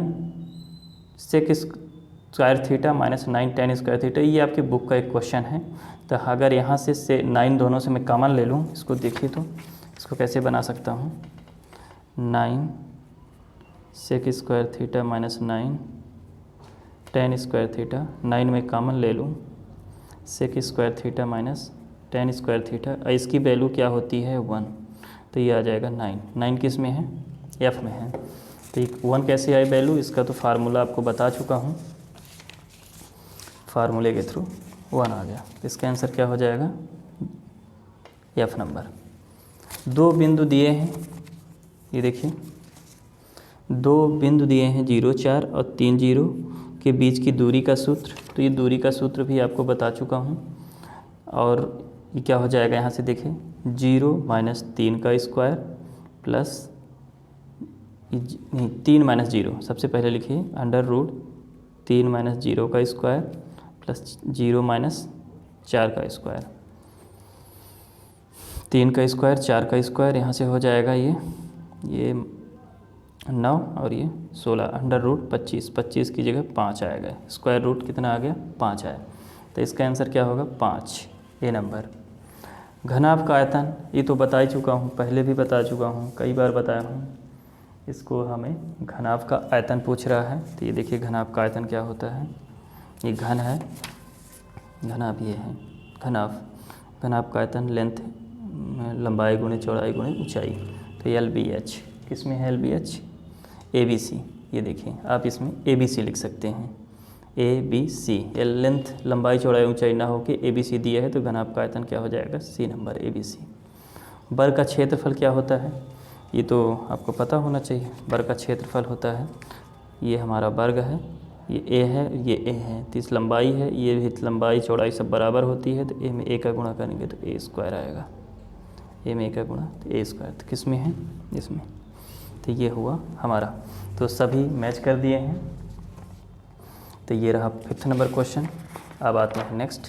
sec square theta - 9 tan square theta, ये आपकी बुक का एक क्वेश्चन है। तो अगर यहाँ से 9 दोनों से मैं कॉमन ले लूँ, इसको देखिए तो इसको कैसे बना सकता हूँ, 9 sec square theta - 9 tan square theta, 9 में कॉमन ले लूँ, sec square theta - tan square theta, इसकी वैल्यू क्या होती है, 1, तो ये आ जाएगा 9। 9 किस में है, एफ में है। तो 1 कैसे आई वैल्यू, इसका तो फार्मूला आपको बता चुका हूँ, फार्मूले के थ्रू 1 आ गया। तो इसका आंसर क्या हो जाएगा, एफ नंबर। 2 बिंदु दिए हैं, ये देखिए 2 बिंदु दिए हैं, 0, 4 और 3, 0 के बीच की दूरी का सूत्र। तो ये दूरी का सूत्र भी आपको बता चुका हूँ। और ये क्या हो जाएगा, यहाँ से देखिए 0 - 3 का स्क्वायर प्लस, नहीं 3 - 0, सबसे पहले लिखिए √3 - 0 का स्क्वायर प्लस 0 - 4 का स्क्वायर। 3 का स्क्वायर, 4 का स्क्वायर, यहाँ से हो जाएगा ये 9 और ये 16, अंडर रूट 25, 25 की जगह 5 आएगा, स्क्वायर रूट कितना आ गया 5 आया, तो इसका आंसर क्या होगा 5, ए नंबर। घनाभ का आयतन ये तो बता ही चुका हूँ, पहले भी बता चुका हूँ, कई बार बताया हूँ। इसको हमें घनाभ का आयतन पूछ रहा है, तो ये देखिए घनाभ का आयतन क्या होता है। ये घन है, घनाभ ये है घनाभ। घनाभ का आयतन लेंथ, लंबाई गुणे चौड़ाई गुणे ऊंचाई, तो LBH किस में है LBH, ABC। ये देखिए आप इसमें ABC लिख सकते हैं, ABC। लेंथ लंबाई चौड़ाई ऊंचाई ना होके ABC दिया है, तो घनाभ का आयतन क्या हो जाएगा C नंबर, ABC। वर्ग का क्षेत्रफल क्या होता है, ये तो आपको पता होना चाहिए। वर्ग का क्षेत्रफल होता है, ये हमारा वर्ग है, ये A है, ये A है, तो इस लंबाई है, ये भी लंबाई चौड़ाई सब बराबर होती है, तो A में A का गुणा करेंगे तो A स्क्वायर आएगा, A में A का गुणा तो A स्क्वायर, तो किस में है इसमें, तो ये हुआ हमारा। तो सभी मैच कर दिए हैं, तो ये रहा 5th नंबर क्वेश्चन। अब आते हैं नेक्स्ट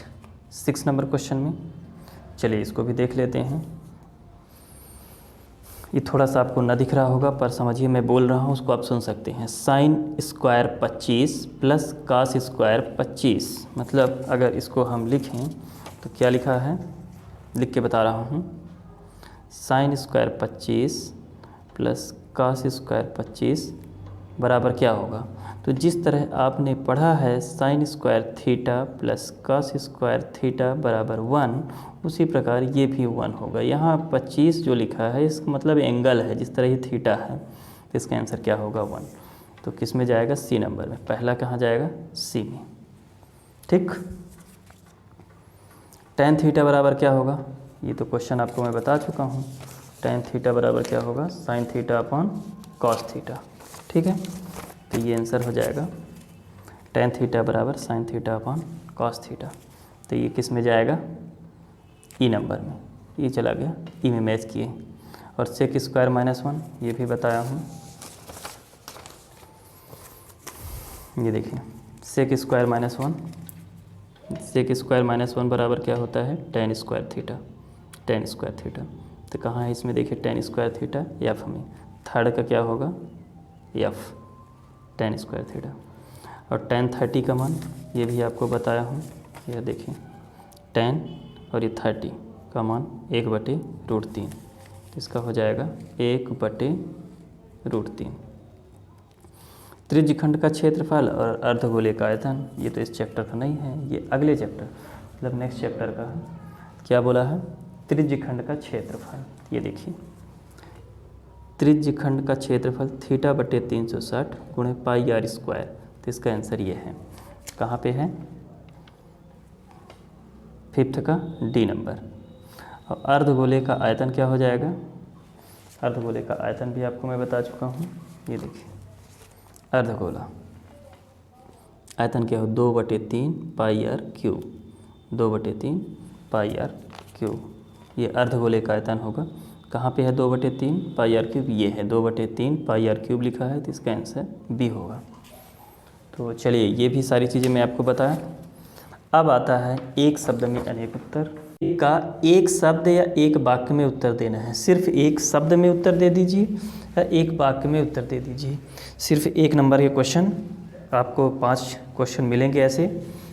6 नंबर क्वेश्चन में। चलिए इसको भी देख लेते हैं। ये थोड़ा सा आपको ना दिख रहा होगा, पर समझिए मैं बोल रहा हूँ उसको आप सुन सकते हैं। Sin square 25 plus cos square 25, मतलब अगर इसको हम लिखें तो क्या लिखा है, लिख के बता रहा हूँ। Sin square 25 plus cos square 25 बराबर क्या होगा, तो जिस तरह आपने पढ़ा है sin square theta plus cos square theta बराबर 1, उसी प्रकार ये भी 1 होगा। यहाँ 25 जो लिखा है इसका मतलब एंगल है, जिस तरह ये थीटा है, तो इसका आंसर क्या होगा 1। तो किस में जाएगा, C नंबर में। पहला कहाँ जाएगा, C में। ठीक। tan थीटा बराबर क्या होगा, ये तो क्वेश्चन आपको मैं बता चुका हूँ। tan थीटा बराबर क्या होगा, sine theta upon cos theta. ठीक है, तो ये आंसर हो जाएगा tan थीटा बराबर sine theta upon cos theta. तो ये किस में जाएगा, E नंबर में। ये चला गया E में मैच किए। और सेक स्क्वायर -1 ये भी बताया हूँ। ये देखिए सेक स्क्वायर -1, सेक स्क्वायर -1 बराबर क्या होता है, tan square theta, tan square theta. तो कहाँ है इसमें, देखिए tan स्क्वायर थीटा F में, थर्ड का क्या होगा F, tan स्क्वायर थीटा। और tan 30 का मान ये भी आपको बताया हूँ। यह देखिए tan और ये 30 का मान 1/√3, इसका हो जाएगा 1/√3। त्रिज्यखंड का क्षेत्रफल और अर्धगोले का आयतन, ये तो इस चैप्टर का नहीं है, ये अगले चैप्टर मतलब नेक्स्ट चैप्टर का है। क्या बोला है, त्रिज्यखंड का क्षेत्रफल। ये देखिए त्रिज्यखंड का क्षेत्रफल θ/360 गुणे πr स्क्वायर, तो इसका आंसर ये है। कहाँ पे है, 5th का D नंबर। और अर्धगोले का आयतन क्या हो जाएगा, अर्धगोले का आयतन भी आपको मैं बता चुका हूँ। ये देखिए अर्धगोला आयतन क्या हो, 2/3 πr³, 2/3 πr³। ये अर्धगोले का आयतन होगा। कहाँ पे है 2/3 πr³, ये है 2/3 πr³ लिखा है, तो इसका आंसर B होगा। तो चलिए ये भी सारी चीज़ें मैं आपको बताया। अब आता है एक शब्द में अनेक उत्तर का। एक शब्द या एक वाक्य में उत्तर देना है। सिर्फ एक शब्द में उत्तर दे दीजिए या एक वाक्य में उत्तर दे दीजिए। सिर्फ 1 नंबर के क्वेश्चन, आपको 5 क्वेश्चन मिलेंगे ऐसे।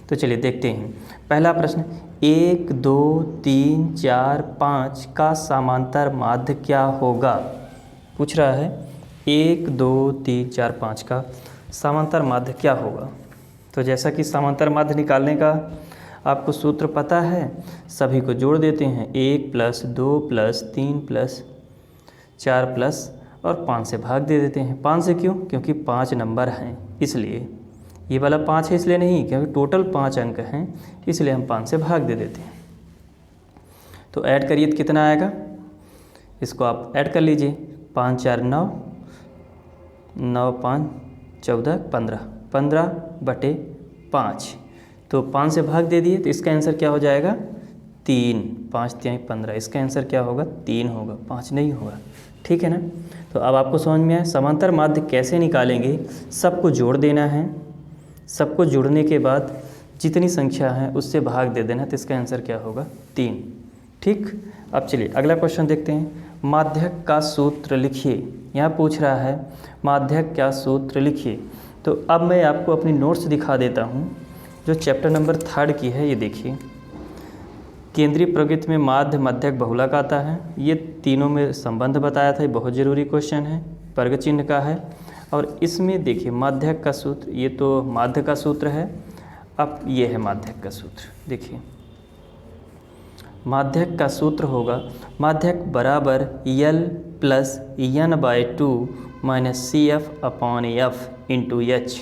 तो चलिए देखते हैं। पहला प्रश्न, 1 2 3 4 5 का समांतर माध्य क्या होगा, पूछ रहा है। 1 2 3 4 5 का समांतर माध्य क्या होगा। तो जैसा कि समांतर माध्य निकालने का आपको सूत्र पता है, सभी को जोड़ देते हैं। 1 + 2 + 3 + 4 प्लस और 5 से भाग दे देते हैं। 5 से क्यों, क्योंकि 5 नंबर हैं इसलिए। ये वाला 5 है इसलिए नहीं, क्योंकि टोटल 5 अंक हैं इसलिए हम 5 से भाग दे देते हैं। तो ऐड करिए तो कितना आएगा, इसको आप ऐड कर लीजिए। 5 4 9, 9 5 14 15, 15/5। तो 5 से भाग दे दिए, तो इसका आंसर क्या हो जाएगा 3। 5 3 15, इसका आंसर क्या होगा 3 होगा, 5 नहीं होगा। ठीक है ना। तो अब आपको समझ में आया समांतर माध्य कैसे निकालेंगे। सबको जोड़ देना है, सबको जोड़ने के बाद जितनी संख्या है उससे भाग दे देना, तो इसका आंसर क्या होगा 3। ठीक। अब चलिए अगला क्वेश्चन देखते हैं। माध्यक का सूत्र लिखिए। यहाँ पूछ रहा है माध्यक का सूत्र लिखिए। तो अब मैं आपको अपनी नोट्स दिखा देता हूँ जो चैप्टर नंबर 3 की है। ये देखिए, केंद्रीय प्रवृत्ति में माध्य, मध्यक, बहुलक आता है। ये तीनों में संबंध बताया था। ये बहुत ज़रूरी क्वेश्चन है, वर्ग चिन्ह का है। और इसमें देखिए माध्यक का सूत्र, ये तो माध्य का सूत्र है। अब ये है माध्यक का सूत्र। देखिए माध्यक का सूत्र होगा माध्यक बराबर L plus N by 2 minus C F upon F into H,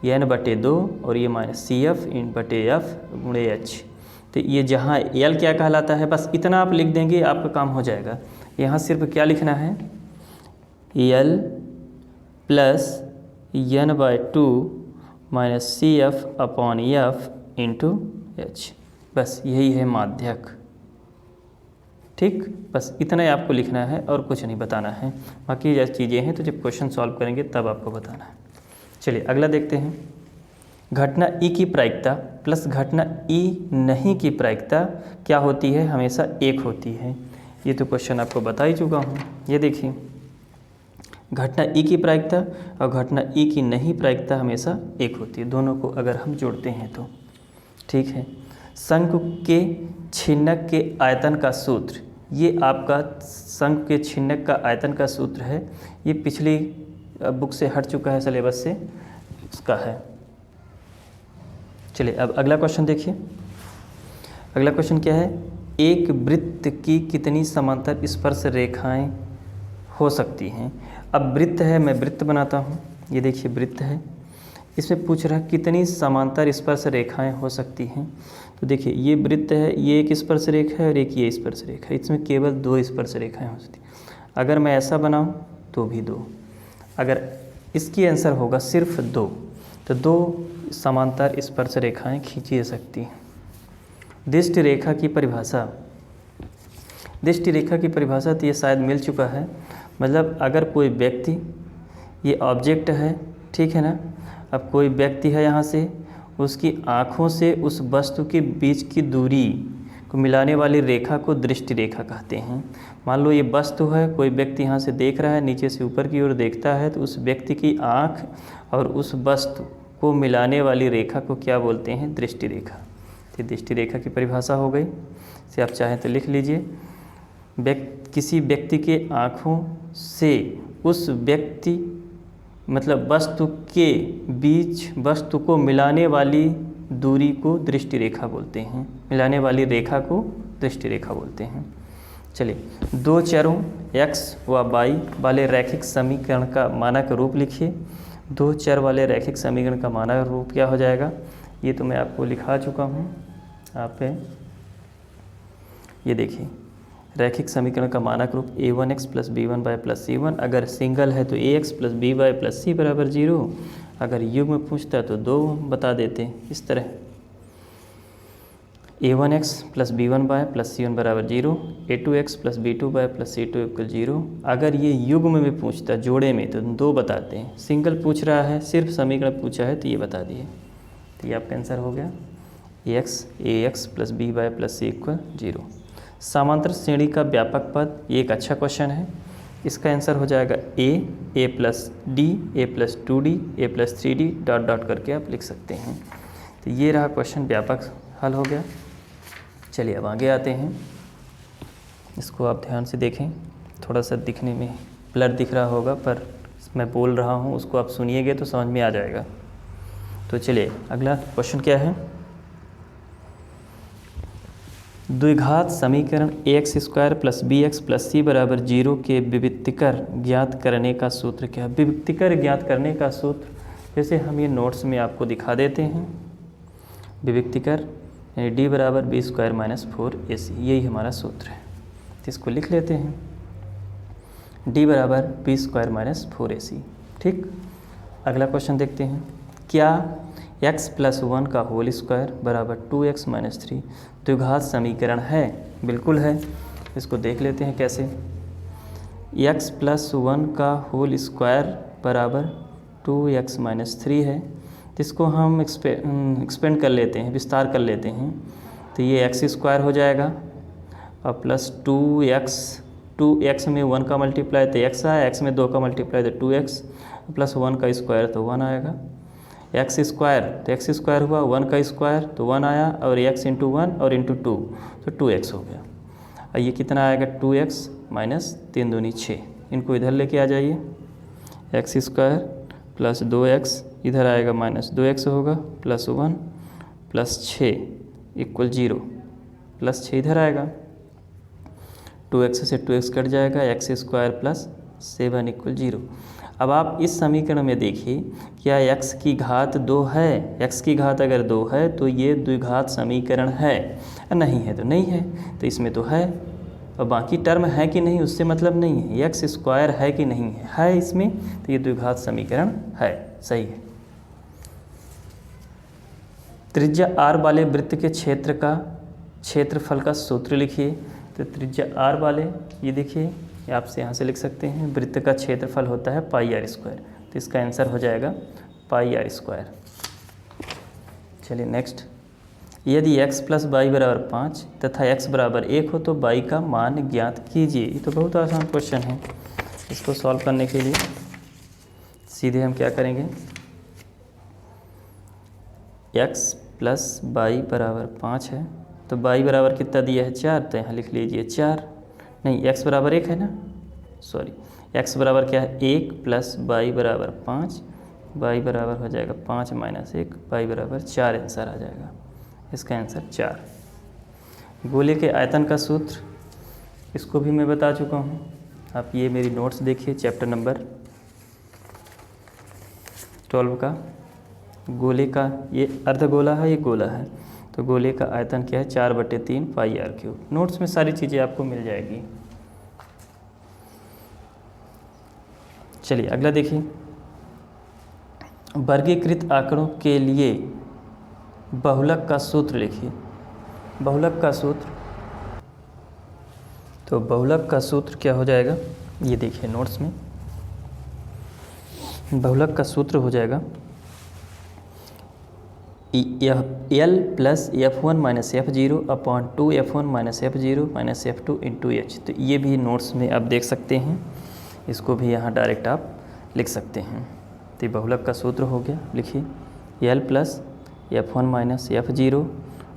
N बटे 2 और ये माइनस सी एफ इन बटे एफ गुणे एच। तो ये जहाँ एल क्या कहलाता है, बस इतना आप लिख देंगे आपका काम हो जाएगा। यहाँ सिर्फ क्या लिखना है, L plus N by 2 minus C F upon F into H, बस यही है माध्यक। ठीक, बस इतना ही आपको लिखना है और कुछ नहीं बताना है। बाकी जैसी चीज़ें हैं तो जब क्वेश्चन सॉल्व करेंगे तब आपको बताना है। चलिए अगला देखते हैं। घटना ई की प्रायिकता प्लस घटना ई नहीं की प्रायिकता क्या होती है, हमेशा एक होती है। ये तो क्वेश्चन आपको बता ही चुका हूँ। ये देखिए घटना ई की प्रायिकता और घटना ई की नहीं प्रायिकता हमेशा एक होती है, दोनों को अगर हम जोड़ते हैं तो। ठीक है, शंकु के छिन्नक के आयतन का सूत्र, ये आपका शंकु के छिन्नक का आयतन का सूत्र है। ये पिछली बुक से हट चुका है, सिलेबस से उसका है। चलिए अब अगला क्वेश्चन देखिए। अगला क्वेश्चन क्या है, एक वृत्त की कितनी समांतर स्पर्श रेखाएं हो सकती हैं। अब वृत्त है, मैं वृत्त बनाता हूँ। ये देखिए वृत्त है, इसमें पूछ रहा है कितनी समांतर स्पर्श रेखाएं हो सकती हैं। तो देखिए ये वृत्त है, ये एक स्पर्श रेखा है और एक ये स्पर्श रेखा है। इसमें केवल 2 स्पर्श रेखाएं हो सकती हैं। अगर मैं ऐसा बनाऊं तो भी 2। अगर इसकी आंसर होगा सिर्फ 2, तो 2 समांतर स्पर्श रेखाएं खींची जा सकती हैं। दृष्टि रेखा की परिभाषा, दृष्टि रेखा की परिभाषा तो ये शायद मिल चुका है। मतलब अगर कोई व्यक्ति, ये ऑब्जेक्ट है, ठीक है ना। अब कोई व्यक्ति है, यहाँ से उसकी आँखों से उस वस्तु के बीच की दूरी को मिलाने वाली रेखा को दृष्टि रेखा कहते हैं। मान लो ये वस्तु है, कोई व्यक्ति यहाँ से देख रहा है, नीचे से ऊपर की ओर देखता है, तो उस व्यक्ति की आँख और उस वस्तु को मिलाने वाली रेखा को क्या बोलते हैं, दृष्टि रेखा। तो दृष्टि रेखा की परिभाषा हो गई। इसे आप चाहें तो लिख लीजिए। किसी व्यक्ति के आँखों से उस व्यक्ति मतलब वस्तु के बीच वस्तु को मिलाने वाली दूरी को दृष्टि रेखा बोलते हैं। मिलाने वाली रेखा को दृष्टि रेखा बोलते हैं। चलिए 2 चरों x व y वाले रैखिक समीकरण का मानक रूप लिखिए। 2 चर वाले रैखिक समीकरण का मानक रूप क्या हो जाएगा, ये तो मैं आपको लिखा चुका हूँ। आप ये देखिए रैखिक समीकरण का मानक रूप a1x plus b1 bye plus c1। अगर सिंगल है तो ax plus b by plus c बराबर 0। अगर युग्म में पूछता है तो 2 बता देते हैं इस तरह। a1x plus b1 bye plus c1 बराबर 0, a2x plus b2 bye plus c2 equal 0। अगर ये युग्म में पूछता है, जोड़े में, तो 2 बताते हैं। सिंगल पूछ रहा है, सिर्फ समीकरण पूछा है तो ये बता दिए। तो ये आपका आंसर हो गया ax plus b by plus c equal 0। समांतर श्रेणी का व्यापक पद, ये एक अच्छा क्वेश्चन है। इसका आंसर हो जाएगा a plus D, a plus 2d, a plus 3d dot dot करके आप लिख सकते हैं। तो ये रहा क्वेश्चन, व्यापक हल हो गया। चलिए अब आगे आते हैं। इसको आप ध्यान से देखें, थोड़ा सा दिखने में ब्लर दिख रहा होगा, पर मैं बोल रहा हूँ उसको आप सुनिएगा तो समझ में आ जाएगा। तो चलिए अगला क्वेश्चन क्या है, द्विघात समीकरण ax square plus bx plus c बराबर 0 के विविक्तिकर ज्ञात करने का सूत्र क्या है। विविक्तिकर ज्ञात करने का सूत्र जैसे हम ये नोट्स में आपको दिखा देते हैं। विविक्तिकर यानी d बराबर बी स्क्वायर माइनस 4ac, यही हमारा सूत्र है। तो इसको लिख लेते हैं, d बराबर बी स्क्वायर माइनस 4ac। ठीक, अगला क्वेश्चन देखते हैं। क्या x प्लस 1 का होल स्क्वायर बराबर 2x माइनस 3 द्विघात समीकरण है। बिल्कुल है, इसको देख लेते हैं कैसे। x प्लस 1 का होल स्क्वायर बराबर 2x माइनस 3 है, तो इसको हम एक्सपेंड कर लेते हैं, विस्तार कर लेते हैं। तो ये x स्क्वायर हो जाएगा और प्लस 2x में 1 का मल्टीप्लाई तो x आया, x में 2 का मल्टीप्लाई तो 2x, प्लस 1 का स्क्वायर तो 1 आएगा। एक्स स्क्वायर तो एक्स स्क्वायर हुआ, 1 का स्क्वायर तो 1 आया, और x इंटू 1 और इंटू 2 तो 2x हो गया। और ये कितना आएगा 2x माइनस 3 दूनी 6, इनको इधर लेके आ जाइए। एक्स स्क्वायर प्लस 2x इधर आएगा माइनस 2x होगा, प्लस 1 प्लस 6 इक्वल 0, प्लस 6 इधर आएगा, 2x से 2x कट जाएगा, एक्स स्क्वायर प्लस 7 इक्वल 0। अब आप इस समीकरण में देखिए, क्या x की घात 2 है? x की घात अगर 2 है तो ये द्विघात समीकरण है, नहीं है तो नहीं है, तो इसमें तो है, और बाकी टर्म है कि नहीं उससे मतलब नहीं है, एक्स स्क्वायर है कि नहीं है इसमें, तो ये द्विघात समीकरण है, सही है। त्रिज्या r वाले वृत्त के क्षेत्रफल का सूत्र लिखिए। तो त्रिज्या r वाले, ये देखिए आपसे यहाँ से लिख सकते हैं, वृत्त का क्षेत्रफल होता है पाई r स्क्वायर, तो इसका आंसर हो जाएगा पाई r स्क्वायर। चलिए नेक्स्ट, यदि x प्लस वाई बराबर 5 तथा x बराबर 1 हो तो y का मान ज्ञात कीजिए। ये तो बहुत आसान क्वेश्चन है। इसको सॉल्व करने के लिए सीधे हम क्या करेंगे, x प्लस वाई बराबर 5 है तो y बराबर कितना दिया है 4, तो यहाँ लिख लीजिए 4, नहीं x बराबर 1 है ना, सॉरी x बराबर क्या है 1 प्लस वाई बराबर 5, y बराबर हो जाएगा 5 माइनस 1, y बराबर 4 आंसर आ जाएगा, इसका आंसर 4। गोले के आयतन का सूत्र, इसको भी मैं बता चुका हूँ, आप ये मेरी नोट्स देखिए, चैप्टर नंबर 12 का। गोले का ये अर्धगोला है, ये गोला है, तो गोले का आयतन क्या है 4/3 पाई r³। नोट्स में सारी चीज़ें आपको मिल जाएगी। चलिए अगला देखिए, वर्गीकृत आंकड़ों के लिए बहुलक का सूत्र लिखिए। बहुलक का सूत्र, तो बहुलक का सूत्र क्या हो जाएगा, ये देखिए नोट्स में, बहुलक का सूत्र हो जाएगा L plus F1 minus F0 upon 2 F1 minus F0 minus F2 into H। तो ये भी नोट्स में आप देख सकते हैं, इसको भी यहाँ डायरेक्ट आप लिख सकते हैं। तो ये बहुलक का सूत्र हो गया, लिखिए L plus F1 minus F0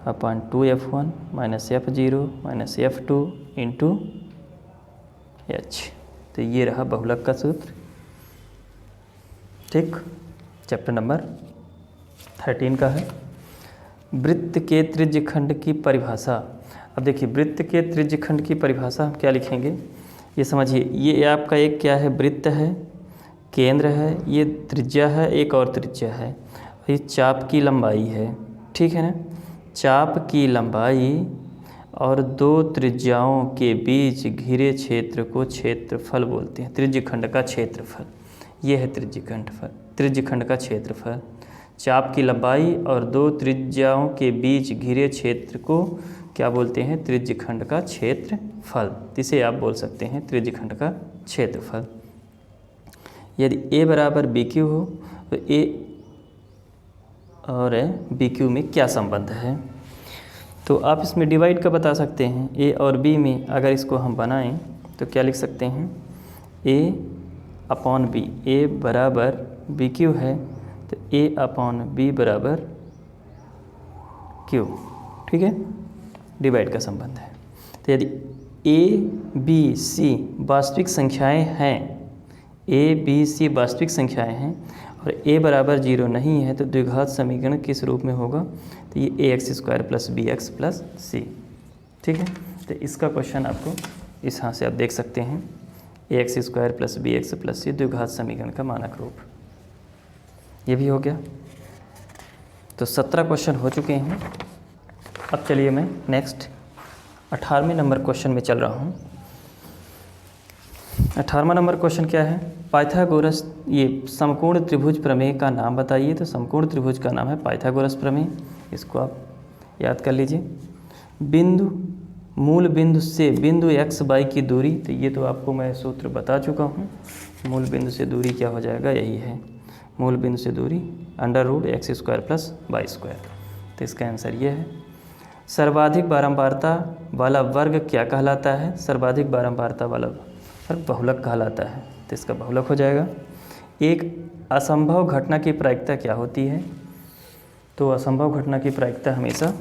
upon 2 F1 minus F0 minus F2 into H। तो ये रहा बहुलक का सूत्र। ठीक, चैप्टर नंबर 13 का है। वृत्त के त्रिज्यखंड की परिभाषा। अब देखिए वृत्त के त्रिज्यखंड की परिभाषा हम क्या लिखेंगे, ये समझिए, ये आपका एक क्या है, वृत्त है, केंद्र है, ये त्रिज्या है, एक और त्रिज्या है, ये चाप की लंबाई है, ठीक है ना। चाप की लंबाई और दो त्रिज्याओं के बीच घिरे क्षेत्र को क्षेत्रफल बोलते हैं। त्रिज्यखंड का क्षेत्रफल, ये है त्रिज्यखंड का क्षेत्रफल। चाप की लंबाई और दो त्रिज्याओं के बीच घिरे क्षेत्र को क्या बोलते हैं, त्रिज्यखंड का क्षेत्रफल। इसे आप बोल सकते हैं त्रिज्यखंड का क्षेत्रफल। यदि a बराबर BQ हो तो a और BQ में क्या संबंध है, तो आप इसमें डिवाइड का बता सकते हैं। a और b में अगर इसको हम बनाएं तो क्या लिख सकते हैं, a अपॉन b, a बराबर BQ है तो a अपॉन b बराबर q, ठीक है, डिवाइड का संबंध है। तो यदि a b c वास्तविक संख्याएं हैं, a b c वास्तविक संख्याएं हैं और a बराबर 0 नहीं है तो द्विघात समीकरण किस रूप में होगा, तो ये ax square plus bx plus c, ठीक है। तो इसका क्वेश्चन आपको इस यहाँ से आप देख सकते हैं, ax square plus bx plus c द्विघात समीकरण का मानक रूप। ये भी हो गया। तो 17 क्वेश्चन हो चुके हैं। अब चलिए मैं नेक्स्ट 18वें नंबर क्वेश्चन में चल रहा हूँ। 18वां नंबर क्वेश्चन क्या है, पाइथागोरस, ये समकोण त्रिभुज प्रमेय का नाम बताइए। तो समकोण त्रिभुज का नाम है पाइथागोरस प्रमेय, इसको आप याद कर लीजिए। बिंदु, मूल बिंदु से बिंदु x y की दूरी, तो ये तो आपको मैं सूत्र बता चुका हूँ। मूल बिंदु से दूरी क्या हो जाएगा, यही है मूल बिंदु से दूरी √x² प्लस y²। तो इसका आंसर ये है। सर्वाधिक बारंबारता वाला वर्ग क्या कहलाता है? सर्वाधिक बारंबारता वाला वर्ग बहुलक कहलाता है, तो इसका बहुलक हो जाएगा। एक असंभव घटना की प्रायिकता क्या होती है? तो असंभव घटना की प्रायिकता हमेशा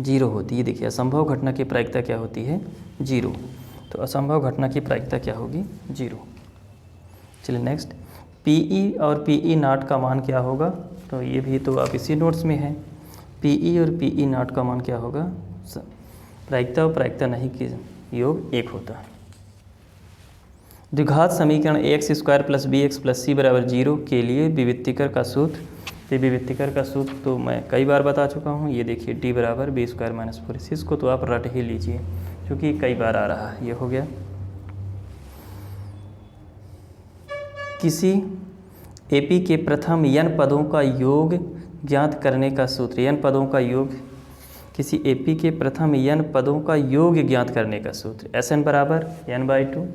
0 होती है। देखिए असंभव घटना की प्रायिकता क्या होती है? 0। तो असंभव घटना की प्रायिकता क्या होगी? 0। चलिए नेक्स्ट, पीई और पीई नॉट का मान क्या होगा? तो ये भी तो आप इसी नोट्स में है। पीई और पीई नॉट का मान क्या होगा? प्रायिकता और प्रायिकता नहीं के योग 1 होता है। द्विघात समीकरण ax² + bx + c = 0 के लिए विविक्तिकर का सूत्र। तो विविक्तिकर का सूत्र तो मैं कई बार बता चुका हूँ। ये देखिए d = b² - 4ac, इसको तो आप रट ही लीजिए क्योंकि कई बार आ रहा है। ये हो गया। किसी एपी के प्रथम n पदों का योग ज्ञात करने का सूत्र। n पदों का योग, किसी एपी के प्रथम n पदों का योग ज्ञात करने का सूत्र Sn = n/2।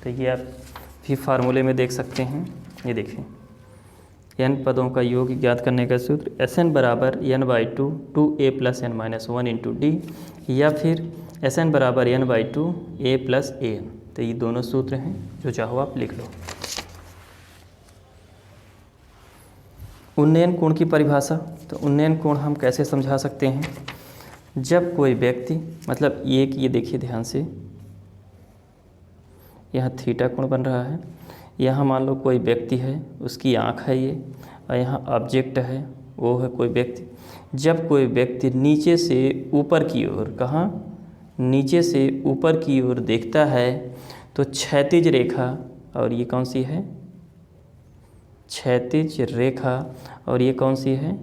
तो ये आप भी फार्मूले में देख सकते हैं। ये देखिए n पदों का योग ज्ञात करने का सूत्र Sn = n/2 2a + n - 1 × d, या फिर Sn = n/2 a + an। तो ये दोनों सूत्र हैं, जो चाहो आप लिख लो। उन्नयन कोण की परिभाषा। तो उन्नयन कोण हम कैसे समझा सकते हैं? जब कोई व्यक्ति, मतलब ये देखिए ध्यान से, यहाँ थीटा कोण बन रहा है। यहाँ मान लो कोई व्यक्ति है, उसकी आँख है ये, और यहाँ ऑब्जेक्ट है, वो है कोई व्यक्ति। जब कोई व्यक्ति नीचे से ऊपर की ओर, कहाँ? नीचे से ऊपर की ओर देखता है तो क्षैतिज रेखा, और ये कौन सी है? क्षैतिज रेखा, और ये कौन सी है?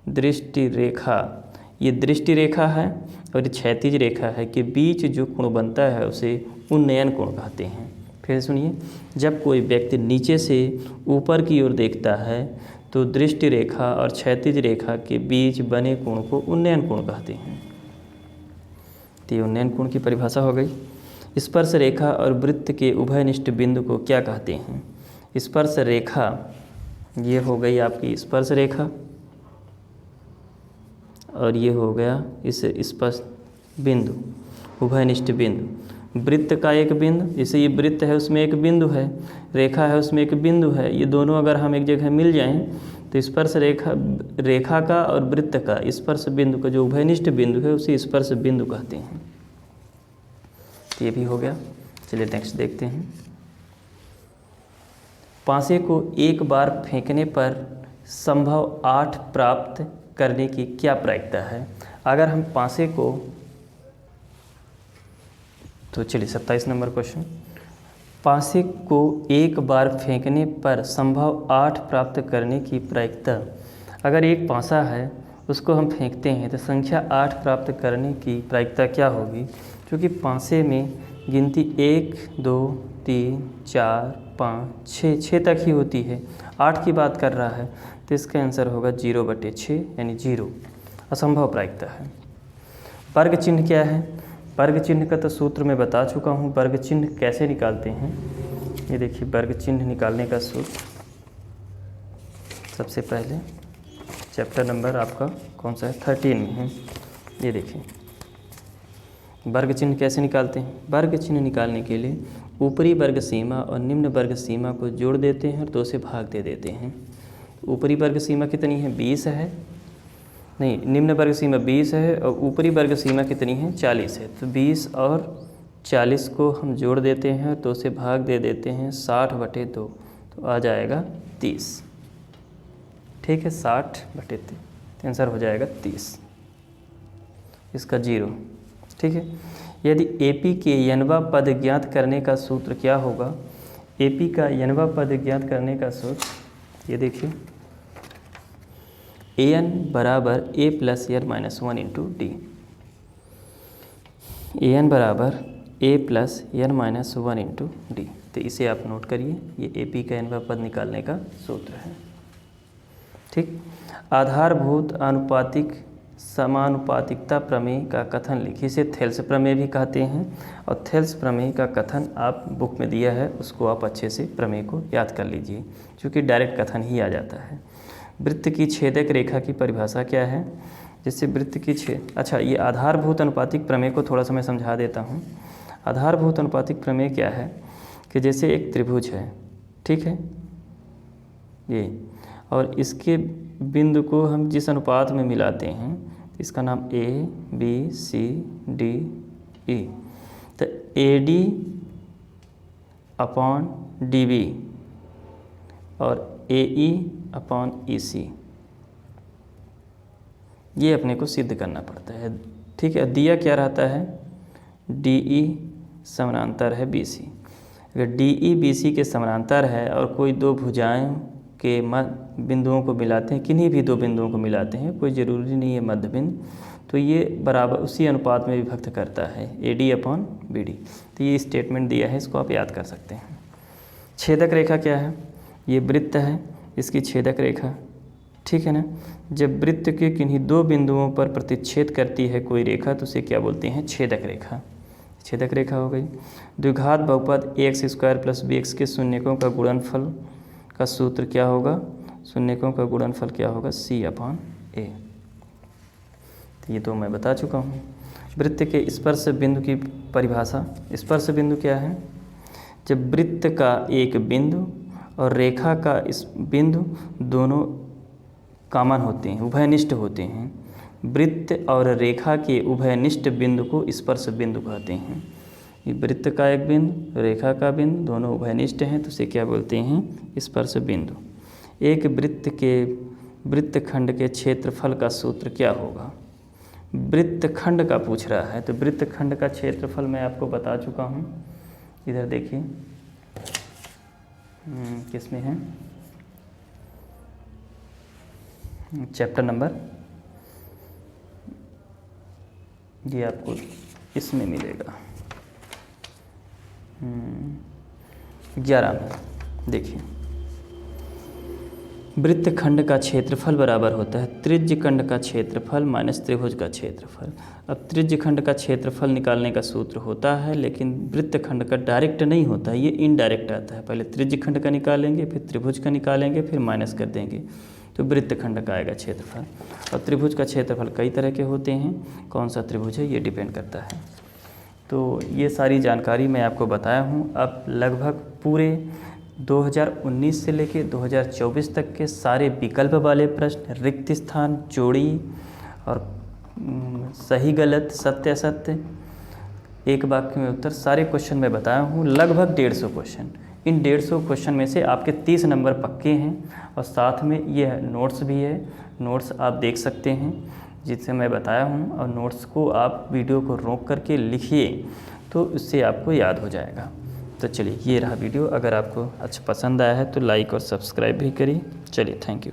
दृष्टि रेखा। ये दृष्टि रेखा है और ये क्षैतिज रेखा है के बीच जो कोण बनता है उसे उन्नयन कोण कहते हैं। फिर सुनिए, जब कोई व्यक्ति नीचे से ऊपर की ओर देखता है तो दृष्टि रेखा और क्षैतिज रेखा के बीच बने कोण को उन्नयन कोण कहते हैं। तो ये उन्नयन कोण की परिभाषा हो गई। स्पर्श रेखा और वृत्त के उभयनिष्ठ बिंदु को क्या कहते हैं? स्पर्श रेखा, ये हो गई आपकी स्पर्श रेखा, और ये हो गया इस स्पर्श बिंदु, उभयनिष्ठ बिंदु। वृत्त का एक बिंदु, जैसे ये वृत्त है उसमें एक बिंदु है, रेखा है उसमें एक बिंदु है, ये दोनों अगर हम एक जगह मिल जाएं तो स्पर्श रेखा का और वृत्त का स्पर्श बिंदु का जो उभयनिष्ठ बिंदु है उसे स्पर्श बिंदु कहते हैं। तो ये भी हो गया। चलिए नेक्स्ट देखते हैं। पासे को एक बार फेंकने पर संभव 8 प्राप्त करने की क्या प्रायिकता है? अगर हम पासे को, तो चलिए 27 नंबर क्वेश्चन। पासे को एक बार फेंकने पर संभव 8 प्राप्त करने की प्रायिकता। अगर एक पासा है उसको हम फेंकते हैं तो संख्या 8 प्राप्त करने की प्रायिकता क्या होगी? क्योंकि पासे में गिनती 1 2 3 4 5 6 तक ही होती है, 8 की बात कर रहा है, तो इसका आंसर होगा 0/6 यानी 0। असंभव प्रायिकता है। वर्ग चिन्ह क्या है? वर्ग चिन्ह का तो सूत्र मैं बता चुका हूँ। वर्ग चिन्ह कैसे निकालते हैं? ये देखिए वर्ग चिन्ह निकालने का सूत्र, सबसे पहले चैप्टर नंबर आपका कौन सा है? 13 में है। ये देखिए वर्ग चिन्ह कैसे निकालते हैं? वर्ग चिन्ह निकालने के लिए ऊपरी वर्ग सीमा और निम्न वर्ग सीमा को जोड़ देते हैं और 2 से भाग दे देते हैं। ऊपरी वर्ग सीमा कितनी है? 20 है, नहीं, निम्न वर्ग सीमा 20 है और ऊपरी वर्ग सीमा कितनी है? 40 है। तो 20 और 40 को हम जोड़ देते हैं और 2 से भाग दे देते हैं, 60/2, तो आ जाएगा 30। ठीक है, 60/3, आंसर हो जाएगा 30, इसका 0। ठीक है। यदि एपी के n वां पद ज्ञात करने का सूत्र क्या होगा? एपी का n वां पद ज्ञात करने का सूत्र, ये देखिए an = a + n - 1 × d। an = a + n - 1 × d। तो इसे आप नोट करिए, ये एपी का n वां पद निकालने का सूत्र है। ठीक। आधारभूत आनुपातिक समानुपातिकता प्रमेय का कथन लिखिए। इसे थेल्स प्रमेय भी कहते हैं, और थेल्स प्रमेय का कथन आप बुक में दिया है, उसको आप अच्छे से प्रमेय को याद कर लीजिए, क्योंकि डायरेक्ट कथन ही आ जाता है। वृत्त की छेदक रेखा की परिभाषा क्या है? जैसे वृत्त की अच्छा, ये आधारभूत अनुपातिक प्रमेय को थोड़ा सा मैं समझा देता हूँ। आधारभूत अनुपातिक प्रमेय क्या है कि जैसे एक त्रिभुज है, ठीक है ये, और इसके बिंदु को हम जिस अनुपात में मिलाते हैं इसका नाम A B C D E, तो A D upon D B और ए ई अपॉन ई सी, ये अपने को सिद्ध करना पड़ता है, ठीक है। दिया क्या रहता है, डी ई समानांतर है बी सी। अगर डी ई बी सी के समानांतर है और कोई दो भुजाएं के बिंदुओं को मिलाते हैं, किन्हीं भी दो बिंदुओं को मिलाते हैं, कोई ज़रूरी नहीं है मध्य बिंदु, तो ये बराबर उसी अनुपात में विभक्त करता है, A D upon B D. तो ये स्टेटमेंट दिया है, इसको आप याद कर सकते हैं। छेदक रेखा क्या है, ये वृत्त है, इसकी छेदक रेखा, ठीक है ना। जब वृत्त के किन्हीं दो बिंदुओं पर प्रतिच्छेद करती है कोई रेखा तो उसे क्या बोलते हैं, छेदक रेखा। छेदक रेखा हो गई। द्विघात बहुपद x square plus B x के शून्यकों का गुणनफल का सूत्र क्या होगा, शून्यकों का गुणनफल क्या होगा, सी अपॉन ए। तो ये तो मैं बता चुका हूँ। वृत्त के स्पर्श बिंदु की परिभाषा, स्पर्श बिंदु क्या है, जब वृत्त का एक बिंदु और रेखा का इस बिंदु दोनों कॉमन होते हैं, उभयनिष्ठ होते हैं, वृत्त और रेखा के उभयनिष्ठ बिंदु को स्पर्श बिंदु कहते हैं। ये वृत्त का एक बिंदु, रेखा का बिंदु, दोनों उभयनिष्ठ हैं तो उसे क्या बोलते हैं, स्पर्श बिंदु। एक वृत्त के वृत्तखंड के क्षेत्रफल का सूत्र क्या होगा, वृत्तखंड का पूछ रहा है, तो वृत्तखंड का क्षेत्रफल मैं आपको बता चुका हूँ। इधर देखिए किस में है, चैप्टर नंबर, ये आपको इसमें मिलेगा 11 में। देखिए वृत्तखंड का क्षेत्रफल बराबर होता है त्रिज्यखंड का क्षेत्रफल माइनस त्रिभुज का क्षेत्रफल। अब त्रिज्यखंड का क्षेत्रफल निकालने का सूत्र होता है, लेकिन वृत्तखंड का डायरेक्ट नहीं होता है, ये इनडायरेक्ट आता है। पहले त्रिज्यखंड का निकालेंगे, फिर त्रिभुज का निकालेंगे, फिर माइनस कर देंगे, तो वृत्तखंड का आएगा क्षेत्रफल। और त्रिभुज का क्षेत्रफल कई तरह के होते हैं, कौन सा त्रिभुज है ये डिपेंड करता है। तो ये सारी जानकारी मैं आपको बताया हूँ। अब लगभग पूरे 2019 से लेके 2024 तक के सारे विकल्प वाले प्रश्न, रिक्त स्थान, जोड़ी और सही गलत, सत्य असत्य, एक वाक्य में उत्तर, सारे क्वेश्चन मैं बताया हूँ। लगभग 150 क्वेश्चन। इन 150 क्वेश्चन में से आपके 30 नंबर पक्के हैं और साथ में ये नोट्स भी है। नोट्स आप देख सकते हैं जिससे मैं बताया हूँ, और नोट्स को आप वीडियो को रोक करके लिखिए तो इससे आपको याद हो जाएगा। तो चलिए ये रहा वीडियो। अगर आपको अच्छा पसंद आया है तो लाइक और सब्सक्राइब भी करिए। चलिए थैंक यू।